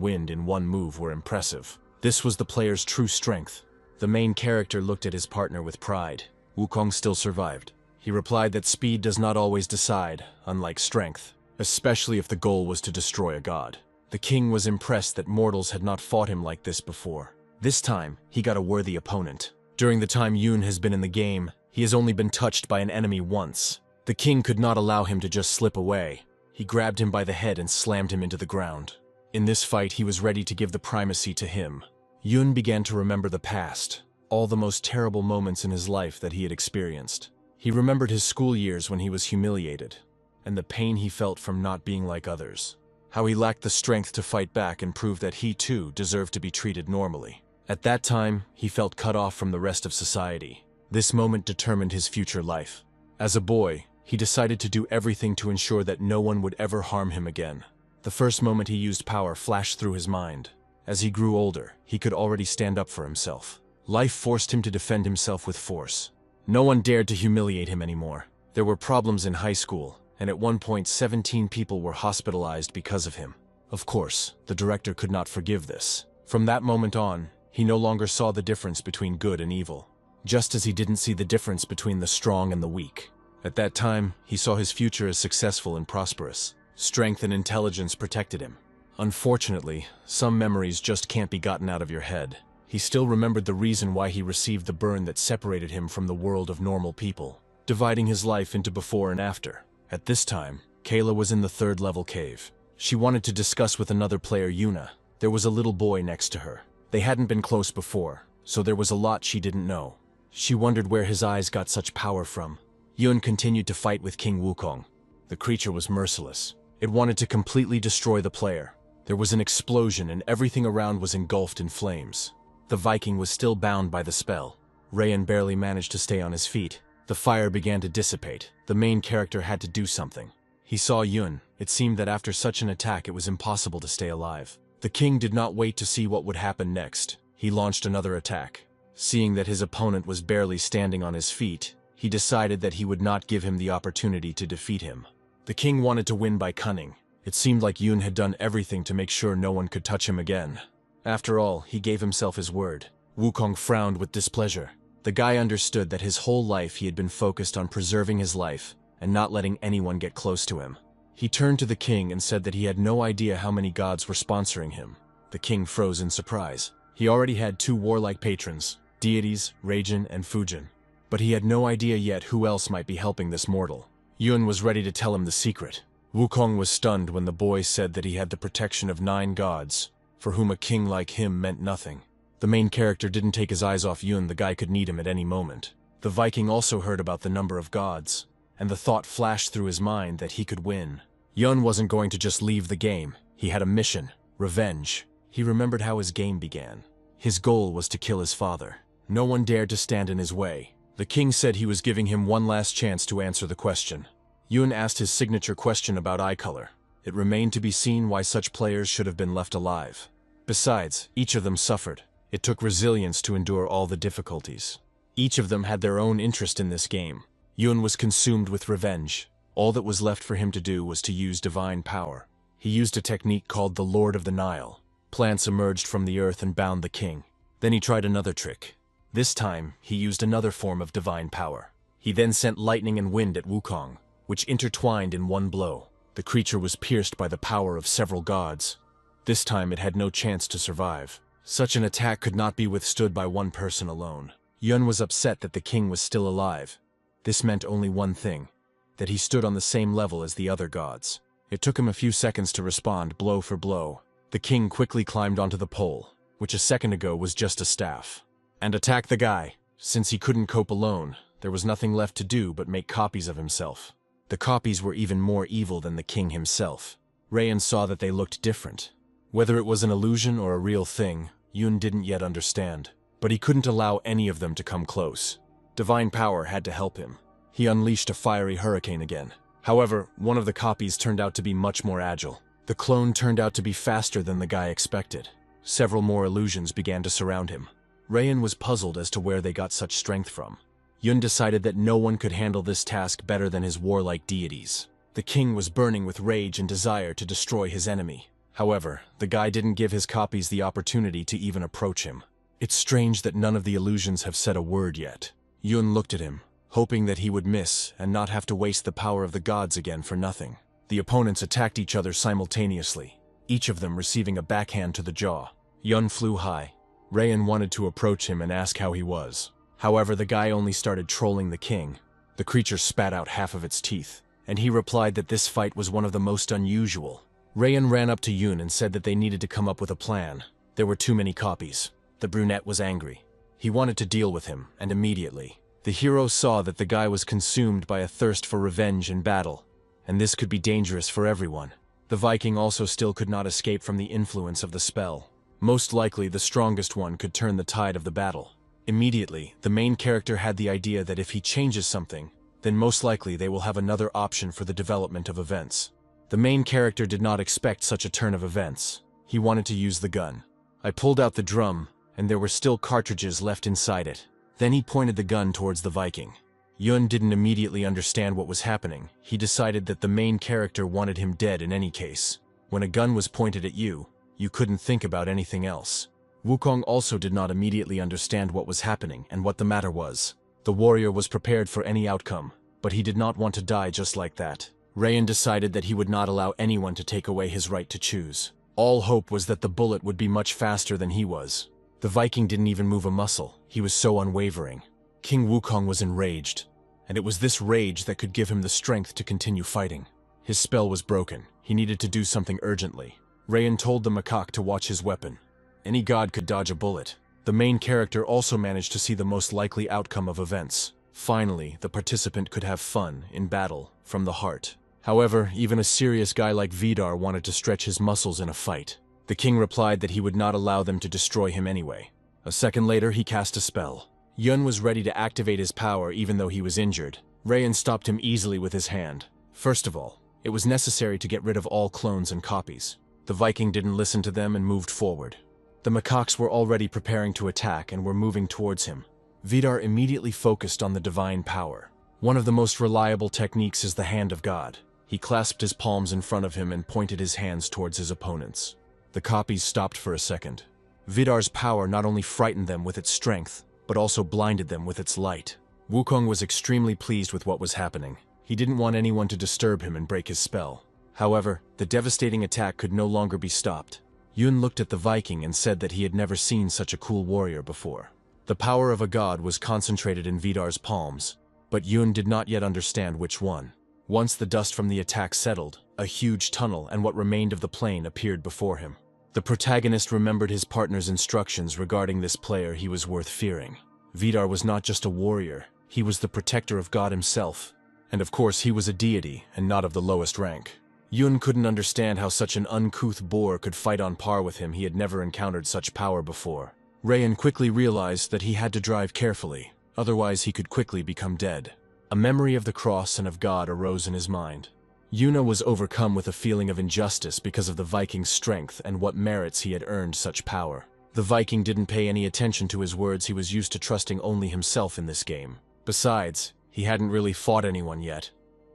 wind in one move were impressive. This was the player's true strength. The main character looked at his partner with pride. Wukong still survived. He replied that speed does not always decide, unlike strength, especially if the goal was to destroy a god. The king was impressed that mortals had not fought him like this before. This time, he got a worthy opponent. During the time Yun has been in the game, he has only been touched by an enemy once. The king could not allow him to just slip away. He grabbed him by the head and slammed him into the ground. In this fight, he was ready to give the primacy to him. Yun began to remember the past, all the most terrible moments in his life that he had experienced. He remembered his school years when he was humiliated, and the pain he felt from not being like others. How he lacked the strength to fight back and prove that he too deserved to be treated normally. At that time, he felt cut off from the rest of society. This moment determined his future life. As a boy, he decided to do everything to ensure that no one would ever harm him again. The first moment he used power flashed through his mind. As he grew older, he could already stand up for himself. Life forced him to defend himself with force. No one dared to humiliate him anymore. There were problems in high school, and at one point 17 people were hospitalized because of him. Of course, the director could not forgive this. From that moment on, he no longer saw the difference between good and evil, just as he didn't see the difference between the strong and the weak. At that time, he saw his future as successful and prosperous. Strength and intelligence protected him. Unfortunately, some memories just can't be gotten out of your head. He still remembered the reason why he received the burn that separated him from the world of normal people, dividing his life into before and after. At this time, Kayla was in the 3rd level cave. She wanted to discuss with another player, Yuna. There was a little boy next to her. They hadn't been close before, so there was a lot she didn't know. She wondered where his eyes got such power from. Yun continued to fight with King Wukong. The creature was merciless. It wanted to completely destroy the player. There was an explosion and everything around was engulfed in flames. The Viking was still bound by the spell. Rayan barely managed to stay on his feet. The fire began to dissipate. The main character had to do something. He saw Yun. It seemed that after such an attack it was impossible to stay alive. The king did not wait to see what would happen next. He launched another attack. Seeing that his opponent was barely standing on his feet, he decided that he would not give him the opportunity to defeat him. The king wanted to win by cunning. It seemed like Yun had done everything to make sure no one could touch him again. After all, he gave himself his word. Wukong frowned with displeasure. The guy understood that his whole life he had been focused on preserving his life and not letting anyone get close to him. He turned to the king and said that he had no idea how many gods were sponsoring him. The king froze in surprise. He already had two warlike patrons, deities, Raijin and Fujin. But he had no idea yet who else might be helping this mortal. Yun was ready to tell him the secret. Wukong was stunned when the boy said that he had the protection of 9 gods, for whom a king like him meant nothing. The main character didn't take his eyes off Yun. The guy could need him at any moment. The Viking also heard about the number of gods, and the thought flashed through his mind that he could win. Yun wasn't going to just leave the game. He had a mission, revenge. He remembered how his game began. His goal was to kill his father. No one dared to stand in his way. The king said he was giving him one last chance to answer the question. Yun asked his signature question about eye color. It remained to be seen why such players should have been left alive. Besides, each of them suffered. It took resilience to endure all the difficulties. Each of them had their own interest in this game. Yun was consumed with revenge. All that was left for him to do was to use divine power. He used a technique called the Lord of the Nile. Plants emerged from the earth and bound the king. Then he tried another trick. This time, he used another form of divine power. He then sent lightning and wind at Wukong, which intertwined in one blow. The creature was pierced by the power of several gods. This time it had no chance to survive. Such an attack could not be withstood by one person alone. Yun was upset that the king was still alive. This meant only one thing, that he stood on the same level as the other gods. It took him a few seconds to respond blow for blow. The king quickly climbed onto the pole, which a second ago was just a staff, and attacked the guy. Since he couldn't cope alone, there was nothing left to do but make copies of himself. The copies were even more evil than the king himself. Rayan saw that they looked different. Whether it was an illusion or a real thing, Yun didn't yet understand. But he couldn't allow any of them to come close. Divine power had to help him. He unleashed a fiery hurricane again. However, one of the copies turned out to be much more agile. The clone turned out to be faster than the guy expected. Several more illusions began to surround him. Rayan was puzzled as to where they got such strength from. Yun decided that no one could handle this task better than his warlike deities. The king was burning with rage and desire to destroy his enemy. However, the guy didn't give his copies the opportunity to even approach him. It's strange that none of the illusions have said a word yet. Yun looked at him, hoping that he would miss and not have to waste the power of the gods again for nothing. The opponents attacked each other simultaneously, each of them receiving a backhand to the jaw. Yun flew high. Rayan wanted to approach him and ask how he was. However, the guy only started trolling the king. The creature spat out half of its teeth, and he replied that this fight was one of the most unusual. Rayan ran up to Yun and said that they needed to come up with a plan. There were too many copies. The brunette was angry. He wanted to deal with him, and immediately. The hero saw that the guy was consumed by a thirst for revenge and battle, and this could be dangerous for everyone. The Viking also still could not escape from the influence of the spell. Most likely, the strongest one could turn the tide of the battle. Immediately, the main character had the idea that if he changes something, then most likely they will have another option for the development of events. The main character did not expect such a turn of events. He wanted to use the gun. I pulled out the drum, and there were still cartridges left inside it. Then he pointed the gun towards the Viking. Yun didn't immediately understand what was happening. He decided that the main character wanted him dead in any case. When a gun was pointed at you, you couldn't think about anything else. Wukong also did not immediately understand what was happening and what the matter was. The warrior was prepared for any outcome, but he did not want to die just like that. Rayan decided that he would not allow anyone to take away his right to choose. All hope was that the bullet would be much faster than he was. The Viking didn't even move a muscle. He was so unwavering. King Wukong was enraged, and it was this rage that could give him the strength to continue fighting. His spell was broken. He needed to do something urgently. Rayan told the macaque to watch his weapon. Any god could dodge a bullet. The main character also managed to see the most likely outcome of events. Finally, the participant could have fun in battle from the heart. However, even a serious guy like Vidar wanted to stretch his muscles in a fight. The king replied that he would not allow them to destroy him anyway. A second later, he cast a spell. Yun was ready to activate his power even though he was injured. Rayan stopped him easily with his hand. First of all, it was necessary to get rid of all clones and copies. The Viking didn't listen to them and moved forward. The macaques were already preparing to attack and were moving towards him. Vidar immediately focused on the divine power. One of the most reliable techniques is the hand of God. He clasped his palms in front of him and pointed his hands towards his opponents. The copies stopped for a second. Vidar's power not only frightened them with its strength, but also blinded them with its light. Wukong was extremely pleased with what was happening. He didn't want anyone to disturb him and break his spell. However, the devastating attack could no longer be stopped. Yun looked at the Viking and said that he had never seen such a cool warrior before. The power of a god was concentrated in Vidar's palms, but Yun did not yet understand which one. Once the dust from the attack settled, a huge tunnel and what remained of the plane appeared before him. The protagonist remembered his partner's instructions regarding this player he was worth fearing. Vidar was not just a warrior, he was the protector of God himself. And of course he was a deity, and not of the lowest rank. Yun couldn't understand how such an uncouth boor could fight on par with him. He had never encountered such power before. Rayan quickly realized that he had to drive carefully, otherwise he could quickly become dead. A memory of the cross and of God arose in his mind. Yuna was overcome with a feeling of injustice because of the Viking's strength and what merits he had earned such power. The Viking didn't pay any attention to his words. He was used to trusting only himself in this game. Besides, he hadn't really fought anyone yet,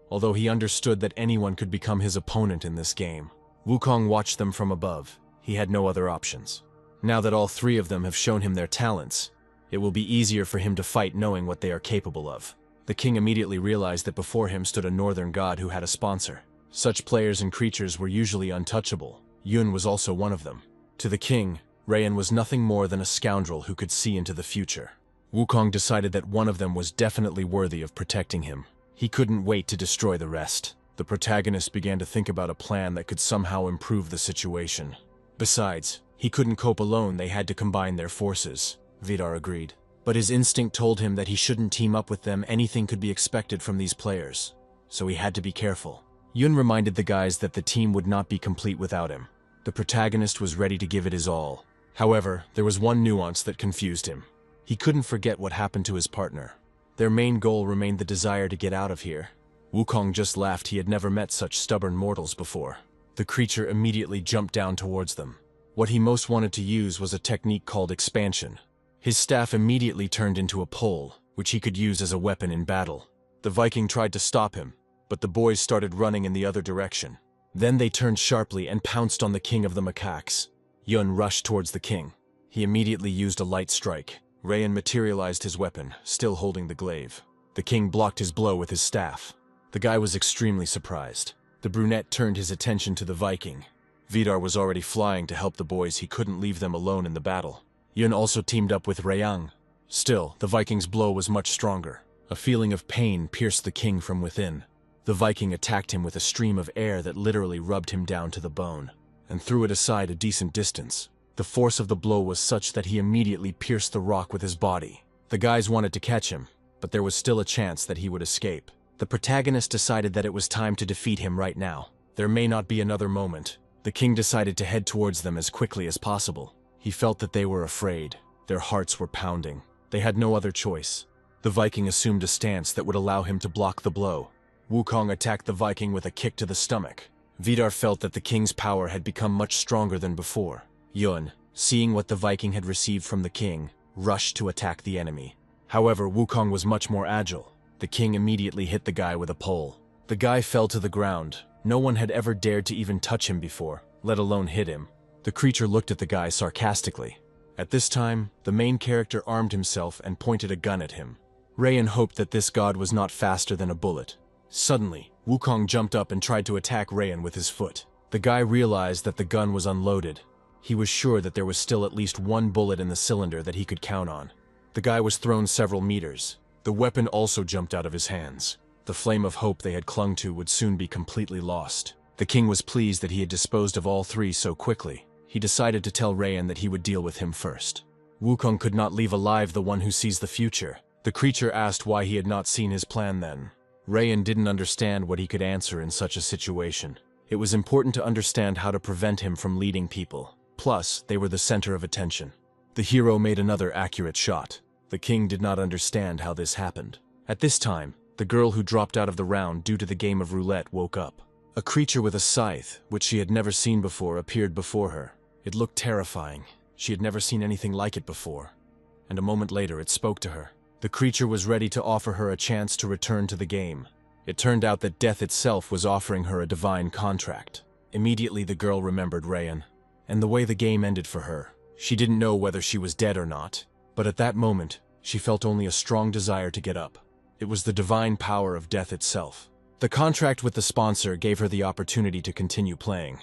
although he understood that anyone could become his opponent in this game. Wukong watched them from above. He had no other options. Now that all three of them have shown him their talents, it will be easier for him to fight knowing what they are capable of. The king immediately realized that before him stood a northern god who had a sponsor. Such players and creatures were usually untouchable. Yun was also one of them. To the king, Rayan was nothing more than a scoundrel who could see into the future. Wukong decided that one of them was definitely worthy of protecting him. He couldn't wait to destroy the rest. The protagonist began to think about a plan that could somehow improve the situation. Besides, he couldn't cope alone. They had to combine their forces. Vidar agreed. But his instinct told him that he shouldn't team up with them. Anything could be expected from these players, so he had to be careful. Yun reminded the guys that the team would not be complete without him. The protagonist was ready to give it his all. However, there was one nuance that confused him. He couldn't forget what happened to his partner. Their main goal remained the desire to get out of here. Wukong just laughed. He had never met such stubborn mortals before. The creature immediately jumped down towards them. What he most wanted to use was a technique called expansion. His staff immediately turned into a pole, which he could use as a weapon in battle. The Viking tried to stop him, but the boys started running in the other direction. Then they turned sharply and pounced on the king of the macaques. Yun rushed towards the king. He immediately used a light strike. Rayan materialized his weapon, still holding the glaive. The king blocked his blow with his staff. The guy was extremely surprised. The brunette turned his attention to the Viking. Vidar was already flying to help the boys. He couldn't leave them alone in the battle. Yun also teamed up with Rayang. Still, the Viking's blow was much stronger. A feeling of pain pierced the king from within. The Viking attacked him with a stream of air that literally rubbed him down to the bone, and threw it aside a decent distance. The force of the blow was such that he immediately pierced the rock with his body. The guys wanted to catch him, but there was still a chance that he would escape. The protagonist decided that it was time to defeat him right now. There may not be another moment. The king decided to head towards them as quickly as possible. He felt that they were afraid. Their hearts were pounding. They had no other choice. The Viking assumed a stance that would allow him to block the blow. Wukong attacked the Viking with a kick to the stomach. Vidar felt that the king's power had become much stronger than before. Yun, seeing what the Viking had received from the king, rushed to attack the enemy. However, Wukong was much more agile. The king immediately hit the guy with a pole. The guy fell to the ground. No one had ever dared to even touch him before, let alone hit him. The creature looked at the guy sarcastically. At this time, the main character armed himself and pointed a gun at him. Rayan hoped that this god was not faster than a bullet. Suddenly, Wukong jumped up and tried to attack Rayan with his foot. The guy realized that the gun was unloaded. He was sure that there was still at least one bullet in the cylinder that he could count on. The guy was thrown several meters. The weapon also jumped out of his hands. The flame of hope they had clung to would soon be completely lost. The king was pleased that he had disposed of all three so quickly. He decided to tell Rayan that he would deal with him first. Wukong could not leave alive the one who sees the future. The creature asked why he had not seen his plan then. Rayan didn't understand what he could answer in such a situation. It was important to understand how to prevent him from leading people. Plus, they were the center of attention. The hero made another accurate shot. The king did not understand how this happened. At this time, the girl who dropped out of the round due to the game of roulette woke up. A creature with a scythe, which she had never seen before, appeared before her. It looked terrifying. She had never seen anything like it before. And a moment later, it spoke to her. The creature was ready to offer her a chance to return to the game. It turned out that death itself was offering her a divine contract. Immediately, the girl remembered Rayan, and the way the game ended for her. She didn't know whether she was dead or not, but at that moment, she felt only a strong desire to get up. It was the divine power of death itself. The contract with the sponsor gave her the opportunity to continue playing.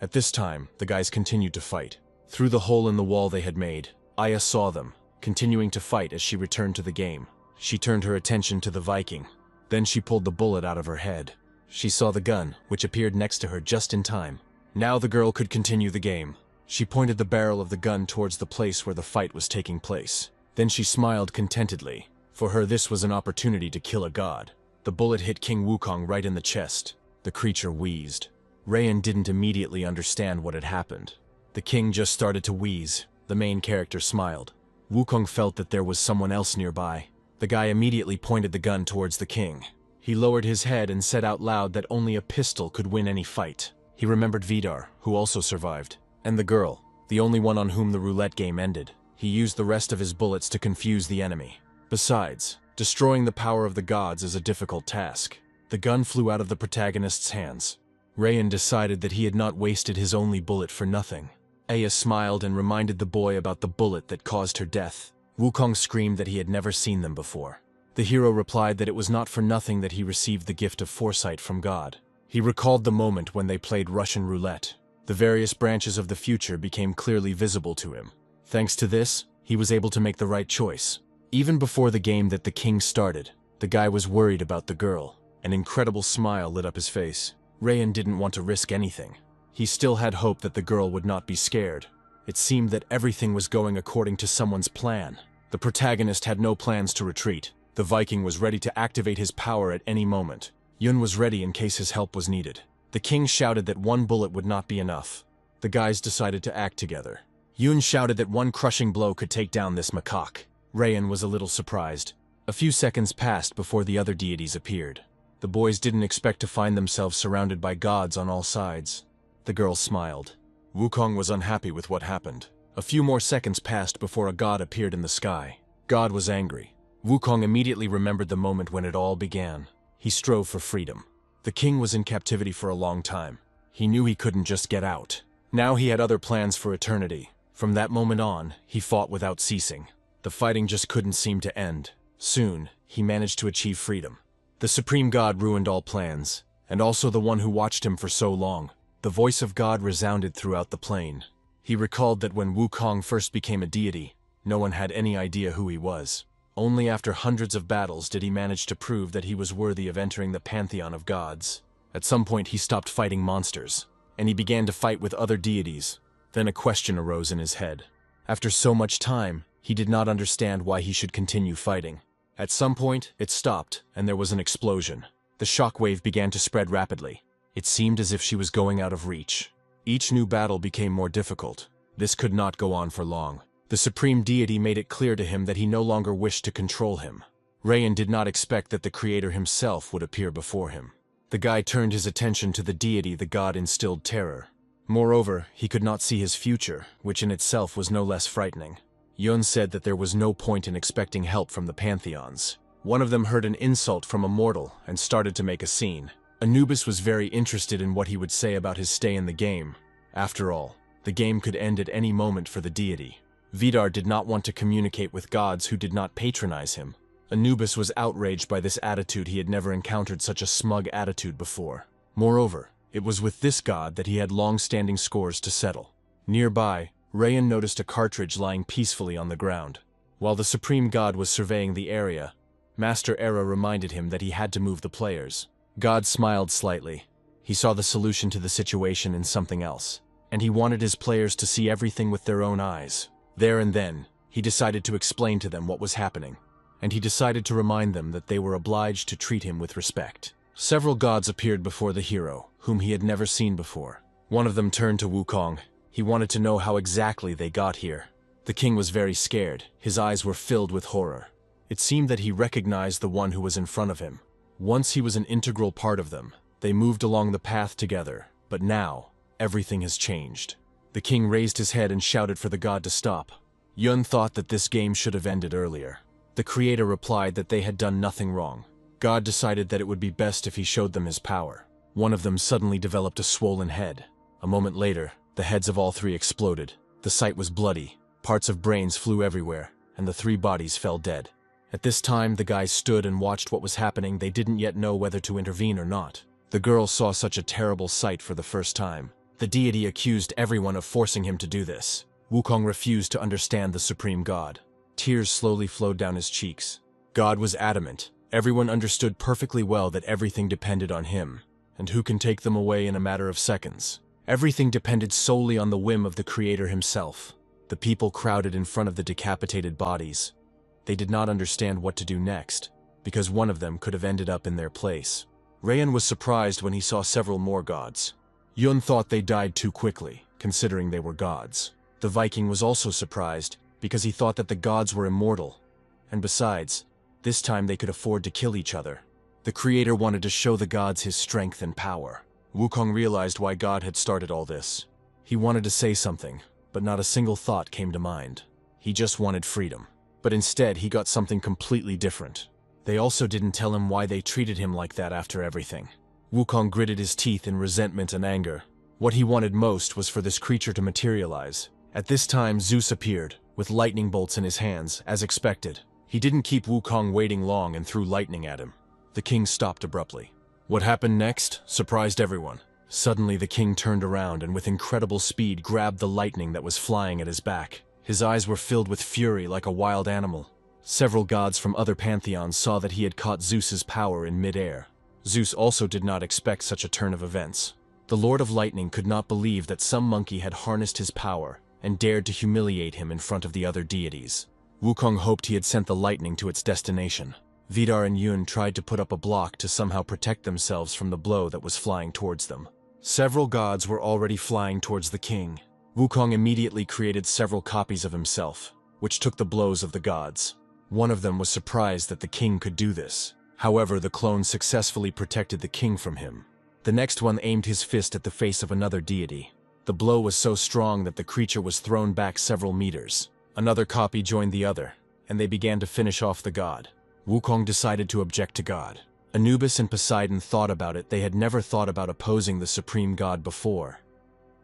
At this time, the guys continued to fight. Through the hole in the wall they had made, Aya saw them, continuing to fight as she returned to the game. She turned her attention to the Viking. Then she pulled the bullet out of her head. She saw the gun, which appeared next to her just in time. Now the girl could continue the game. She pointed the barrel of the gun towards the place where the fight was taking place. Then she smiled contentedly. For her, this was an opportunity to kill a god. The bullet hit King Wukong right in the chest. The creature wheezed. Rayan didn't immediately understand what had happened. The king just started to wheeze. The main character smiled. Wukong felt that there was someone else nearby. The guy immediately pointed the gun towards the king. He lowered his head and said out loud that only a pistol could win any fight. He remembered Vidar, who also survived, and the girl, the only one on whom the roulette game ended. He used the rest of his bullets to confuse the enemy. Besides, destroying the power of the gods is a difficult task. The gun flew out of the protagonist's hands. Rayan decided that he had not wasted his only bullet for nothing. Aya smiled and reminded the boy about the bullet that caused her death. Wukong screamed that he had never seen them before. The hero replied that it was not for nothing that he received the gift of foresight from God. He recalled the moment when they played Russian roulette. The various branches of the future became clearly visible to him. Thanks to this, he was able to make the right choice. Even before the game that the king started, the guy was worried about the girl. An incredible smile lit up his face. Rayan didn't want to risk anything. He still had hope that the girl would not be scared. It seemed that everything was going according to someone's plan. The protagonist had no plans to retreat. The Viking was ready to activate his power at any moment. Yun was ready in case his help was needed. The king shouted that one bullet would not be enough. The guys decided to act together. Yun shouted that one crushing blow could take down this macaque. Rayan was a little surprised. A few seconds passed before the other deities appeared. The boys didn't expect to find themselves surrounded by gods on all sides. The girl smiled. Wukong was unhappy with what happened. A few more seconds passed before a god appeared in the sky. God was angry. Wukong immediately remembered the moment when it all began. He strove for freedom. The king was in captivity for a long time. He knew he couldn't just get out. Now he had other plans for eternity. From that moment on, he fought without ceasing. The fighting just couldn't seem to end. Soon, he managed to achieve freedom. The supreme god ruined all plans, and also the one who watched him for so long. The voice of God resounded throughout the plain. He recalled that when Wukong first became a deity, no one had any idea who he was. Only after hundreds of battles did he manage to prove that he was worthy of entering the pantheon of gods. At some point he stopped fighting monsters, and he began to fight with other deities. Then a question arose in his head. After so much time, he did not understand why he should continue fighting. At some point, it stopped, and there was an explosion. The shockwave began to spread rapidly. It seemed as if she was going out of reach. Each new battle became more difficult. This could not go on for long. The supreme deity made it clear to him that he no longer wished to control him. Rayan did not expect that the creator himself would appear before him. The guy turned his attention to the deity the god instilled terror. Moreover, he could not see his future, which in itself was no less frightening. Yun said that there was no point in expecting help from the pantheons. One of them heard an insult from a mortal and started to make a scene. Anubis was very interested in what he would say about his stay in the game. After all, the game could end at any moment for the deity. Vidar did not want to communicate with gods who did not patronize him. Anubis was outraged by this attitude. He had never encountered such a smug attitude before. Moreover, it was with this god that he had long-standing scores to settle. Nearby, Rayan noticed a cartridge lying peacefully on the ground. While the supreme god was surveying the area, Master Era reminded him that he had to move the players. God smiled slightly. He saw the solution to the situation in something else, and he wanted his players to see everything with their own eyes. There and then, he decided to explain to them what was happening, and he decided to remind them that they were obliged to treat him with respect. Several gods appeared before the hero, whom he had never seen before. One of them turned to Wukong. He wanted to know how exactly they got here. The king was very scared. His eyes were filled with horror. It seemed that he recognized the one who was in front of him. Once he was an integral part of them. They moved along the path together, but now, everything has changed. The king raised his head and shouted for the god to stop. Yun thought that this game should have ended earlier. The creator replied that they had done nothing wrong. God decided that it would be best if he showed them his power. One of them suddenly developed a swollen head. A moment later, the heads of all three exploded. The sight was bloody. Parts of brains flew everywhere, and the three bodies fell dead. At this time, the guys stood and watched what was happening. They didn't yet know whether to intervene or not. The girl saw such a terrible sight for the first time. The deity accused everyone of forcing him to do this. Wukong refused to understand the supreme god. Tears slowly flowed down his cheeks. God was adamant. Everyone understood perfectly well that everything depended on him, and who can take them away in a matter of seconds. Everything depended solely on the whim of the creator himself. The people crowded in front of the decapitated bodies. They did not understand what to do next, because one of them could have ended up in their place. Rayan was surprised when he saw several more gods. Yun thought they died too quickly, considering they were gods. The Viking was also surprised, because he thought that the gods were immortal. And besides, this time they could afford to kill each other. The creator wanted to show the gods his strength and power. Wukong realized why God had started all this. He wanted to say something, but not a single thought came to mind. He just wanted freedom. But instead, he got something completely different. They also didn't tell him why they treated him like that after everything. Wukong gritted his teeth in resentment and anger. What he wanted most was for this creature to materialize. At this time, Zeus appeared, with lightning bolts in his hands, as expected. He didn't keep Wukong waiting long and threw lightning at him. The king stopped abruptly. What happened next surprised everyone. Suddenly the king turned around and with incredible speed grabbed the lightning that was flying at his back. His eyes were filled with fury like a wild animal. Several gods from other pantheons saw that he had caught Zeus's power in mid-air. Zeus also did not expect such a turn of events. The Lord of Lightning could not believe that some monkey had harnessed his power and dared to humiliate him in front of the other deities. Wukong hoped he had sent the lightning to its destination. Vidar and Yun tried to put up a block to somehow protect themselves from the blow that was flying towards them. Several gods were already flying towards the king. Wukong immediately created several copies of himself, which took the blows of the gods. One of them was surprised that the king could do this. However, the clone successfully protected the king from him. The next one aimed his fist at the face of another deity. The blow was so strong that the creature was thrown back several meters. Another copy joined the other, and they began to finish off the god. Wukong decided to object to God. Anubis and Poseidon thought about it. They had never thought about opposing the supreme god before.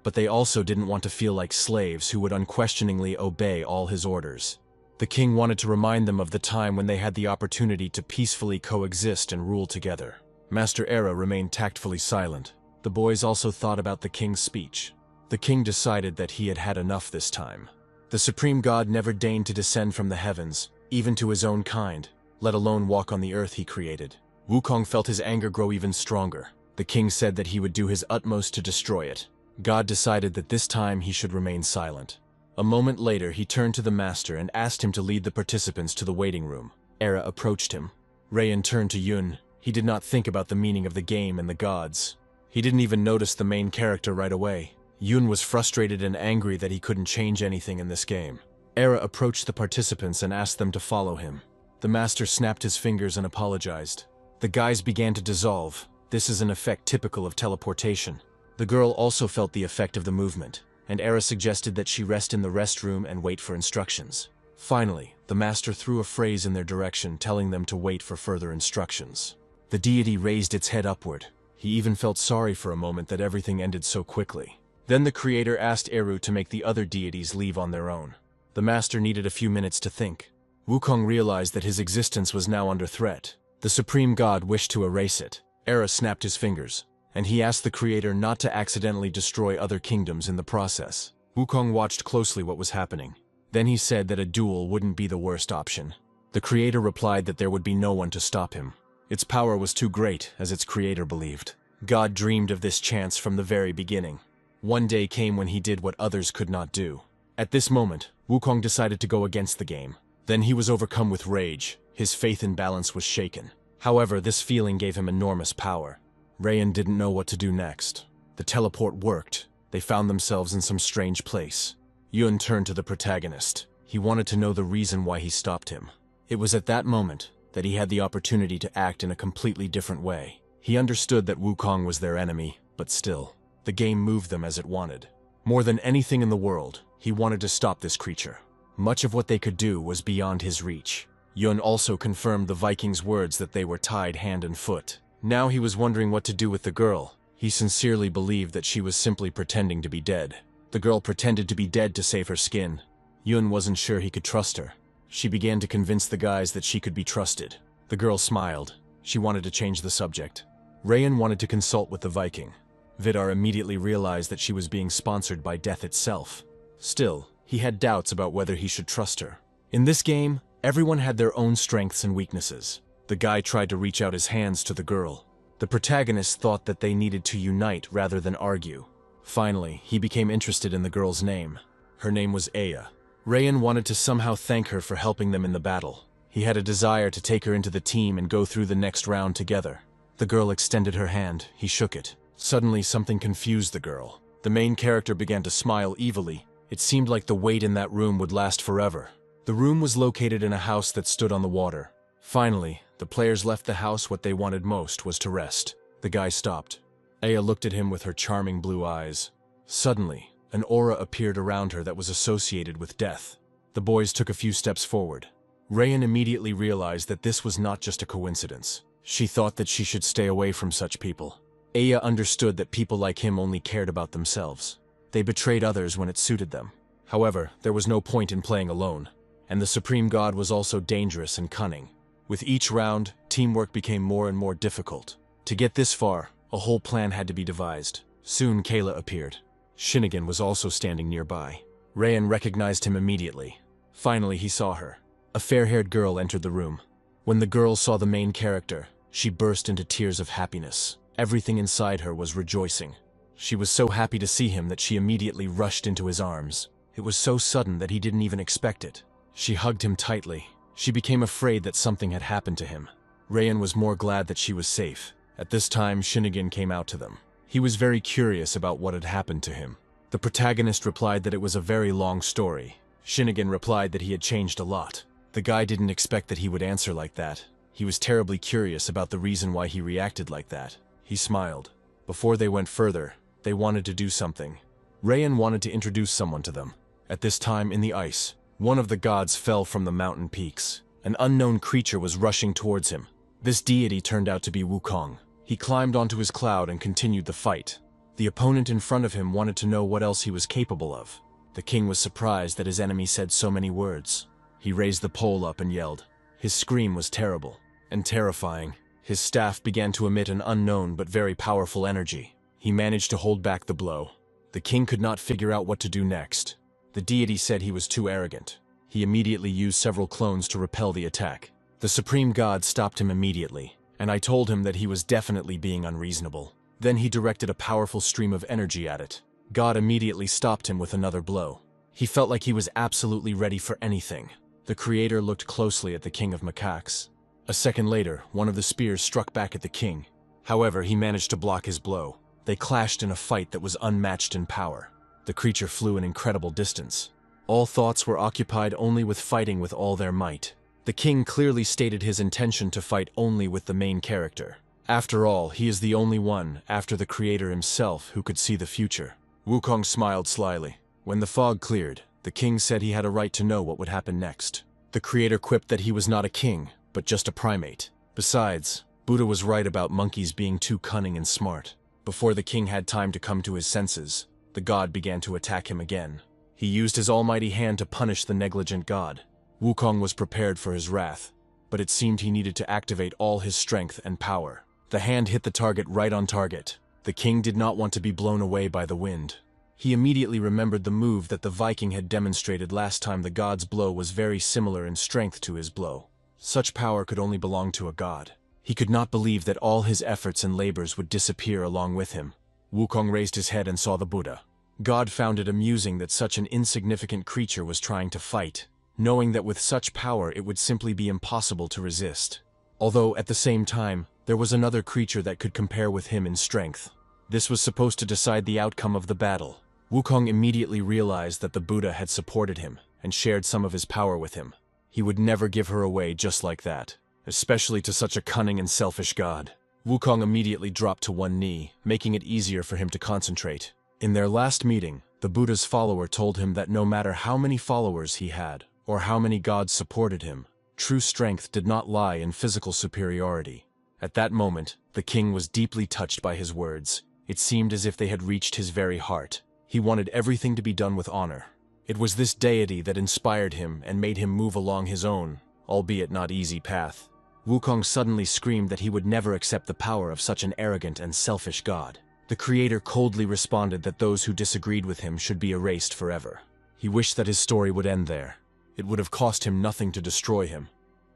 But they also didn't want to feel like slaves who would unquestioningly obey all his orders. The king wanted to remind them of the time when they had the opportunity to peacefully coexist and rule together. Master Era remained tactfully silent. The boys also thought about the king's speech. The king decided that he had had enough this time. The supreme god never deigned to descend from the heavens, even to his own kind, let alone walk on the earth he created. Wukong felt his anger grow even stronger. The king said that he would do his utmost to destroy it. God decided that this time he should remain silent. A moment later, he turned to the master and asked him to lead the participants to the waiting room. Era approached him. Rayan turned to Yun. He did not think about the meaning of the game and the gods. He didn't even notice the main character right away. Yun was frustrated and angry that he couldn't change anything in this game. Era approached the participants and asked them to follow him. The master snapped his fingers and apologized. The guys began to dissolve. This is an effect typical of teleportation. The girl also felt the effect of the movement, and Era suggested that she rest in the restroom and wait for instructions. Finally, the master threw a phrase in their direction, telling them to wait for further instructions. The deity raised its head upward. He even felt sorry for a moment that everything ended so quickly. Then the creator asked Eru to make the other deities leave on their own. The master needed a few minutes to think. Wukong realized that his existence was now under threat. The supreme god wished to erase it. Era snapped his fingers, and he asked the creator not to accidentally destroy other kingdoms in the process. Wukong watched closely what was happening. Then he said that a duel wouldn't be the worst option. The creator replied that there would be no one to stop him. Its power was too great, as its creator believed. God dreamed of this chance from the very beginning. One day came when he did what others could not do. At this moment, Wukong decided to go against the game. Then he was overcome with rage. His faith in balance was shaken. However, this feeling gave him enormous power. Rayan didn't know what to do next. The teleport worked. They found themselves in some strange place. Yun turned to the protagonist. He wanted to know the reason why he stopped him. It was at that moment that he had the opportunity to act in a completely different way. He understood that Wukong was their enemy, but still, the game moved them as it wanted. More than anything in the world, he wanted to stop this creature. Much of what they could do was beyond his reach. Yun also confirmed the Vikings' words that they were tied hand and foot. Now he was wondering what to do with the girl. He sincerely believed that she was simply pretending to be dead. The girl pretended to be dead to save her skin. Yun wasn't sure he could trust her. She began to convince the guys that she could be trusted. The girl smiled. She wanted to change the subject. Rayan wanted to consult with the Viking. Vidar immediately realized that she was being sponsored by death itself. Still, he had doubts about whether he should trust her. In this game, everyone had their own strengths and weaknesses. The guy tried to reach out his hands to the girl. The protagonist thought that they needed to unite rather than argue. Finally, he became interested in the girl's name. Her name was Aya. Rayan wanted to somehow thank her for helping them in the battle. He had a desire to take her into the team and go through the next round together. The girl extended her hand. He shook it. Suddenly, something confused the girl. The main character began to smile evilly. It seemed like the wait in that room would last forever. The room was located in a house that stood on the water. Finally, the players left the house. What they wanted most was to rest. The guy stopped. Aya looked at him with her charming blue eyes. Suddenly, an aura appeared around her that was associated with death. The boys took a few steps forward. Rayan immediately realized that this was not just a coincidence. She thought that she should stay away from such people. Aya understood that people like him only cared about themselves. They betrayed others when it suited them. However, there was no point in playing alone, and the Supreme God was also dangerous and cunning. With each round, teamwork became more and more difficult. To get this far, a whole plan had to be devised. Soon Kayla appeared. Shinigami was also standing nearby. Rayan recognized him immediately. Finally, he saw her. A fair-haired girl entered the room. When the girl saw the main character, she burst into tears of happiness. Everything inside her was rejoicing. She was so happy to see him that she immediately rushed into his arms. It was so sudden that he didn't even expect it. She hugged him tightly. She became afraid that something had happened to him. Rayan was more glad that she was safe. At this time, Shinigami came out to them. He was very curious about what had happened to him. The protagonist replied that it was a very long story. Shinigami replied that he had changed a lot. The guy didn't expect that he would answer like that. He was terribly curious about the reason why he reacted like that. He smiled. Before they went further, they wanted to do something. Rayan wanted to introduce someone to them. At this time, in the ice, one of the gods fell from the mountain peaks. An unknown creature was rushing towards him. This deity turned out to be Wukong. He climbed onto his cloud and continued the fight. The opponent in front of him wanted to know what else he was capable of. The king was surprised that his enemy said so many words. He raised the pole up and yelled. His scream was terrible and terrifying. His staff began to emit an unknown but very powerful energy. He managed to hold back the blow. The king could not figure out what to do next. The deity said he was too arrogant. He immediately used several clones to repel the attack. The supreme god stopped him immediately, and I told him that he was definitely being unreasonable. Then he directed a powerful stream of energy at it. God immediately stopped him with another blow. He felt like he was absolutely ready for anything. The creator looked closely at the king of macaques. A second later, one of the spears struck back at the king. However, he managed to block his blow. They clashed in a fight that was unmatched in power. The creature flew an incredible distance. All thoughts were occupied only with fighting with all their might. The king clearly stated his intention to fight only with the main character. After all, he is the only one, after the creator himself, who could see the future. Wukong smiled slyly. When the fog cleared, the king said he had a right to know what would happen next. The creator quipped that he was not a king, but just a primate. Besides, Buddha was right about monkeys being too cunning and smart. Before the king had time to come to his senses, the god began to attack him again. He used his almighty hand to punish the negligent god. Wukong was prepared for his wrath, but it seemed he needed to activate all his strength and power. The hand hit the target right on target. The king did not want to be blown away by the wind. He immediately remembered the move that the Viking had demonstrated last time. The god's blow was very similar in strength to his blow. Such power could only belong to a god. He could not believe that all his efforts and labors would disappear along with him. Wukong raised his head and saw the Buddha. God found it amusing that such an insignificant creature was trying to fight, knowing that with such power it would simply be impossible to resist. Although, at the same time, there was another creature that could compare with him in strength. This was supposed to decide the outcome of the battle. Wukong immediately realized that the Buddha had supported him and shared some of his power with him. He would never give her away just like that, especially to such a cunning and selfish god. Wukong immediately dropped to one knee, making it easier for him to concentrate. In their last meeting, the Buddha's follower told him that no matter how many followers he had, or how many gods supported him, true strength did not lie in physical superiority. At that moment, the king was deeply touched by his words. It seemed as if they had reached his very heart. He wanted everything to be done with honor. It was this deity that inspired him and made him move along his own, albeit not easy path. Wukong suddenly screamed that he would never accept the power of such an arrogant and selfish god. The creator coldly responded that those who disagreed with him should be erased forever. He wished that his story would end there. It would have cost him nothing to destroy him.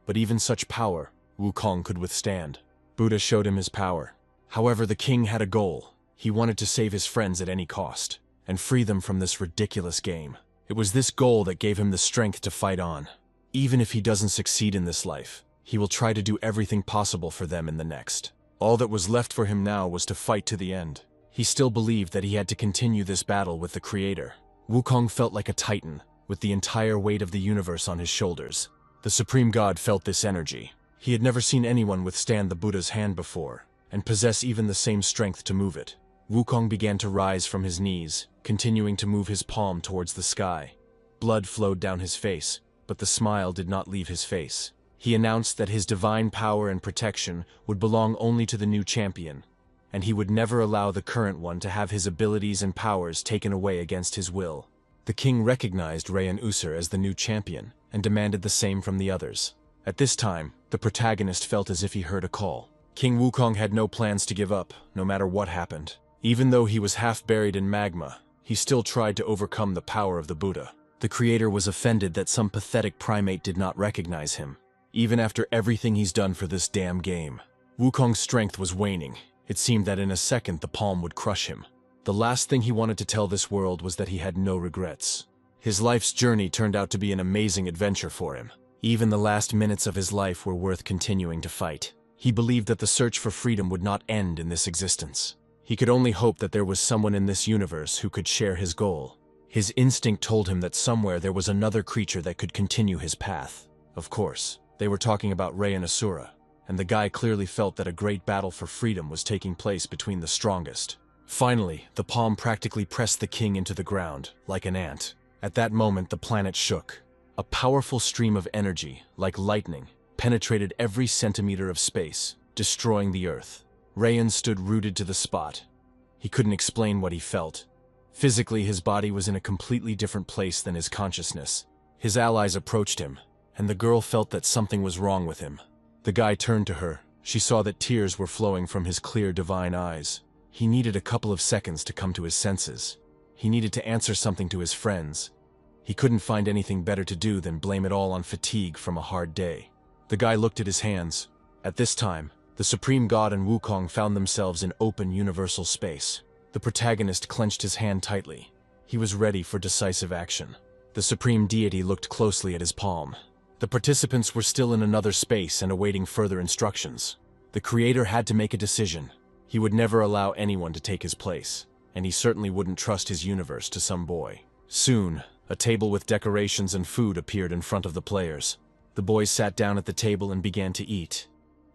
But even such power, Wukong could withstand. Buddha showed him his power. However, the king had a goal. He wanted to save his friends at any cost, and free them from this ridiculous game. It was this goal that gave him the strength to fight on. Even if he doesn't succeed in this life, he will try to do everything possible for them in the next. All that was left for him now was to fight to the end. He still believed that he had to continue this battle with the creator. Wukong felt like a titan, with the entire weight of the universe on his shoulders. The supreme god felt this energy. He had never seen anyone withstand the Buddha's hand before, and possess even the same strength to move it. Wukong began to rise from his knees, continuing to move his palm towards the sky. Blood flowed down his face, but the smile did not leave his face. He announced that his divine power and protection would belong only to the new champion, and he would never allow the current one to have his abilities and powers taken away against his will. The king recognized Rayan Usur as the new champion, and demanded the same from the others. At this time, the protagonist felt as if he heard a call. King Wukong had no plans to give up, no matter what happened. Even though he was half buried in magma, he still tried to overcome the power of the Buddha. The creator was offended that some pathetic primate did not recognize him, even after everything he's done for this damn game. Wukong's strength was waning. It seemed that in a second the palm would crush him. The last thing he wanted to tell this world was that he had no regrets. His life's journey turned out to be an amazing adventure for him. Even the last minutes of his life were worth continuing to fight. He believed that the search for freedom would not end in this existence. He could only hope that there was someone in this universe who could share his goal. His instinct told him that somewhere there was another creature that could continue his path. Of course, they were talking about Ray and Asura, and the guy clearly felt that a great battle for freedom was taking place between the strongest. Finally, the palm practically pressed the king into the ground, like an ant. At that moment, the planet shook. A powerful stream of energy, like lightning, penetrated every centimeter of space, destroying the earth. Rayan stood rooted to the spot. He couldn't explain what he felt. Physically, his body was in a completely different place than his consciousness. His allies approached him, and the girl felt that something was wrong with him. The guy turned to her. She saw that tears were flowing from his clear, divine eyes. He needed a couple of seconds to come to his senses. He needed to answer something to his friends. He couldn't find anything better to do than blame it all on fatigue from a hard day. The guy looked at his hands. At this time, the Supreme God and Wukong found themselves in open universal space. The protagonist clenched his hand tightly. He was ready for decisive action. The Supreme Deity looked closely at his palm. The participants were still in another space and awaiting further instructions. The creator had to make a decision. He would never allow anyone to take his place, and he certainly wouldn't trust his universe to some boy. Soon, a table with decorations and food appeared in front of the players. The boys sat down at the table and began to eat.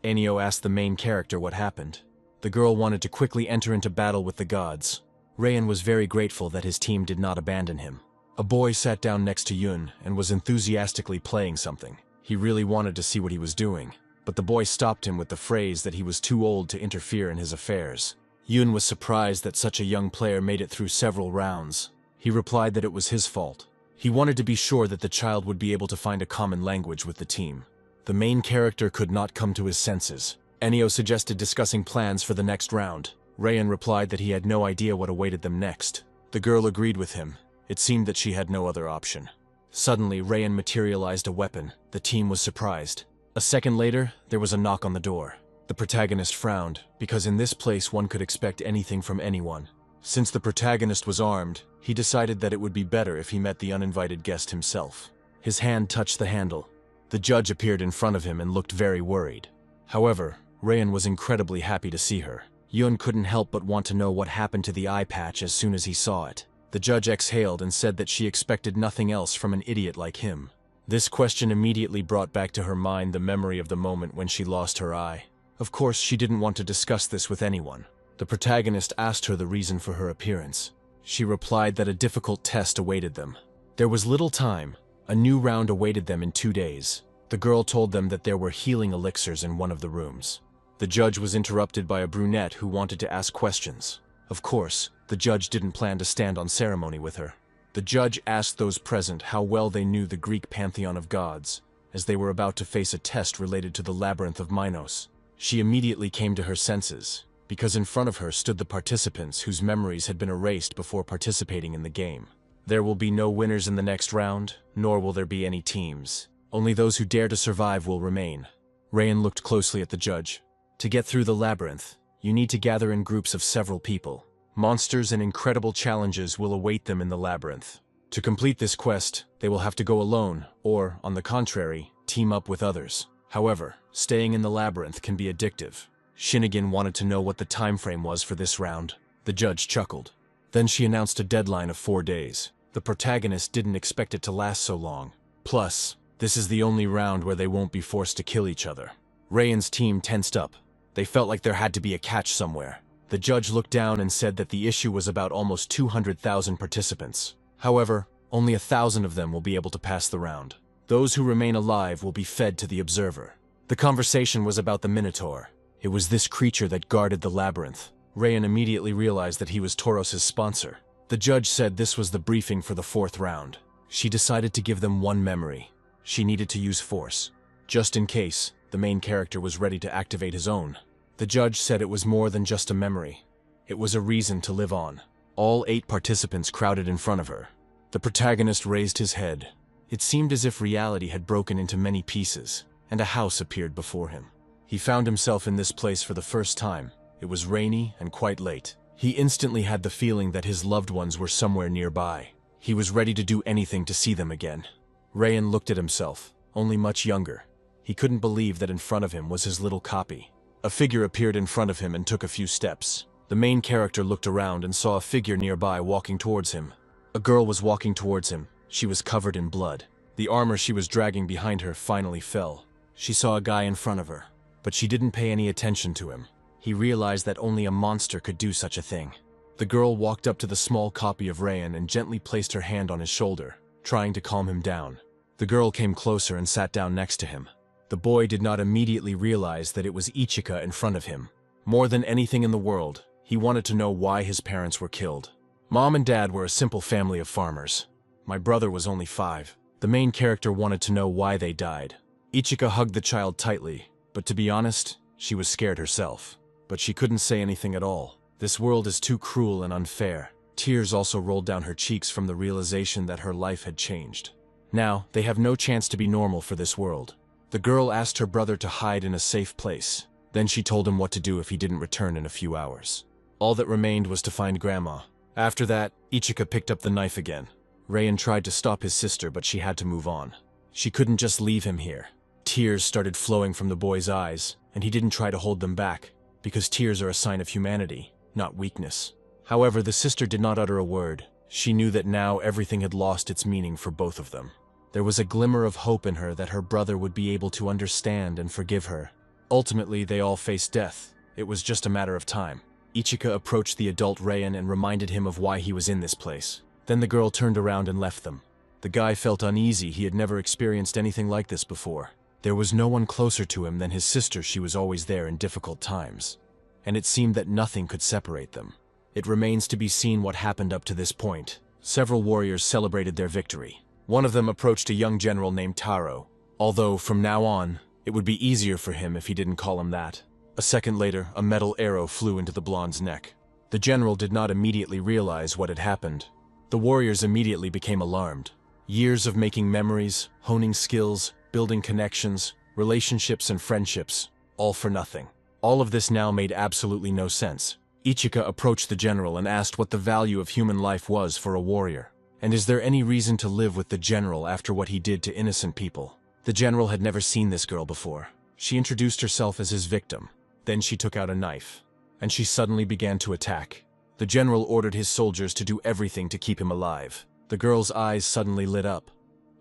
Enio asked the main character what happened. The girl wanted to quickly enter into battle with the gods. Rayan was very grateful that his team did not abandon him. A boy sat down next to Yun and was enthusiastically playing something. He really wanted to see what he was doing, but the boy stopped him with the phrase that he was too old to interfere in his affairs. Yun was surprised that such a young player made it through several rounds. He replied that it was his fault. He wanted to be sure that the child would be able to find a common language with the team. The main character could not come to his senses. Enio suggested discussing plans for the next round. Rayan replied that he had no idea what awaited them next. The girl agreed with him. It seemed that she had no other option. Suddenly, Rayan materialized a weapon. The team was surprised. A second later, there was a knock on the door. The protagonist frowned, because in this place one could expect anything from anyone. Since the protagonist was armed, he decided that it would be better if he met the uninvited guest himself. His hand touched the handle. The judge appeared in front of him and looked very worried. However, Rayan was incredibly happy to see her. Yun couldn't help but want to know what happened to the eye patch as soon as he saw it. The judge exhaled and said that she expected nothing else from an idiot like him. This question immediately brought back to her mind the memory of the moment when she lost her eye. Of course, she didn't want to discuss this with anyone. The protagonist asked her the reason for her appearance. She replied that a difficult test awaited them. There was little time. A new round awaited them in 2 days. The girl told them that there were healing elixirs in one of the rooms. The judge was interrupted by a brunette who wanted to ask questions. Of course, the judge didn't plan to stand on ceremony with her. The judge asked those present how well they knew the Greek pantheon of gods, as they were about to face a test related to the labyrinth of Minos. She immediately came to her senses. because in front of her stood the participants whose memories had been erased before participating in the game. There will be no winners in the next round, nor will there be any teams. Only those who dare to survive will remain. Rayan looked closely at the judge. To get through the labyrinth, you need to gather in groups of several people. Monsters and incredible challenges will await them in the labyrinth. To complete this quest, they will have to go alone, or, on the contrary, team up with others. However, staying in the labyrinth can be addictive. Shinigin wanted to know what the time frame was for this round. The judge chuckled. Then she announced a deadline of 4 days. The protagonist didn't expect it to last so long. Plus, this is the only round where they won't be forced to kill each other. Rayan's team tensed up. They felt like there had to be a catch somewhere. The judge looked down and said that the issue was about almost 200,000 participants. However, only 1,000 of them will be able to pass the round. Those who remain alive will be fed to the observer. The conversation was about the Minotaur. It was this creature that guarded the labyrinth. Rayan immediately realized that he was Tauros' sponsor. The judge said this was the briefing for the 4th round. She decided to give them one memory. She needed to use force. Just in case, the main character was ready to activate his own. The judge said it was more than just a memory. It was a reason to live on. All 8 participants crowded in front of her. The protagonist raised his head. It seemed as if reality had broken into many pieces, and a house appeared before him. He found himself in this place for the first time. It was rainy and quite late. He instantly had the feeling that his loved ones were somewhere nearby. He was ready to do anything to see them again. Rayan looked at himself, only much younger. He couldn't believe that in front of him was his little copy. A figure appeared in front of him and took a few steps. The main character looked around and saw a figure nearby walking towards him. A girl was walking towards him. She was covered in blood. The armor she was dragging behind her finally fell. She saw a guy in front of her, but she didn't pay any attention to him. He realized that only a monster could do such a thing. The girl walked up to the small copy of Rayan and gently placed her hand on his shoulder, trying to calm him down. The girl came closer and sat down next to him. The boy did not immediately realize that it was Ichika in front of him. More than anything in the world, he wanted to know why his parents were killed. Mom and Dad were a simple family of farmers. My brother was only 5. The main character wanted to know why they died. Ichika hugged the child tightly, but to be honest, she was scared herself. But she couldn't say anything at all. This world is too cruel and unfair. Tears also rolled down her cheeks from the realization that her life had changed. Now, they have no chance to be normal for this world. The girl asked her brother to hide in a safe place. Then she told him what to do if he didn't return in a few hours. All that remained was to find Grandma. After that, Ichika picked up the knife again. Rayan tried to stop his sister, but she had to move on. She couldn't just leave him here. Tears started flowing from the boy's eyes, and he didn't try to hold them back, because tears are a sign of humanity, not weakness. However, the sister did not utter a word. She knew that now everything had lost its meaning for both of them. There was a glimmer of hope in her that her brother would be able to understand and forgive her. Ultimately, they all faced death. It was just a matter of time. Ichika approached the adult Rayan and reminded him of why he was in this place. Then the girl turned around and left them. The guy felt uneasy. He had never experienced anything like this before. There was no one closer to him than his sister. She was always there in difficult times. And it seemed that nothing could separate them. It remains to be seen what happened up to this point. Several warriors celebrated their victory. One of them approached a young general named Taro, although from now on, it would be easier for him if he didn't call him that. A second later, a metal arrow flew into the blonde's neck. The general did not immediately realize what had happened. The warriors immediately became alarmed. Years of making memories, honing skills, building connections, relationships and friendships, all for nothing. All of this now made absolutely no sense. Ichika approached the general and asked what the value of human life was for a warrior. And is there any reason to live with the general after what he did to innocent people? The general had never seen this girl before. She introduced herself as his victim. Then she took out a knife, and she suddenly began to attack. The general ordered his soldiers to do everything to keep him alive. The girl's eyes suddenly lit up.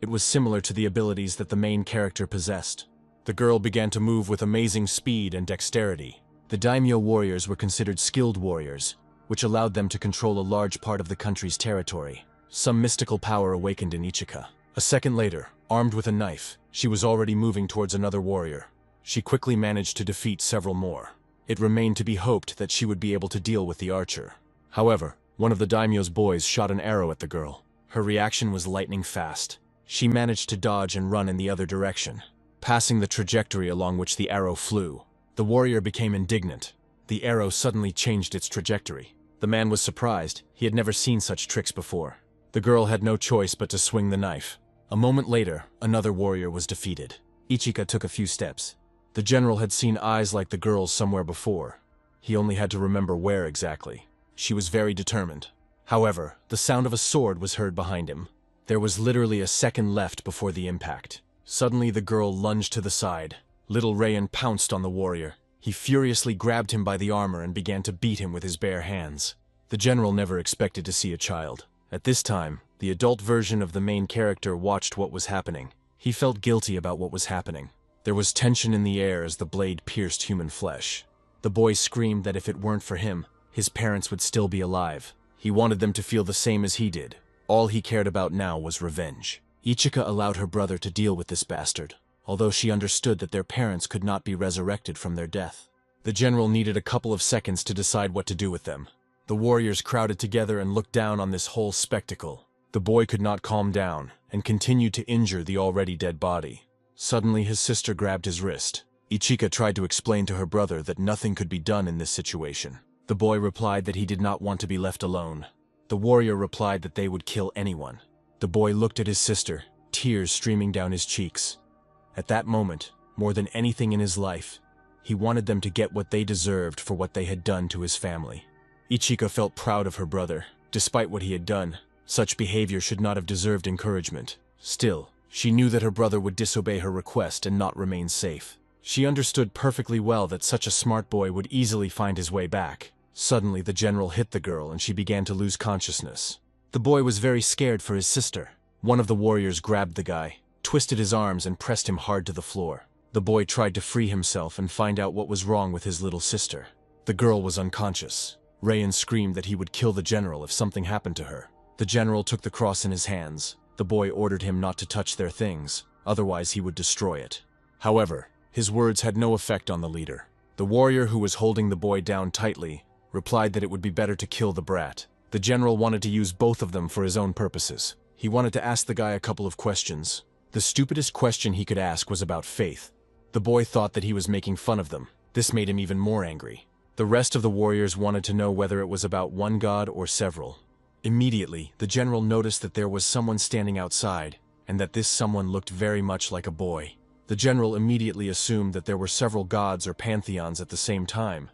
It was similar to the abilities that the main character possessed. The girl began to move with amazing speed and dexterity. The daimyo warriors were considered skilled warriors, which allowed them to control a large part of the country's territory. Some mystical power awakened in Ichika. A second later, armed with a knife, she was already moving towards another warrior. She quickly managed to defeat several more. It remained to be hoped that she would be able to deal with the archer. However, one of the daimyo's boys shot an arrow at the girl. Her reaction was lightning fast. She managed to dodge and run in the other direction, passing the trajectory along which the arrow flew. The warrior became indignant. The arrow suddenly changed its trajectory. The man was surprised. He had never seen such tricks before. The girl had no choice but to swing the knife. A moment later, another warrior was defeated. Ichika took a few steps. The general had seen eyes like the girl's somewhere before. He only had to remember where exactly. She was very determined. However, the sound of a sword was heard behind him. There was literally a second left before the impact. Suddenly the girl lunged to the side. Little Rayan pounced on the warrior. He furiously grabbed him by the armor and began to beat him with his bare hands. The general never expected to see a child. At this time, the adult version of the main character watched what was happening. He felt guilty about what was happening. There was tension in the air as the blade pierced human flesh. The boy screamed that if it weren't for him, his parents would still be alive. He wanted them to feel the same as he did. All he cared about now was revenge. Ichika allowed her brother to deal with this bastard, although she understood that their parents could not be resurrected from their death. The general needed a couple of seconds to decide what to do with them. The warriors crowded together and looked down on this whole spectacle. The boy could not calm down and continued to injure the already dead body. Suddenly his sister grabbed his wrist. Ichika tried to explain to her brother that nothing could be done in this situation. The boy replied that he did not want to be left alone. The warrior replied that they would kill anyone. The boy looked at his sister, tears streaming down his cheeks. At that moment, more than anything in his life, he wanted them to get what they deserved for what they had done to his family. Ichika felt proud of her brother. Despite what he had done, such behavior should not have deserved encouragement. Still, she knew that her brother would disobey her request and not remain safe. She understood perfectly well that such a smart boy would easily find his way back. Suddenly, the general hit the girl and she began to lose consciousness. The boy was very scared for his sister. One of the warriors grabbed the guy, twisted his arms and pressed him hard to the floor. The boy tried to free himself and find out what was wrong with his little sister. The girl was unconscious. Rayan screamed that he would kill the general if something happened to her. The general took the cross in his hands. The boy ordered him not to touch their things, otherwise he would destroy it. However, his words had no effect on the leader. The warrior who was holding the boy down tightly replied that it would be better to kill the brat. The general wanted to use both of them for his own purposes. He wanted to ask the guy a couple of questions. The stupidest question he could ask was about faith. The boy thought that he was making fun of them. This made him even more angry. The rest of the warriors wanted to know whether it was about one god or several. Immediately, the general noticed that there was someone standing outside, and that this someone looked very much like a boy. The general immediately assumed that there were several gods or pantheons at the same time,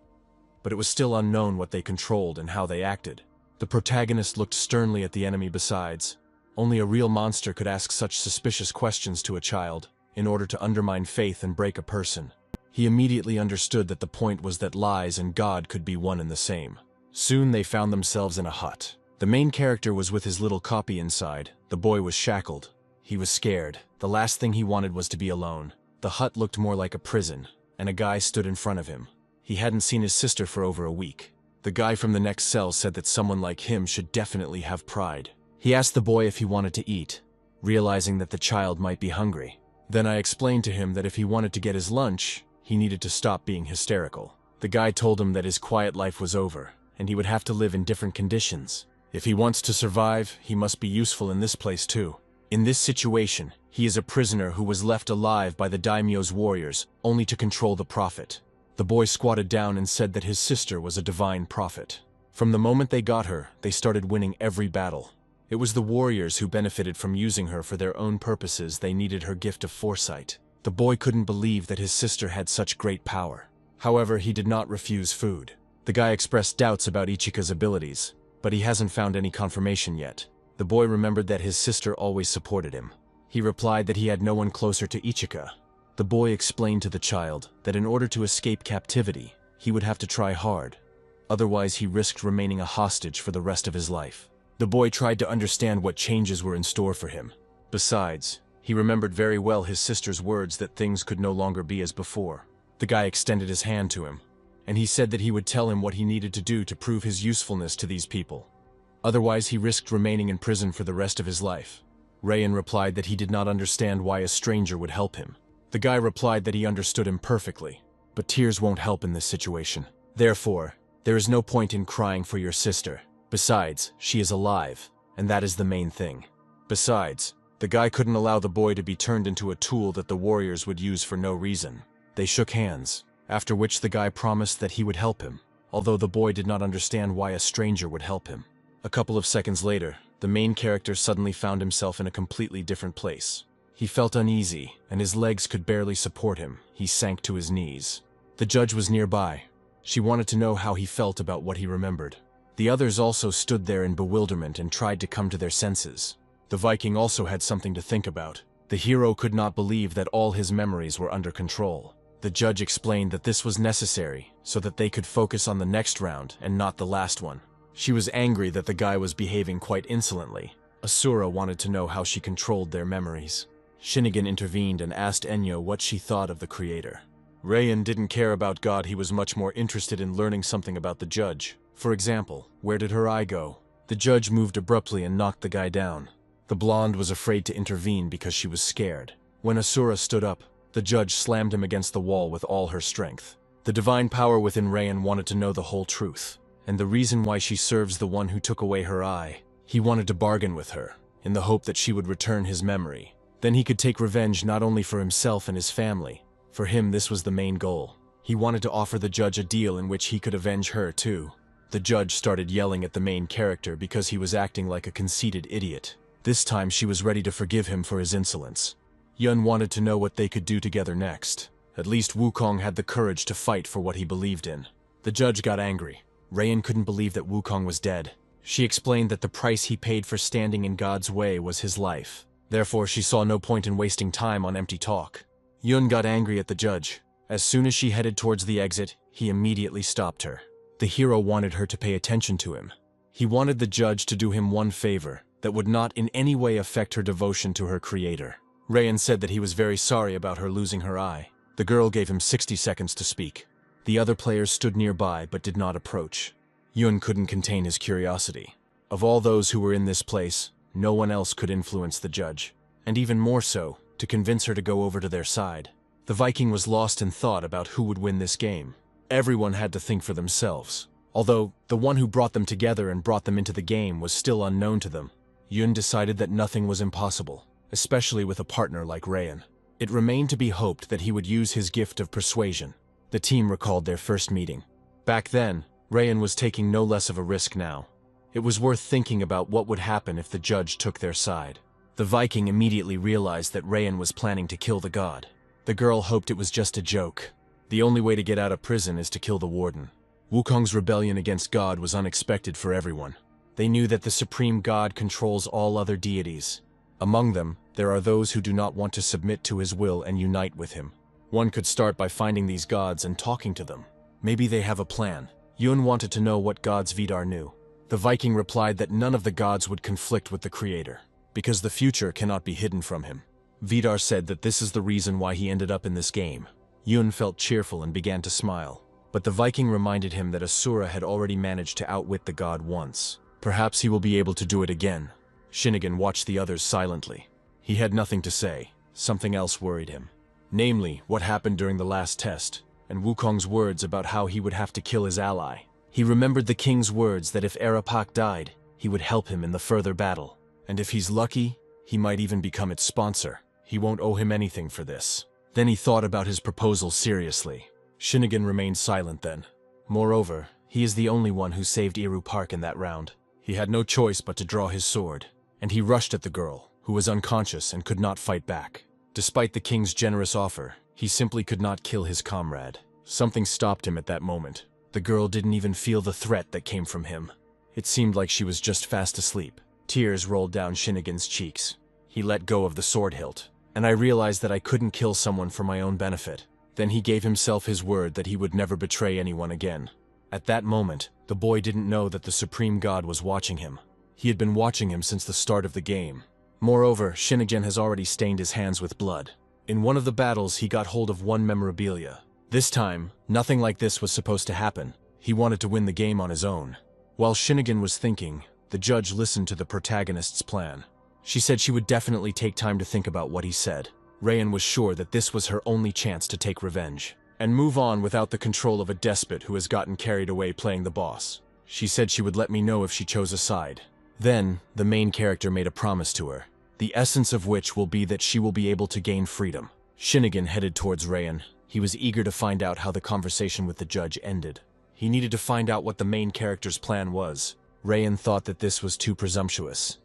but it was still unknown what they controlled and how they acted. The protagonist looked sternly at the enemy besides. Only a real monster could ask such suspicious questions to a child, in order to undermine faith and break a person. He immediately understood that the point was that lies and God could be one and the same. Soon they found themselves in a hut. The main character was with his little copy inside. The boy was shackled. He was scared. The last thing he wanted was to be alone. The hut looked more like a prison, and a guy stood in front of him. He hadn't seen his sister for over a week. The guy from the next cell said that someone like him should definitely have pride. He asked the boy if he wanted to eat, realizing that the child might be hungry. Then I explained to him that if he wanted to get his lunch, he needed to stop being hysterical. The guy told him that his quiet life was over, and he would have to live in different conditions. If he wants to survive, he must be useful in this place too. In this situation, he is a prisoner who was left alive by the daimyo's warriors, only to control the prophet. The boy squatted down and said that his sister was a divine prophet. From the moment they got her, they started winning every battle. It was the warriors who benefited from using her for their own purposes. They needed her gift of foresight. The boy couldn't believe that his sister had such great power. However, he did not refuse food. The guy expressed doubts about Ichika's abilities, but he hasn't found any confirmation yet. The boy remembered that his sister always supported him. He replied that he had no one closer to Ichika. The boy explained to the child that in order to escape captivity, he would have to try hard. Otherwise, he risked remaining a hostage for the rest of his life. The boy tried to understand what changes were in store for him. Besides, he remembered very well his sister's words that things could no longer be as before. The guy extended his hand to him, and he said that he would tell him what he needed to do to prove his usefulness to these people. Otherwise, he risked remaining in prison for the rest of his life. Rayan replied that he did not understand why a stranger would help him. The guy replied that he understood him perfectly, but tears won't help in this situation. Therefore, there is no point in crying for your sister. Besides, she is alive, and that is the main thing. Besides, the guy couldn't allow the boy to be turned into a tool that the warriors would use for no reason. They shook hands, after which the guy promised that he would help him. although the boy did not understand why a stranger would help him. A couple of seconds later, the main character suddenly found himself in a completely different place. He felt uneasy, and his legs could barely support him. He sank to his knees. The judge was nearby. She wanted to know how he felt about what he remembered. The others also stood there in bewilderment and tried to come to their senses. The Viking also had something to think about. The hero could not believe that all his memories were under control. The judge explained that this was necessary so that they could focus on the next round and not the last one. She was angry that the guy was behaving quite insolently. Asura wanted to know how she controlled their memories. Shinigami intervened and asked Enyo what she thought of the creator. Rayan didn't care about God, he was much more interested in learning something about the judge. For example, where did her eye go? The judge moved abruptly and knocked the guy down. The blonde was afraid to intervene because she was scared. When Asura stood up, the judge slammed him against the wall with all her strength. The divine power within Rayan wanted to know the whole truth, and the reason why she serves the one who took away her eye. He wanted to bargain with her, in the hope that she would return his memory. Then he could take revenge not only for himself and his family. For him, this was the main goal. He wanted to offer the judge a deal in which he could avenge her too. The judge started yelling at the main character because he was acting like a conceited idiot. This time she was ready to forgive him for his insolence. Yun wanted to know what they could do together next. At least Wukong had the courage to fight for what he believed in. The judge got angry. Rayan couldn't believe that Wukong was dead. She explained that the price he paid for standing in God's way was his life. Therefore, she saw no point in wasting time on empty talk. Yun got angry at the judge. As soon as she headed towards the exit, he immediately stopped her. The hero wanted her to pay attention to him. He wanted the judge to do him one favor that would not in any way affect her devotion to her creator. Rayan said that he was very sorry about her losing her eye. The girl gave him 60 seconds to speak. The other players stood nearby but did not approach. Yun couldn't contain his curiosity. Of all those who were in this place, no one else could influence the judge, and even more so, to convince her to go over to their side. The Viking was lost in thought about who would win this game. Everyone had to think for themselves. Although, the one who brought them together and brought them into the game was still unknown to them, Yun decided that nothing was impossible, especially with a partner like Rayan. It remained to be hoped that he would use his gift of persuasion. The team recalled their first meeting. Back then, Rayan was taking no less of a risk now. It was worth thinking about what would happen if the judge took their side. The Viking immediately realized that Rayan was planning to kill the god. The girl hoped it was just a joke. The only way to get out of prison is to kill the warden. Wukong's rebellion against God was unexpected for everyone. They knew that the supreme god controls all other deities. Among them, there are those who do not want to submit to his will and unite with him. One could start by finding these gods and talking to them. Maybe they have a plan. Yun wanted to know what gods Vidar knew. The Viking replied that none of the gods would conflict with the creator, because the future cannot be hidden from him. Vidar said that this is the reason why he ended up in this game. Yun felt cheerful and began to smile, but the Viking reminded him that Asura had already managed to outwit the god once. Perhaps he will be able to do it again. Shinigami watched the others silently. He had nothing to say. Something else worried him. Namely, what happened during the last test, and Wukong's words about how he would have to kill his ally. He remembered the king's words that if Arapak died, he would help him in the further battle. And if he's lucky, he might even become its sponsor. He won't owe him anything for this. Then he thought about his proposal seriously. Shinigami remained silent then. Moreover, he is the only one who saved Iru Park in that round. He had no choice but to draw his sword, and he rushed at the girl, who was unconscious and could not fight back. Despite the king's generous offer, he simply could not kill his comrade. Something stopped him at that moment. The girl didn't even feel the threat that came from him. It seemed like she was just fast asleep. Tears rolled down Shinigami's cheeks. He let go of the sword hilt, and I realized that I couldn't kill someone for my own benefit. Then he gave himself his word that he would never betray anyone again. At that moment, the boy didn't know that the Supreme God was watching him. He had been watching him since the start of the game. Moreover, Shinigami has already stained his hands with blood. In one of the battles, he got hold of one memorabilia. This time, nothing like this was supposed to happen. He wanted to win the game on his own. While Shinigami was thinking, the judge listened to the protagonist's plan. She said she would definitely take time to think about what he said. Rayan was sure that this was her only chance to take revenge, and move on without the control of a despot who has gotten carried away playing the boss. She said she would let me know if she chose a side. Then, the main character made a promise to her, the essence of which will be that she will be able to gain freedom. Shinigami headed towards Rayan. He was eager to find out how the conversation with the judge ended. He needed to find out what the main character's plan was. Rayan thought that this was too presumptuous.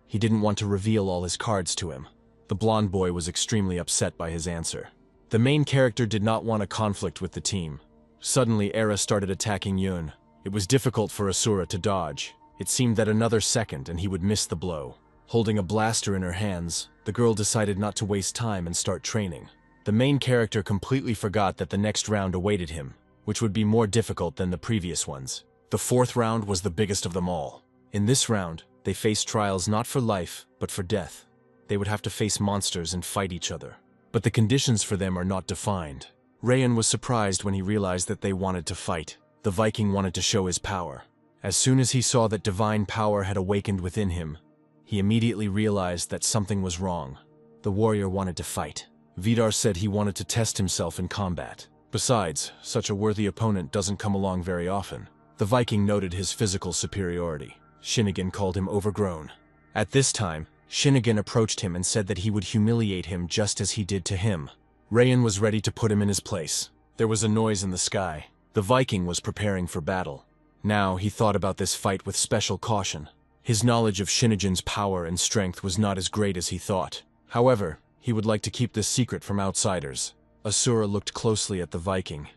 He didn't want to reveal all his cards to him. The blonde boy was extremely upset by his answer. The main character did not want a conflict with the team. Suddenly, Era started attacking Yun. It was difficult for Asura to dodge. It seemed that another second and he would miss the blow. Holding a blaster in her hands, the girl decided not to waste time and start training. The main character completely forgot that the next round awaited him, which would be more difficult than the previous ones. The fourth round was the biggest of them all. In this round, they faced trials not for life, but for death. They would have to face monsters and fight each other. But the conditions for them are not defined. Rayan was surprised when he realized that they wanted to fight. The Viking wanted to show his power. As soon as he saw that divine power had awakened within him, he immediately realized that something was wrong. The warrior wanted to fight. Vidar said he wanted to test himself in combat. Besides, such a worthy opponent doesn't come along very often. The Viking noted his physical superiority. Shinnigan called him overgrown. At this time, Shinnigan approached him and said that he would humiliate him just as he did to him. Rayan was ready to put him in his place. There was a noise in the sky. The Viking was preparing for battle. Now he thought about this fight with special caution. His knowledge of Shinnigan's power and strength was not as great as he thought. However, he would like to keep this secret from outsiders. Asura looked closely at the Viking.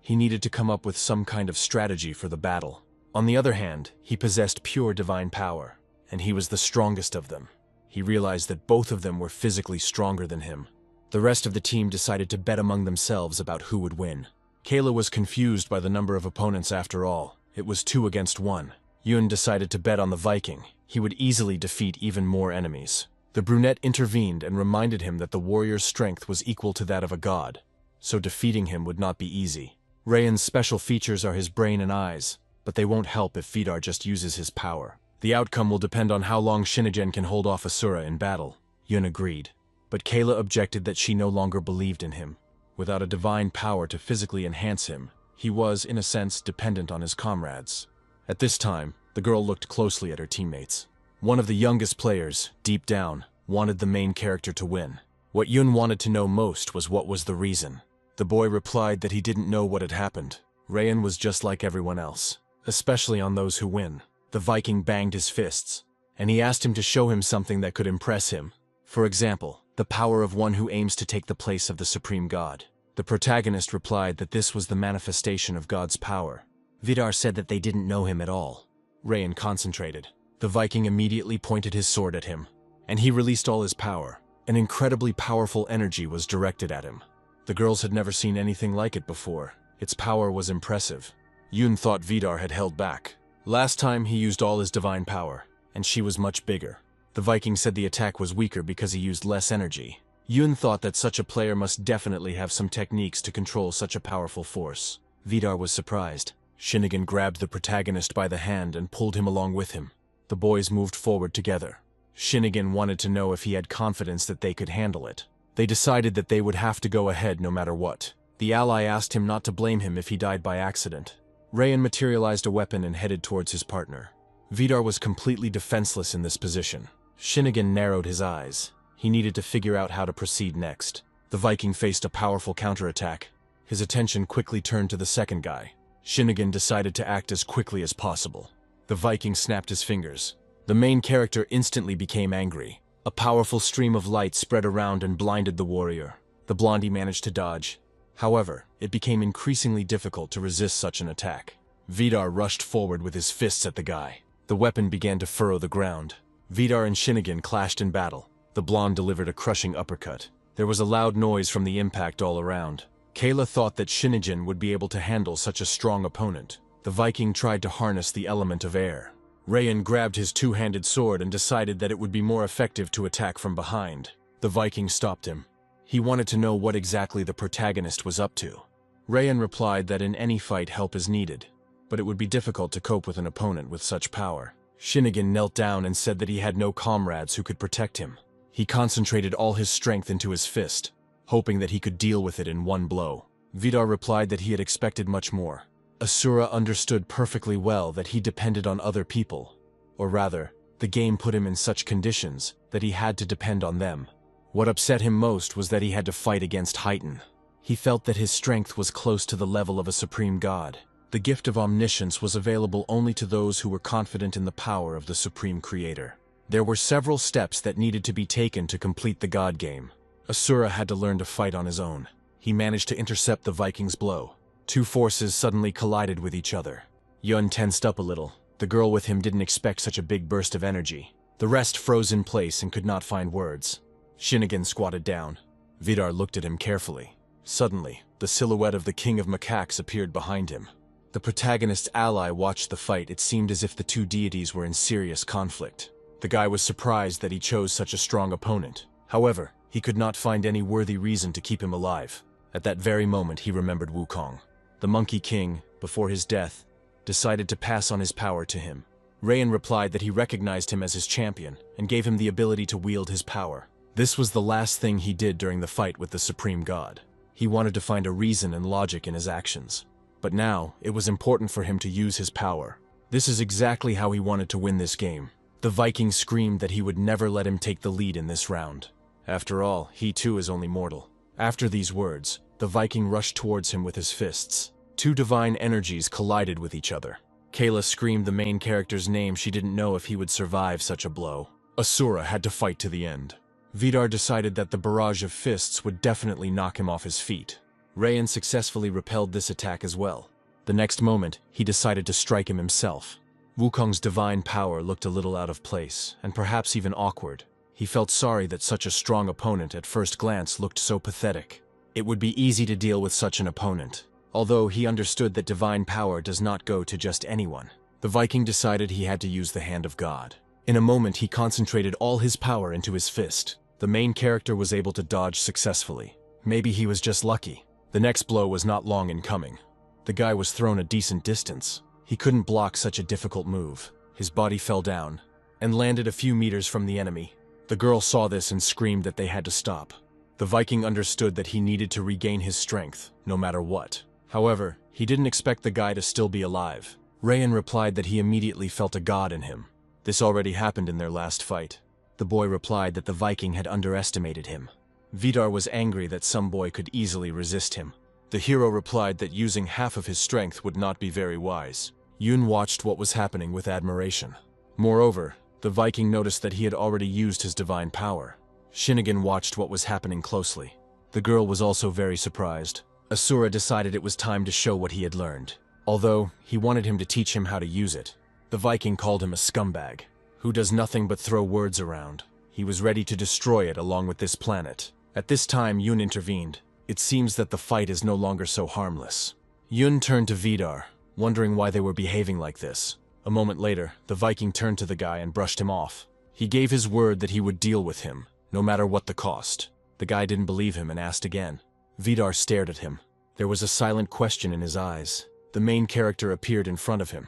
He needed to come up with some kind of strategy for the battle. On the other hand, he possessed pure divine power, and he was the strongest of them. He realized that both of them were physically stronger than him. The rest of the team decided to bet among themselves about who would win. Kayla was confused by the number of opponents after all. It was 2 against 1. Yun decided to bet on the Viking. He would easily defeat even more enemies. The brunette intervened and reminded him that the warrior's strength was equal to that of a god, so defeating him would not be easy. Rayan's special features are his brain and eyes, but they won't help if Vidar just uses his power. The outcome will depend on how long Shinnigan can hold off Asura in battle. Yun agreed, but Kayla objected that she no longer believed in him. Without a divine power to physically enhance him, he was, in a sense, dependent on his comrades. At this time, the girl looked closely at her teammates. One of the youngest players, deep down, wanted the main character to win. What Yun wanted to know most was what was the reason. The boy replied that he didn't know what had happened. Rayan was just like everyone else, especially on those who win. The Viking banged his fists, and he asked him to show him something that could impress him. For example, the power of one who aims to take the place of the supreme god. The protagonist replied that this was the manifestation of God's power. Vidar said that they didn't know him at all. Rayan concentrated. The Viking immediately pointed his sword at him, and he released all his power. An incredibly powerful energy was directed at him. The girls had never seen anything like it before. Its power was impressive. Yun thought Vidar had held back. Last time he used all his divine power, and she was much bigger. The Viking said the attack was weaker because he used less energy. Yun thought that such a player must definitely have some techniques to control such a powerful force. Vidar was surprised. Shinnigan grabbed the protagonist by the hand and pulled him along with him. The boys moved forward together. Shinnigan wanted to know if he had confidence that they could handle it. They decided that they would have to go ahead no matter what. The ally asked him not to blame him if he died by accident. Rayan materialized a weapon and headed towards his partner. Vidar was completely defenseless in this position. Shinnigan narrowed his eyes. He needed to figure out how to proceed next. The Viking faced a powerful counterattack. His attention quickly turned to the second guy. Shinnigan decided to act as quickly as possible. The Viking snapped his fingers. The main character instantly became angry. A powerful stream of light spread around and blinded the warrior. The blondie managed to dodge. However, it became increasingly difficult to resist such an attack. Vidar rushed forward with his fists at the guy. The weapon began to furrow the ground. Vidar and Shinnigan clashed in battle. The blonde delivered a crushing uppercut. There was a loud noise from the impact all around. Kayla thought that Shinnigan would be able to handle such a strong opponent. The Viking tried to harness the element of air. Rayan grabbed his two-handed sword and decided that it would be more effective to attack from behind. The Viking stopped him. He wanted to know what exactly the protagonist was up to. Rayan replied that in any fight help is needed, but it would be difficult to cope with an opponent with such power. Shinnigan knelt down and said that he had no comrades who could protect him. He concentrated all his strength into his fist, hoping that he could deal with it in one blow. Vidar replied that he had expected much more. Asura understood perfectly well that he depended on other people, or rather, the game put him in such conditions that he had to depend on them. What upset him most was that he had to fight against Heighten. He felt that his strength was close to the level of a supreme god. The gift of omniscience was available only to those who were confident in the power of the Supreme Creator. There were several steps that needed to be taken to complete the God game. Asura had to learn to fight on his own. He managed to intercept the Vikings' blow. Two forces suddenly collided with each other. Yun tensed up a little. The girl with him didn't expect such a big burst of energy. The rest froze in place and could not find words. Shinigami squatted down. Vidar looked at him carefully. Suddenly, the silhouette of the King of Macaques appeared behind him. The protagonist's ally watched the fight. It seemed as if the two deities were in serious conflict. The guy was surprised that he chose such a strong opponent. However, he could not find any worthy reason to keep him alive. At that very moment, he remembered Wukong. The Monkey King, before his death, decided to pass on his power to him. Rayan replied that he recognized him as his champion and gave him the ability to wield his power. This was the last thing he did during the fight with the Supreme God. He wanted to find a reason and logic in his actions. But now, it was important for him to use his power. This is exactly how he wanted to win this game. The Viking screamed that he would never let him take the lead in this round. After all, he too is only mortal. After these words, the Viking rushed towards him with his fists. Two divine energies collided with each other. Kayla screamed the main character's name. She didn't know if he would survive such a blow. Asura had to fight to the end. Vidar decided that the barrage of fists would definitely knock him off his feet. Rayan successfully repelled this attack as well. The next moment, he decided to strike him himself. Wukong's divine power looked a little out of place, and perhaps even awkward. He felt sorry that such a strong opponent at first glance looked so pathetic. It would be easy to deal with such an opponent, although he understood that divine power does not go to just anyone. The Viking decided he had to use the hand of God. In a moment, he concentrated all his power into his fist. The main character was able to dodge successfully. Maybe he was just lucky. The next blow was not long in coming. The guy was thrown a decent distance. He couldn't block such a difficult move. His body fell down and landed a few meters from the enemy. The girl saw this and screamed that they had to stop. The Viking understood that he needed to regain his strength, no matter what. However, he didn't expect the guy to still be alive. Rayan replied that he immediately felt a god in him. This already happened in their last fight. The boy replied that the Viking had underestimated him. Vidar was angry that some boy could easily resist him. The hero replied that using half of his strength would not be very wise. Yun watched what was happening with admiration. Moreover, the Viking noticed that he had already used his divine power. Shinigami watched what was happening closely. The girl was also very surprised. Asura decided it was time to show what he had learned. Although, he wanted him to teach him how to use it. The Viking called him a scumbag, who does nothing but throw words around. He was ready to destroy it along with this planet. At this time, Yun intervened. It seems that the fight is no longer so harmless. Yun turned to Vidar, wondering why they were behaving like this. A moment later, the Viking turned to the guy and brushed him off. He gave his word that he would deal with him, no matter what the cost. The guy didn't believe him and asked again. Vidar stared at him. There was a silent question in his eyes. The main character appeared in front of him.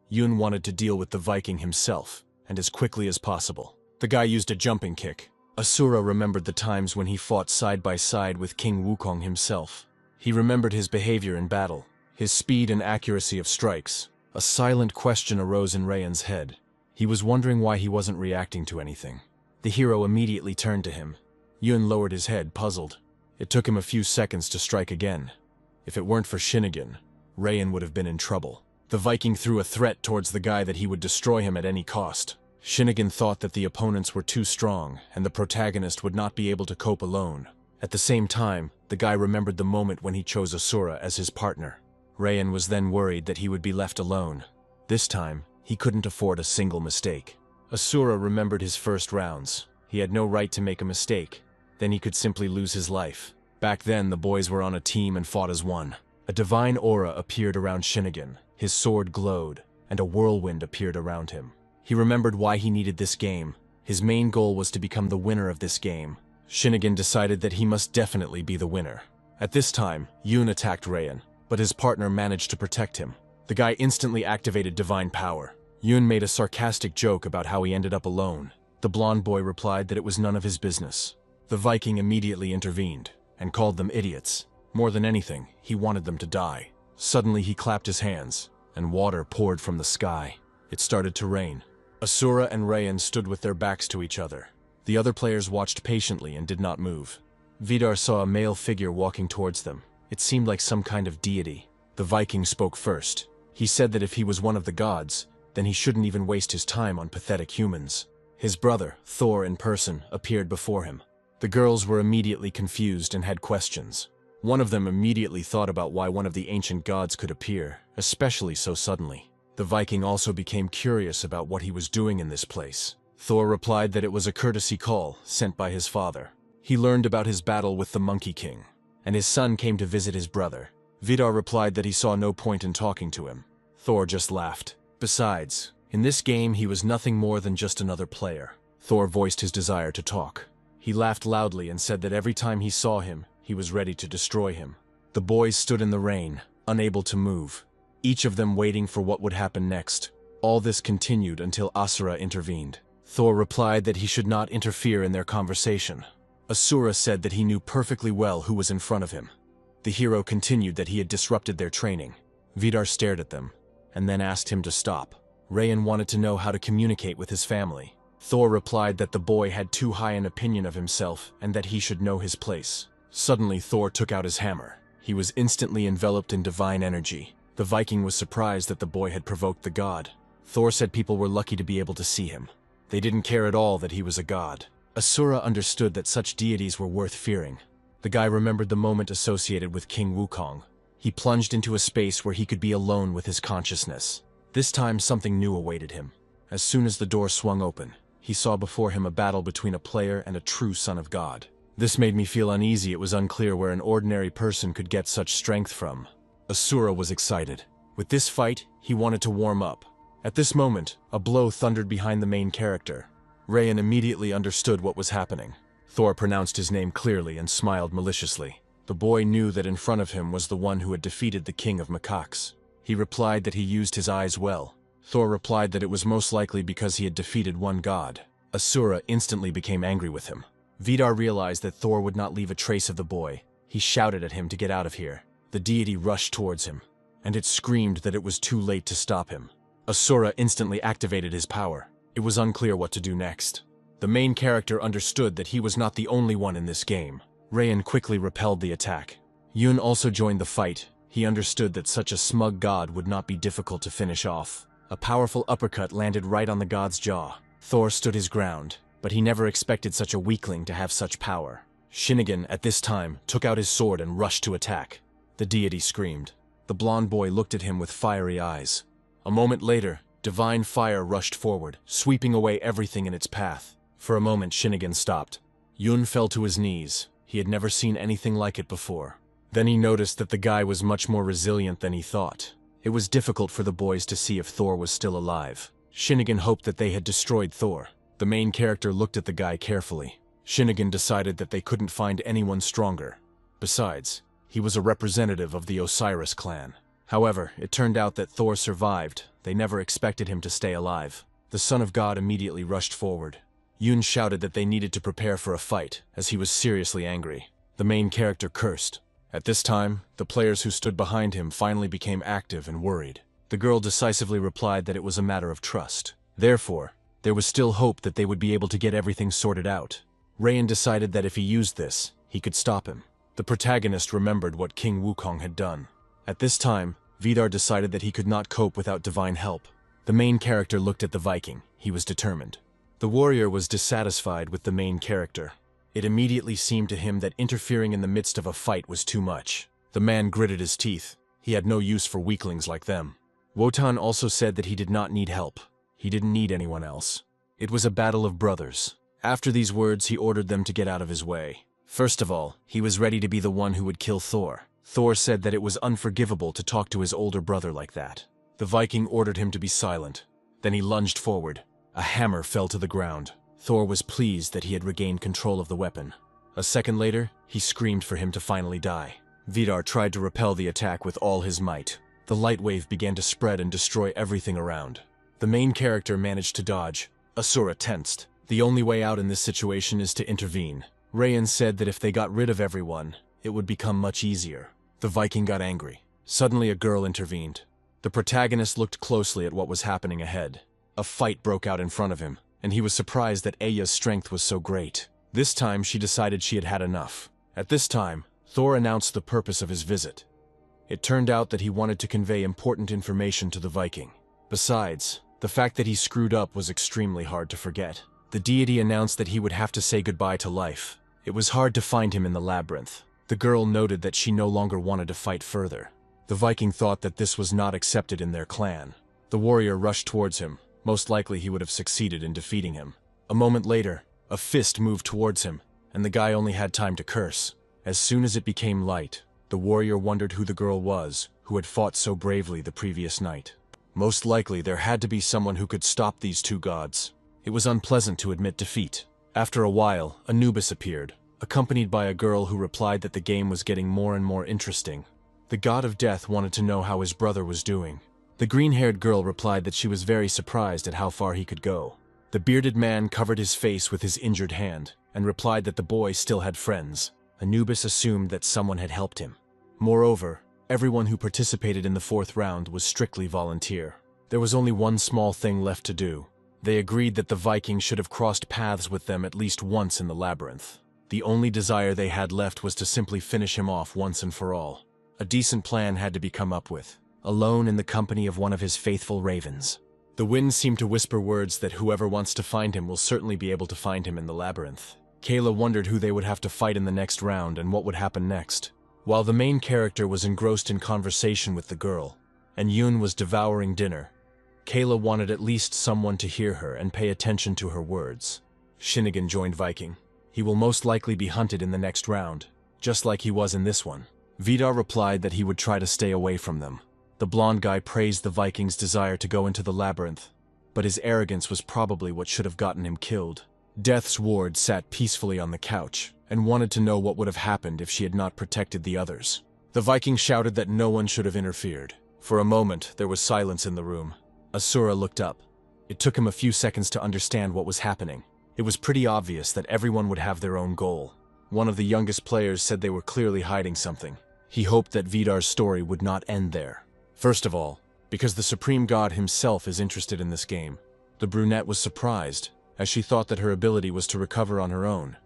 Yun wanted to deal with the Viking himself, and as quickly as possible. The guy used a jumping kick. Asura remembered the times when he fought side by side with King Wukong himself. He remembered his behavior in battle, his speed and accuracy of strikes. A silent question arose in Rayan's head. He was wondering why he wasn't reacting to anything. The hero immediately turned to him. Yun lowered his head, puzzled. It took him a few seconds to strike again. If it weren't for Shinigami, Rayan would have been in trouble. The Viking threw a threat towards the guy that he would destroy him at any cost. Shinigami thought that the opponents were too strong, and the protagonist would not be able to cope alone. At the same time, the guy remembered the moment when he chose Asura as his partner. Rayan was then worried that he would be left alone. This time, he couldn't afford a single mistake. Asura remembered his first rounds. He had no right to make a mistake. Then he could simply lose his life. Back then, the boys were on a team and fought as one. A divine aura appeared around Shinigami. His sword glowed, and a whirlwind appeared around him. He remembered why he needed this game. His main goal was to become the winner of this game. Shinigami decided that he must definitely be the winner. At this time, Yun attacked Rayan, but his partner managed to protect him. The guy instantly activated divine power. Yun made a sarcastic joke about how he ended up alone. The blonde boy replied that it was none of his business. The Viking immediately intervened and called them idiots. More than anything, he wanted them to die. Suddenly he clapped his hands, and water poured from the sky. It started to rain. Asura and Rayan stood with their backs to each other. The other players watched patiently and did not move. Vidar saw a male figure walking towards them. It seemed like some kind of deity. The Viking spoke first. He said that if he was one of the gods, then he shouldn't even waste his time on pathetic humans. His brother, Thor in person, appeared before him. The girls were immediately confused and had questions. One of them immediately thought about why one of the ancient gods could appear, especially so suddenly. The Viking also became curious about what he was doing in this place. Thor replied that it was a courtesy call sent by his father. He learned about his battle with the Monkey King, and his son came to visit his brother. Vidar replied that he saw no point in talking to him. Thor just laughed. Besides, in this game he was nothing more than just another player. Thor voiced his desire to talk. He laughed loudly and said that every time he saw him, he was ready to destroy him. The boys stood in the rain, unable to move, each of them waiting for what would happen next. All this continued until Asura intervened. Thor replied that he should not interfere in their conversation. Asura said that he knew perfectly well who was in front of him. The hero continued that he had disrupted their training. Vidar stared at them, and then asked him to stop. Rayan wanted to know how to communicate with his family. Thor replied that the boy had too high an opinion of himself and that he should know his place. Suddenly Thor took out his hammer. He was instantly enveloped in divine energy. The Viking was surprised that the boy had provoked the god. Thor said people were lucky to be able to see him. They didn't care at all that he was a god. Asura understood that such deities were worth fearing. The guy remembered the moment associated with King Wukong. He plunged into a space where he could be alone with his consciousness. This time something new awaited him. As soon as the door swung open, he saw before him a battle between a player and a true son of God. This made me feel uneasy. It was unclear where an ordinary person could get such strength from. Asura was excited. With this fight, he wanted to warm up. At this moment, a blow thundered behind the main character. Rayan immediately understood what was happening. Thor pronounced his name clearly and smiled maliciously. The boy knew that in front of him was the one who had defeated the king of macaques. He replied that he used his eyes well. Thor replied that it was most likely because he had defeated one god. Asura instantly became angry with him. Vidar realized that Thor would not leave a trace of the boy. He shouted at him to get out of here. The deity rushed towards him, and it screamed that it was too late to stop him. Asura instantly activated his power. It was unclear what to do next. The main character understood that he was not the only one in this game. Rayan quickly repelled the attack. Yun also joined the fight. He understood that such a smug god would not be difficult to finish off. A powerful uppercut landed right on the god's jaw. Thor stood his ground, but he never expected such a weakling to have such power. Shinnigan, at this time, took out his sword and rushed to attack. The deity screamed. The blonde boy looked at him with fiery eyes. A moment later, divine fire rushed forward, sweeping away everything in its path. For a moment, Shinnigan stopped. Yun fell to his knees. He had never seen anything like it before. Then he noticed that the guy was much more resilient than he thought. It was difficult for the boys to see if Thor was still alive. Shinnigan hoped that they had destroyed Thor. The main character looked at the guy carefully. Shinnigan decided that they couldn't find anyone stronger. Besides, he was a representative of the Osiris clan. However, it turned out that Thor survived. They never expected him to stay alive. The son of God immediately rushed forward. Yun shouted that they needed to prepare for a fight, as he was seriously angry. The main character cursed. At this time, the players who stood behind him finally became active and worried. The girl decisively replied that it was a matter of trust. Therefore, there was still hope that they would be able to get everything sorted out. Rayan decided that if he used this, he could stop him. The protagonist remembered what King Wukong had done. At this time, Vidar decided that he could not cope without divine help. The main character looked at the Viking. He was determined. The warrior was dissatisfied with the main character. It immediately seemed to him that interfering in the midst of a fight was too much. The man gritted his teeth. He had no use for weaklings like them. Wotan also said that he did not need help. He didn't need anyone else. It was a battle of brothers. After these words, he ordered them to get out of his way. First of all, he was ready to be the one who would kill Thor. Thor said that it was unforgivable to talk to his older brother like that. The Viking ordered him to be silent. Then he lunged forward. A hammer fell to the ground. Thor was pleased that he had regained control of the weapon. A second later, he screamed for him to finally die. Vidar tried to repel the attack with all his might. The light wave began to spread and destroy everything around. The main character managed to dodge. Asura tensed. The only way out in this situation is to intervene. Rayan said that if they got rid of everyone, it would become much easier. The Viking got angry. Suddenly a girl intervened. The protagonist looked closely at what was happening ahead. A fight broke out in front of him, and he was surprised that Aya's strength was so great. This time she decided she had had enough. At this time, Thor announced the purpose of his visit. It turned out that he wanted to convey important information to the Viking. Besides, the fact that he screwed up was extremely hard to forget. The deity announced that he would have to say goodbye to life. It was hard to find him in the labyrinth. The girl noted that she no longer wanted to fight further. The Viking thought that this was not accepted in their clan. The warrior rushed towards him. Most likely he would have succeeded in defeating him. A moment later, a fist moved towards him, and the guy only had time to curse. As soon as it became light, the warrior wondered who the girl was, who had fought so bravely the previous night. Most likely there had to be someone who could stop these two gods. It was unpleasant to admit defeat. After a while, Anubis appeared, accompanied by a girl who replied that the game was getting more and more interesting. The god of death wanted to know how his brother was doing. The green-haired girl replied that she was very surprised at how far he could go. The bearded man covered his face with his injured hand, and replied that the boy still had friends. Anubis assumed that someone had helped him. Moreover, everyone who participated in the fourth round was strictly volunteer. There was only one small thing left to do. They agreed that the Vikings should have crossed paths with them at least once in the labyrinth. The only desire they had left was to simply finish him off once and for all. A decent plan had to be come up with, alone in the company of one of his faithful ravens. The wind seemed to whisper words that whoever wants to find him will certainly be able to find him in the labyrinth. Kayla wondered who they would have to fight in the next round and what would happen next. While the main character was engrossed in conversation with the girl, and Yoon was devouring dinner, Kayla wanted at least someone to hear her and pay attention to her words. Shinnigan joined Viking. He will most likely be hunted in the next round, just like he was in this one. Vidar replied that he would try to stay away from them. The blonde guy praised the Viking's desire to go into the labyrinth, but his arrogance was probably what should have gotten him killed. Death's ward sat peacefully on the couch and wanted to know what would have happened if she had not protected the others. The Viking shouted that no one should have interfered. For a moment, there was silence in the room. Asura looked up. It took him a few seconds to understand what was happening. It was pretty obvious that everyone would have their own goal. One of the youngest players said they were clearly hiding something. He hoped that Vidar's story would not end there. First of all, because the Supreme God himself is interested in this game. The brunette was surprised, as she thought that her ability was to recover on her own.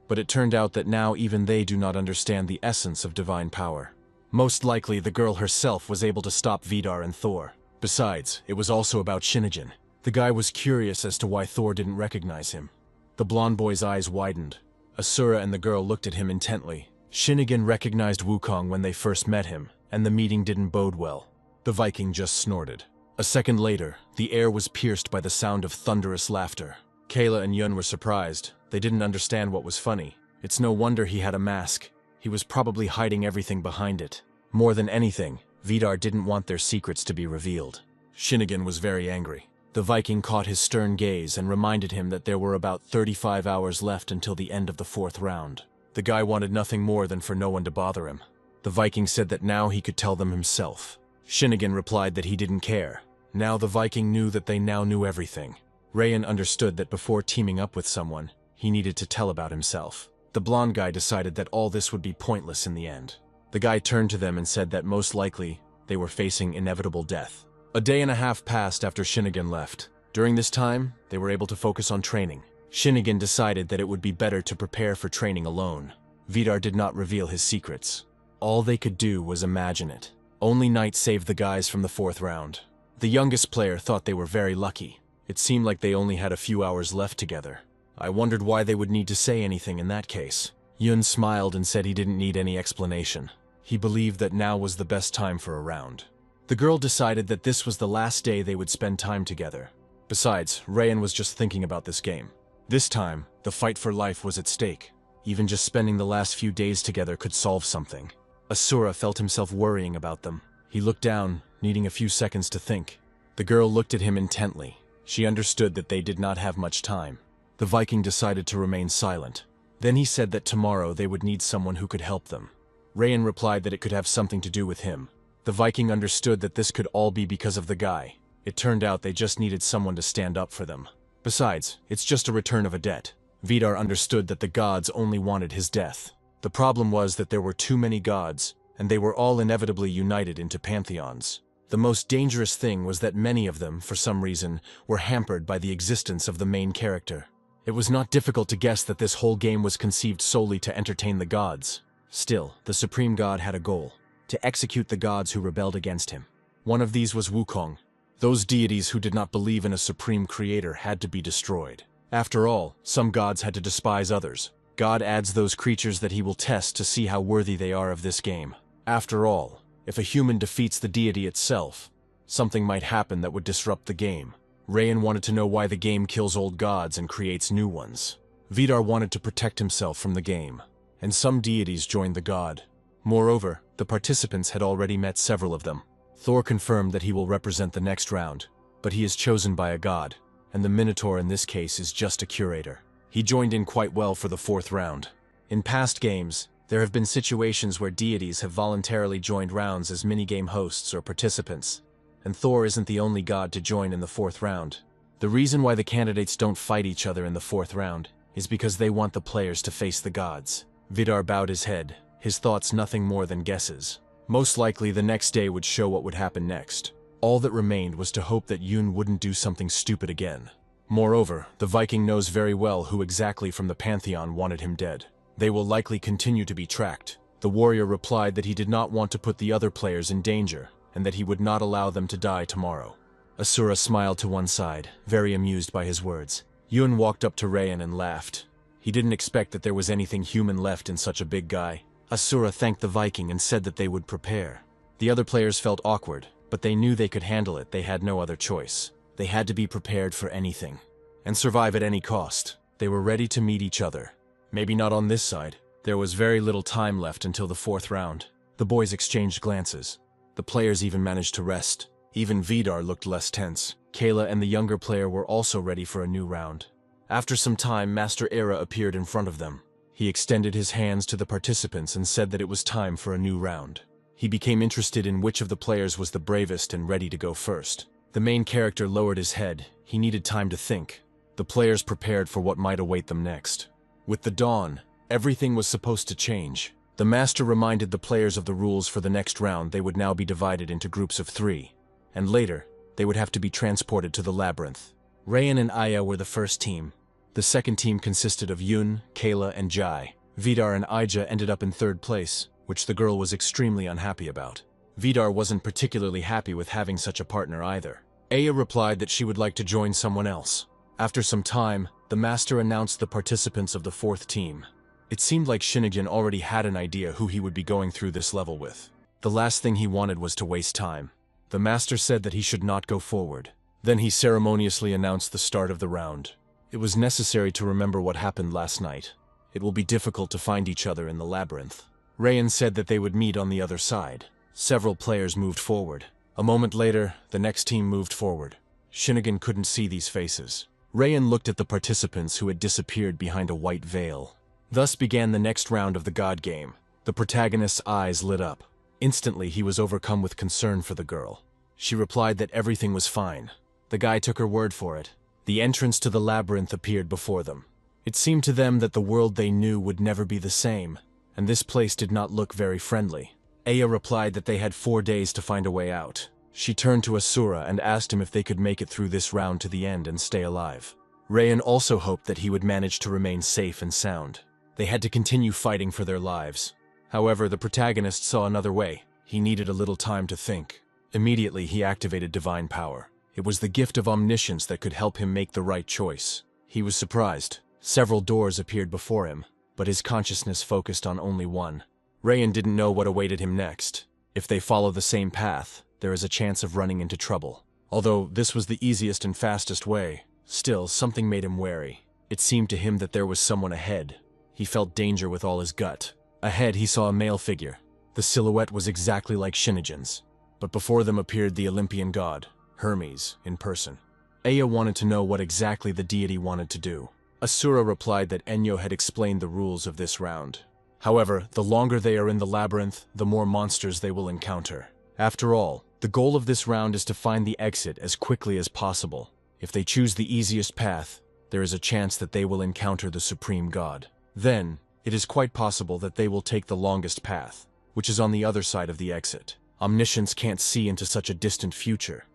But it turned out that now even they do not understand the essence of divine power. Most likely the girl herself was able to stop Vidar and Thor. Besides, it was also about Shinnigan. The guy was curious as to why Thor didn't recognize him. The blonde boy's eyes widened. Asura and the girl looked at him intently. Shinnigan recognized Wukong when they first met him, and the meeting didn't bode well. The Viking just snorted. A second later, the air was pierced by the sound of thunderous laughter. Kayla and Yun were surprised. They didn't understand what was funny. It's no wonder he had a mask. He was probably hiding everything behind it. More than anything, Vidar didn't want their secrets to be revealed. Shinnigan was very angry. The Viking caught his stern gaze and reminded him that there were about 35 hours left until the end of the fourth round. The guy wanted nothing more than for no one to bother him. The Viking said that now he could tell them himself. Shinnigan replied that he didn't care. Now the Viking knew that they now knew everything. Rayan understood that before teaming up with someone, he needed to tell about himself. The blonde guy decided that all this would be pointless in the end. The guy turned to them and said that most likely they were facing inevitable death. A day and a half passed after Shinnigan left. During this time, they were able to focus on training. Shinnigan decided that it would be better to prepare for training alone. Vidar did not reveal his secrets. All they could do was imagine it. Only Knight saved the guys from the fourth round. The youngest player thought they were very lucky. It seemed like they only had a few hours left together. I wondered why they would need to say anything in that case. Yun smiled and said he didn't need any explanation. He believed that now was the best time for a round. The girl decided that this was the last day they would spend time together. Besides, Rayan was just thinking about this game. This time, the fight for life was at stake. Even just spending the last few days together could solve something. Asura felt himself worrying about them. He looked down, needing a few seconds to think. The girl looked at him intently. She understood that they did not have much time. The Viking decided to remain silent. Then he said that tomorrow they would need someone who could help them. Rayan replied that it could have something to do with him. The Viking understood that this could all be because of the guy. It turned out they just needed someone to stand up for them. Besides, it's just a return of a debt. Vidar understood that the gods only wanted his death. The problem was that there were too many gods, and they were all inevitably united into pantheons. The most dangerous thing was that many of them, for some reason, were hampered by the existence of the main character. It was not difficult to guess that this whole game was conceived solely to entertain the gods. Still, the Supreme God had a goal. to execute the gods who rebelled against him. One of these was Wukong. Those deities who did not believe in a supreme creator had to be destroyed. After all, some gods had to despise others. God adds those creatures that he will test to see how worthy they are of this game. After all, if a human defeats the deity itself, something might happen that would disrupt the game. Rayan wanted to know why the game kills old gods and creates new ones. Vidar wanted to protect himself from the game, and some deities joined the god. Moreover, the participants had already met several of them. Thor confirmed that he will represent the next round, but he is chosen by a god, and the Minotaur in this case is just a curator. He joined in quite well for the 4th round. In past games, there have been situations where deities have voluntarily joined rounds as minigame hosts or participants, and Thor isn't the only god to join in the 4th round. The reason why the candidates don't fight each other in the 4th round is because they want the players to face the gods. Vidar bowed his head, his thoughts nothing more than guesses. Most likely the next day would show what would happen next. All that remained was to hope that Yoon wouldn't do something stupid again. Moreover, the Viking knows very well who exactly from the Pantheon wanted him dead. They will likely continue to be tracked. The warrior replied that he did not want to put the other players in danger, and that he would not allow them to die tomorrow. Asura smiled to one side, very amused by his words. Yoon walked up to Rayan and laughed. He didn't expect that there was anything human left in such a big guy. Asura thanked the Viking and said that they would prepare. The other players felt awkward, but they knew they could handle it. They had no other choice. They had to be prepared for anything, and survive at any cost. They were ready to meet each other. Maybe not on this side. There was very little time left until the 4th round. The boys exchanged glances. The players even managed to rest. Even Vidar looked less tense. Kayla and the younger player were also ready for a new round. After some time, Master Era appeared in front of them. He extended his hands to the participants and said that it was time for a new round. He became interested in which of the players was the bravest and ready to go first. The main character lowered his head. He needed time to think. The players prepared for what might await them next. With the dawn, everything was supposed to change. The master reminded the players of the rules for the next round. They would now be divided into groups of 3, and later, they would have to be transported to the labyrinth. Rayan and Aya were the first team. The second team consisted of Yoon, Kayla, and Jai. Vidar and Ija ended up in 3rd place, which the girl was extremely unhappy about. Vidar wasn't particularly happy with having such a partner either. Aya replied that she would like to join someone else. After some time, the master announced the participants of the 4th team. It seemed like Shinigin already had an idea who he would be going through this level with. The last thing he wanted was to waste time. The master said that he should not go forward. Then he ceremoniously announced the start of the round. It was necessary to remember what happened last night. It will be difficult to find each other in the labyrinth. Rayan said that they would meet on the other side. Several players moved forward. A moment later, the next team moved forward. Shinigin couldn't see these faces. Rayan looked at the participants who had disappeared behind a white veil. Thus began the next round of the god game. The protagonist's eyes lit up. Instantly, he was overcome with concern for the girl. She replied that everything was fine. The guy took her word for it. The entrance to the labyrinth appeared before them. It seemed to them that the world they knew would never be the same, and this place did not look very friendly. Aya replied that they had 4 days to find a way out. She turned to Asura and asked him if they could make it through this round to the end and stay alive. Rayan also hoped that he would manage to remain safe and sound. They had to continue fighting for their lives. However, the protagonist saw another way. He needed a little time to think. Immediately, he activated divine power. It was the gift of omniscience that could help him make the right choice. He was surprised. Several doors appeared before him, but his consciousness focused on only one. Rayan didn't know what awaited him next. If they follow the same path, there is a chance of running into trouble. Although this was the easiest and fastest way, still, something made him wary. It seemed to him that there was someone ahead. He felt danger with all his gut. Ahead, he saw a male figure. The silhouette was exactly like Shinigin's. But before them appeared the Olympian god, Hermes, in person. Aya wanted to know what exactly the deity wanted to do. Asura replied that Enyo had explained the rules of this round. However, the longer they are in the labyrinth, the more monsters they will encounter. After all, the goal of this round is to find the exit as quickly as possible. If they choose the easiest path, there is a chance that they will encounter the supreme god. Then, it is quite possible that they will take the longest path, which is on the other side of the exit. Omniscience can't see into such a distant future.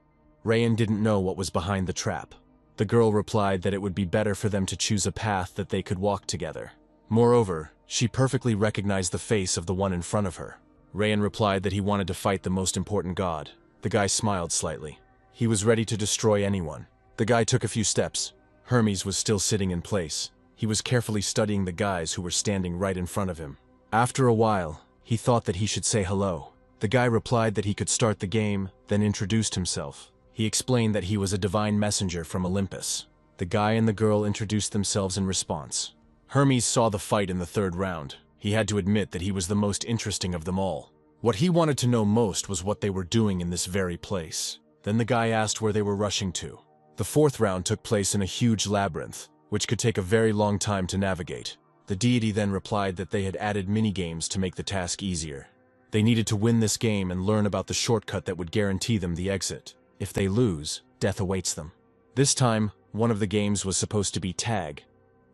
Rayan didn't know what was behind the trap. The girl replied that it would be better for them to choose a path that they could walk together. Moreover, she perfectly recognized the face of the one in front of her. Rayan replied that he wanted to fight the most important god. The guy smiled slightly. He was ready to destroy anyone. The guy took a few steps. Hermes was still sitting in place. He was carefully studying the guys who were standing right in front of him. After a while, he thought that he should say hello. The guy replied that he could start the game, then introduced himself. He explained that he was a divine messenger from Olympus. The guy and the girl introduced themselves in response. Hermes saw the fight in the third round. He had to admit that he was the most interesting of them all. What he wanted to know most was what they were doing in this very place. Then the guy asked where they were rushing to. The fourth round took place in a huge labyrinth, which could take a very long time to navigate. The deity then replied that they had added mini-games to make the task easier. They needed to win this game and learn about the shortcut that would guarantee them the exit. If they lose, death awaits them. This time, one of the games was supposed to be tag.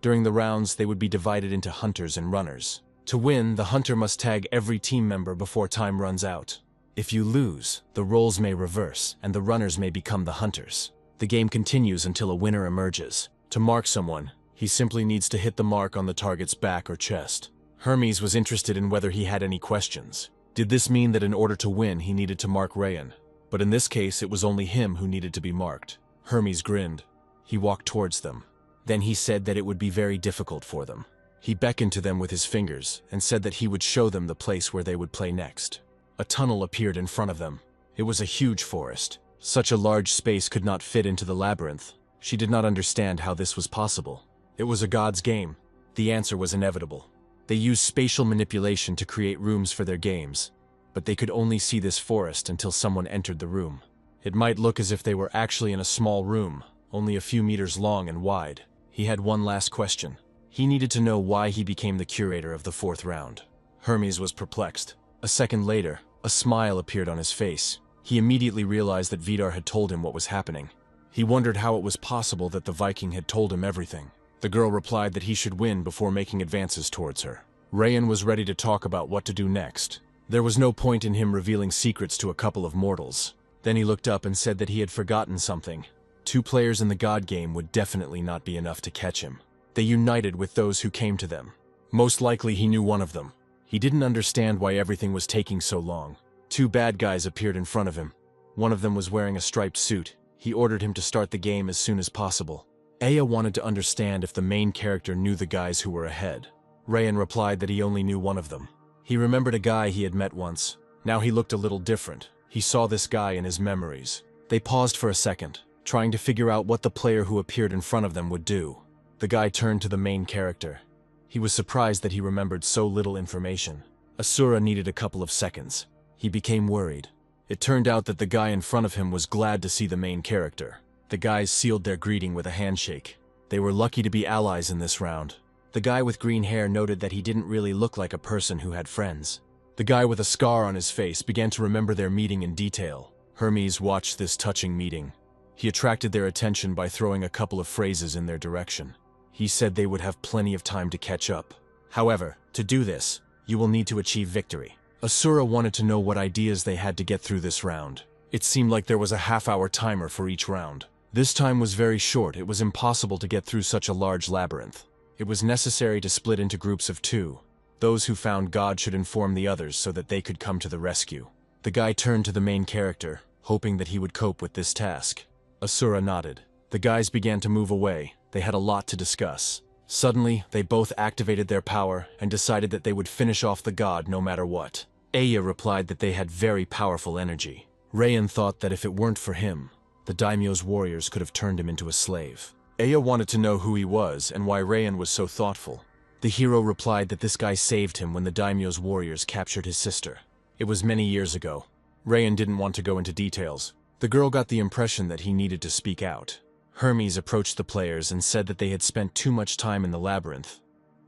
During the rounds, they would be divided into hunters and runners. To win, the hunter must tag every team member before time runs out. If you lose, the roles may reverse, and the runners may become the hunters. The game continues until a winner emerges. To mark someone, he simply needs to hit the mark on the target's back or chest. Hermes was interested in whether he had any questions. Did this mean that in order to win, he needed to mark Rayan? But in this case, it was only him who needed to be marked. Hermes grinned. He walked towards them. Then he said that it would be very difficult for them. He beckoned to them with his fingers and said that he would show them the place where they would play next. A tunnel appeared in front of them. It was a huge forest. Such a large space could not fit into the labyrinth. She did not understand how this was possible. It was a god's game. The answer was inevitable. They used spatial manipulation to create rooms for their games, but they could only see this forest until someone entered the room. It might look as if they were actually in a small room, only a few meters long and wide. He had one last question. He needed to know why he became the curator of the fourth round. Hermes was perplexed. A second later, a smile appeared on his face. He immediately realized that Vidar had told him what was happening. He wondered how it was possible that the Viking had told him everything. The girl replied that he should win before making advances towards her. Rayan was ready to talk about what to do next. There was no point in him revealing secrets to a couple of mortals. Then he looked up and said that he had forgotten something. 2 players in the god game would definitely not be enough to catch him. They united with those who came to them. Most likely he knew one of them. He didn't understand why everything was taking so long. 2 bad guys appeared in front of him. One of them was wearing a striped suit. He ordered him to start the game as soon as possible. Aya wanted to understand if the main character knew the guys who were ahead. Rayan replied that he only knew one of them. He remembered a guy he had met once. Now he looked a little different. He saw this guy in his memories. They paused for a second, trying to figure out what the player who appeared in front of them would do. The guy turned to the main character. He was surprised that he remembered so little information. Asura needed a couple of seconds. He became worried. It turned out that the guy in front of him was glad to see the main character. The guys sealed their greeting with a handshake. They were lucky to be allies in this round. The guy with green hair noted that he didn't really look like a person who had friends. The guy with a scar on his face began to remember their meeting in detail. Hermes watched this touching meeting. He attracted their attention by throwing a couple of phrases in their direction. He said they would have plenty of time to catch up. However, to do this, you will need to achieve victory. Asura wanted to know what ideas they had to get through this round. It seemed like there was a half-hour timer for each round. This time was very short. It was impossible to get through such a large labyrinth. It was necessary to split into groups of 2. Those who found God should inform the others so that they could come to the rescue. The guy turned to the main character, hoping that he would cope with this task. Asura nodded. The guys began to move away. They had a lot to discuss. Suddenly, they both activated their power and decided that they would finish off the god no matter what. Aya replied that they had very powerful energy. Rayan thought that if it weren't for him, the daimyo's warriors could have turned him into a slave. Aya wanted to know who he was and why Rayan was so thoughtful. The hero replied that this guy saved him when the daimyo's warriors captured his sister. It was many years ago. Rayan didn't want to go into details. The girl got the impression that he needed to speak out. Hermes approached the players and said that they had spent too much time in the labyrinth.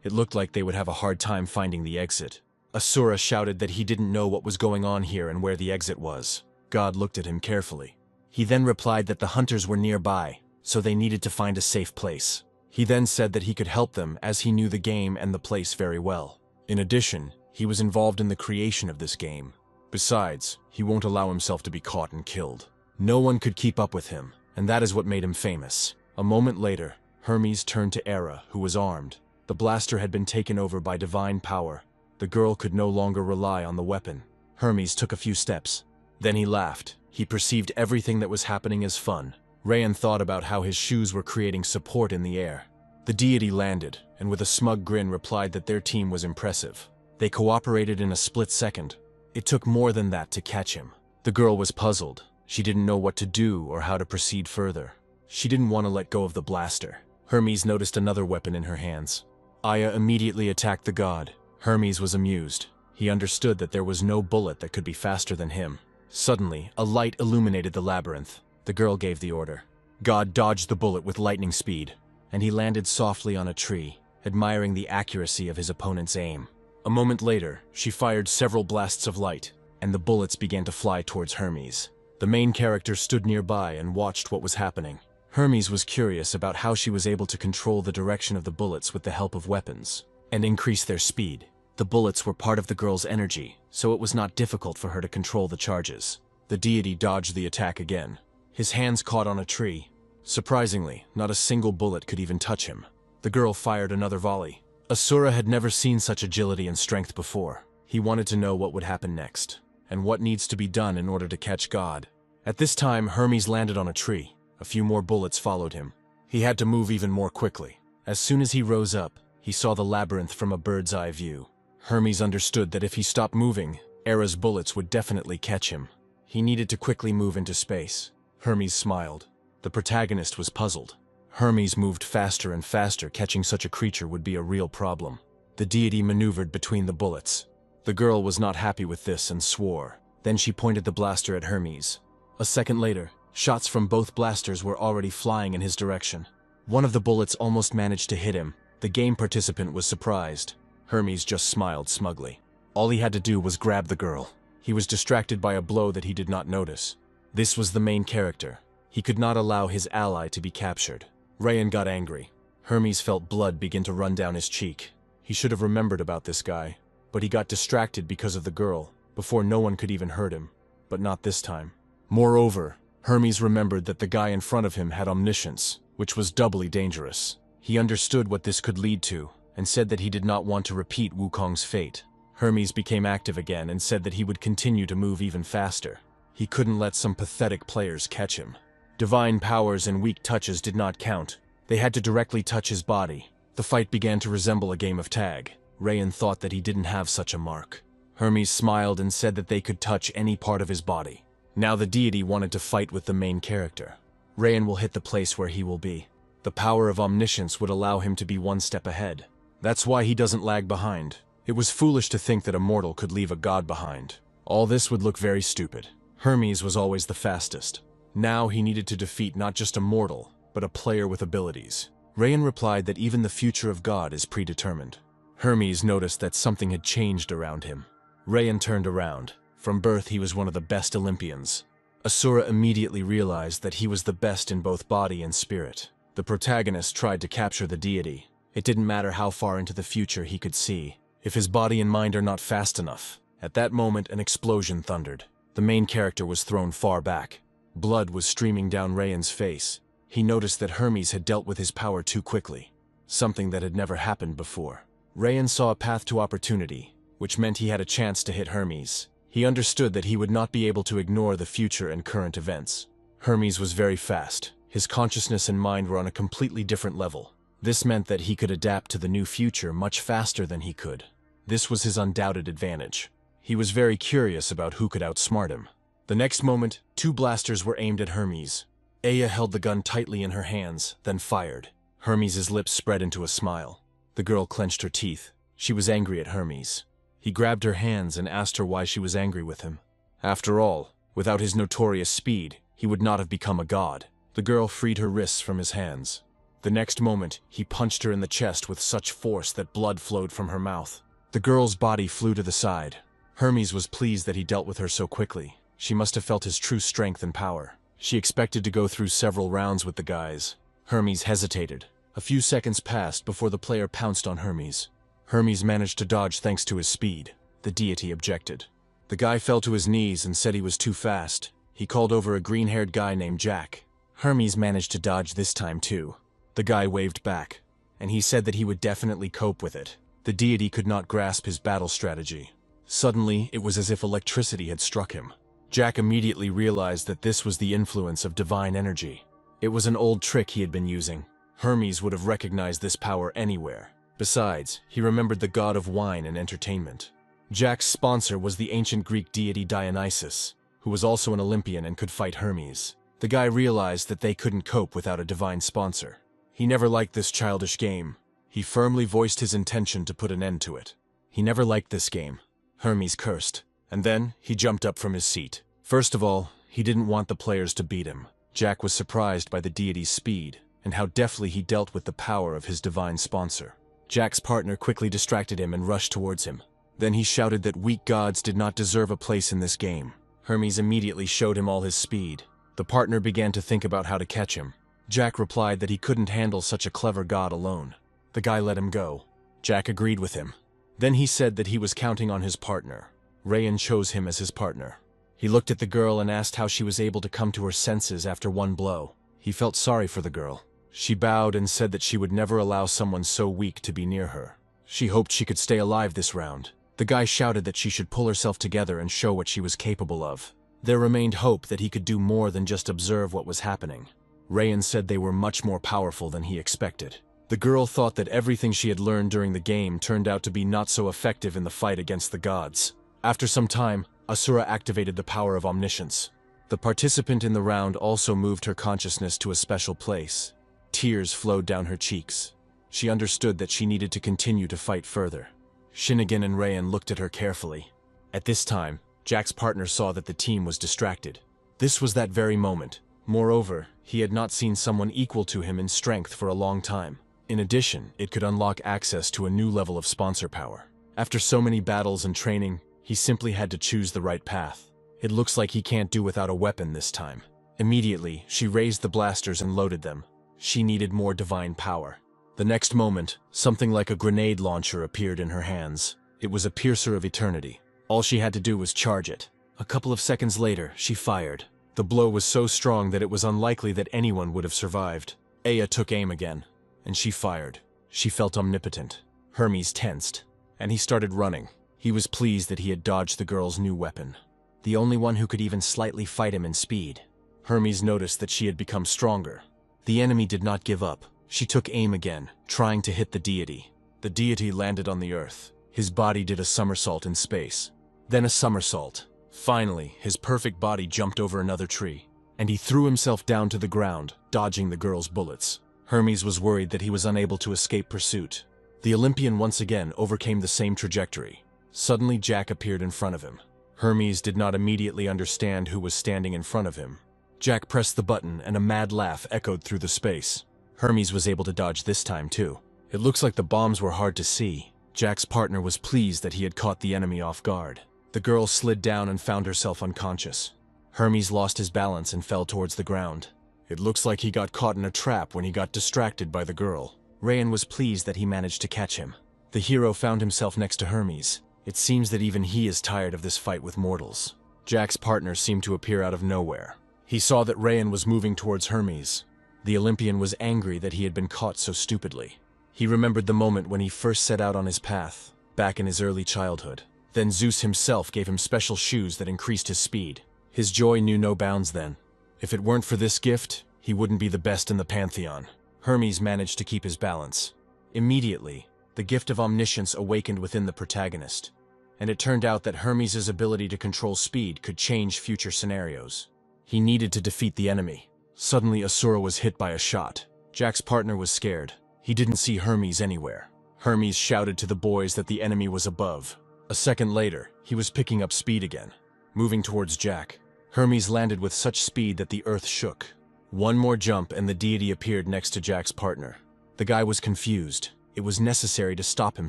It looked like they would have a hard time finding the exit. Asura shouted that he didn't know what was going on here and where the exit was. God looked at him carefully. He then replied that the hunters were nearby, so they needed to find a safe place. He then said that he could help them as he knew the game and the place very well. In addition, he was involved in the creation of this game. Besides, he won't allow himself to be caught and killed. No one could keep up with him, and that is what made him famous. A moment later, Hermes turned to Hera, who was armed. The blaster had been taken over by divine power. The girl could no longer rely on the weapon. Hermes took a few steps. Then he laughed. He perceived everything that was happening as fun. Rayan thought about how his shoes were creating support in the air. The deity landed, and with a smug grin replied that their team was impressive. They cooperated in a split second. It took more than that to catch him. The girl was puzzled. She didn't know what to do or how to proceed further. She didn't want to let go of the blaster. Hermes noticed another weapon in her hands. Aya immediately attacked the god. Hermes was amused. He understood that there was no bullet that could be faster than him. Suddenly, a light illuminated the labyrinth. The girl gave the order. God dodged the bullet with lightning speed, and he landed softly on a tree, admiring the accuracy of his opponent's aim. A moment later, she fired several blasts of light, and the bullets began to fly towards Hermes. The main character stood nearby and watched what was happening. Hermes was curious about how she was able to control the direction of the bullets with the help of weapons, and increase their speed. The bullets were part of the girl's energy, so it was not difficult for her to control the charges. The deity dodged the attack again. His hands caught on a tree. Surprisingly, not a single bullet could even touch him. The girl fired another volley. Asura had never seen such agility and strength before. He wanted to know what would happen next, and what needs to be done in order to catch God. At this time, Hermes landed on a tree. A few more bullets followed him. He had to move even more quickly. As soon as he rose up, he saw the labyrinth from a bird's eye view. Hermes understood that if he stopped moving, Hera's bullets would definitely catch him. He needed to quickly move into space. Hermes smiled. The protagonist was puzzled. Hermes moved faster and faster. Catching such a creature would be a real problem. The deity maneuvered between the bullets. The girl was not happy with this and swore. Then she pointed the blaster at Hermes. A second later, shots from both blasters were already flying in his direction. One of the bullets almost managed to hit him. The game participant was surprised. Hermes just smiled smugly. All he had to do was grab the girl. He was distracted by a blow that he did not notice. This was the main character. He could not allow his ally to be captured. Rayan got angry. Hermes felt blood begin to run down his cheek. He should have remembered about this guy, but he got distracted because of the girl, before no one could even hurt him. But not this time. Moreover, Hermes remembered that the guy in front of him had omniscience, which was doubly dangerous. He understood what this could lead to, and said that he did not want to repeat Wukong's fate. Hermes became active again and said that he would continue to move even faster. He couldn't let some pathetic players catch him. Divine powers and weak touches did not count. They had to directly touch his body. The fight began to resemble a game of tag. Rayan thought that he didn't have such a mark. Hermes smiled and said that they could touch any part of his body. Now the deity wanted to fight with the main character. Rayan will hit the place where he will be. The power of omniscience would allow him to be one step ahead. That's why he doesn't lag behind. It was foolish to think that a mortal could leave a god behind. All this would look very stupid. Hermes was always the fastest. Now he needed to defeat not just a mortal, but a player with abilities. Rayan replied that even the future of God is predetermined. Hermes noticed that something had changed around him. Rayan turned around. From birth he was one of the best Olympians. Asura immediately realized that he was the best in both body and spirit. The protagonist tried to capture the deity. It didn't matter how far into the future he could see, if his body and mind are not fast enough. At that moment, an explosion thundered. The main character was thrown far back. Blood was streaming down Rayan's face. He noticed that Hermes had dealt with his power too quickly, something that had never happened before. Rayan saw a path to opportunity, which meant he had a chance to hit Hermes. He understood that he would not be able to ignore the future and current events. Hermes was very fast. His consciousness and mind were on a completely different level. This meant that he could adapt to the new future much faster than he could. This was his undoubted advantage. He was very curious about who could outsmart him. The next moment, two blasters were aimed at Hermes. Aya held the gun tightly in her hands, then fired. Hermes' lips spread into a smile. The girl clenched her teeth. She was angry at Hermes. He grabbed her hands and asked her why she was angry with him. After all, without his notorious speed, he would not have become a god. The girl freed her wrists from his hands. The next moment, he punched her in the chest with such force that blood flowed from her mouth. The girl's body flew to the side. Hermes was pleased that he dealt with her so quickly. She must have felt his true strength and power. She expected to go through several rounds with the guys. Hermes hesitated. A few seconds passed before the player pounced on Hermes. Hermes managed to dodge thanks to his speed. The deity objected. The guy fell to his knees and said he was too fast. He called over a green-haired guy named Jack. Hermes managed to dodge this time too. The guy waved back, and he said that he would definitely cope with it. The deity could not grasp his battle strategy. Suddenly, it was as if electricity had struck him. Jack immediately realized that this was the influence of divine energy. It was an old trick he had been using. Hermes would have recognized this power anywhere. Besides, he remembered the god of wine and entertainment. Jack's sponsor was the ancient Greek deity Dionysus, who was also an Olympian and could fight Hermes. The guy realized that they couldn't cope without a divine sponsor. He never liked this childish game. He firmly voiced his intention to put an end to it. He never liked this game. Hermes cursed. And then, he jumped up from his seat. First of all, he didn't want the players to beat him. Jack was surprised by the deity's speed, and how deftly he dealt with the power of his divine sponsor. Jack's partner quickly distracted him and rushed towards him. Then he shouted that weak gods did not deserve a place in this game. Hermes immediately showed him all his speed. The partner began to think about how to catch him. Jack replied that he couldn't handle such a clever god alone. The guy let him go. Jack agreed with him. Then he said that he was counting on his partner. Rayan chose him as his partner. He looked at the girl and asked how she was able to come to her senses after one blow. He felt sorry for the girl. She bowed and said that she would never allow someone so weak to be near her. She hoped she could stay alive this round. The guy shouted that she should pull herself together and show what she was capable of. There remained hope that he could do more than just observe what was happening. Rayan said they were much more powerful than he expected. The girl thought that everything she had learned during the game turned out to be not so effective in the fight against the gods. After some time, Asura activated the power of omniscience. The participant in the round also moved her consciousness to a special place. Tears flowed down her cheeks. She understood that she needed to continue to fight further. Shinigami and Rayan looked at her carefully. At this time, Jack's partner saw that the team was distracted. This was that very moment. Moreover, he had not seen someone equal to him in strength for a long time. In addition, it could unlock access to a new level of sponsor power. After so many battles and training, he simply had to choose the right path. It looks like he can't do without a weapon this time. Immediately, she raised the blasters and loaded them. She needed more divine power. The next moment, something like a grenade launcher appeared in her hands. It was a piercer of eternity. All she had to do was charge it. A couple of seconds later, she fired. The blow was so strong that it was unlikely that anyone would have survived. Aya took aim again, and she fired. She felt omnipotent. Hermes tensed, and he started running. He was pleased that he had dodged the girl's new weapon, the only one who could even slightly fight him in speed. Hermes noticed that she had become stronger. The enemy did not give up. She took aim again, trying to hit the deity. The deity landed on the earth. His body did a somersault in space. Then a somersault. Finally, his perfect body jumped over another tree, and he threw himself down to the ground, dodging the girl's bullets. Hermes was worried that he was unable to escape pursuit. The Olympian once again overcame the same trajectory. Suddenly, Jack appeared in front of him. Hermes did not immediately understand who was standing in front of him. Jack pressed the button and a mad laugh echoed through the space. Hermes was able to dodge this time too. It looks like the bombs were hard to see. Jack's partner was pleased that he had caught the enemy off guard. The girl slid down and found herself unconscious. Hermes lost his balance and fell towards the ground. It looks like he got caught in a trap when he got distracted by the girl. Rayan was pleased that he managed to catch him. The hero found himself next to Hermes. It seems that even he is tired of this fight with mortals. Jack's partner seemed to appear out of nowhere. He saw that Rayan was moving towards Hermes. The Olympian was angry that he had been caught so stupidly. He remembered the moment when he first set out on his path, back in his early childhood. Then Zeus himself gave him special shoes that increased his speed. His joy knew no bounds then. If it weren't for this gift, he wouldn't be the best in the pantheon. Hermes managed to keep his balance. Immediately, the gift of omniscience awakened within the protagonist, and it turned out that Hermes' ability to control speed could change future scenarios. He needed to defeat the enemy. Suddenly, Asura was hit by a shot. Jack's partner was scared. He didn't see Hermes anywhere. Hermes shouted to the boys that the enemy was above. A second later, he was picking up speed again, moving towards Jack. Hermes landed with such speed that the earth shook. One more jump and the deity appeared next to Jack's partner. The guy was confused. It was necessary to stop him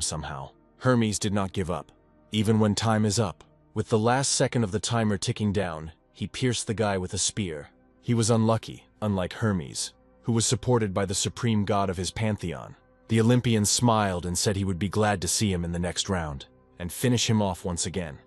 somehow. Hermes did not give up, even when time is up. With the last second of the timer ticking down, he pierced the guy with a spear. He was unlucky, unlike Hermes, who was supported by the supreme god of his pantheon. The Olympian smiled and said he would be glad to see him in the next round, and finish him off once again.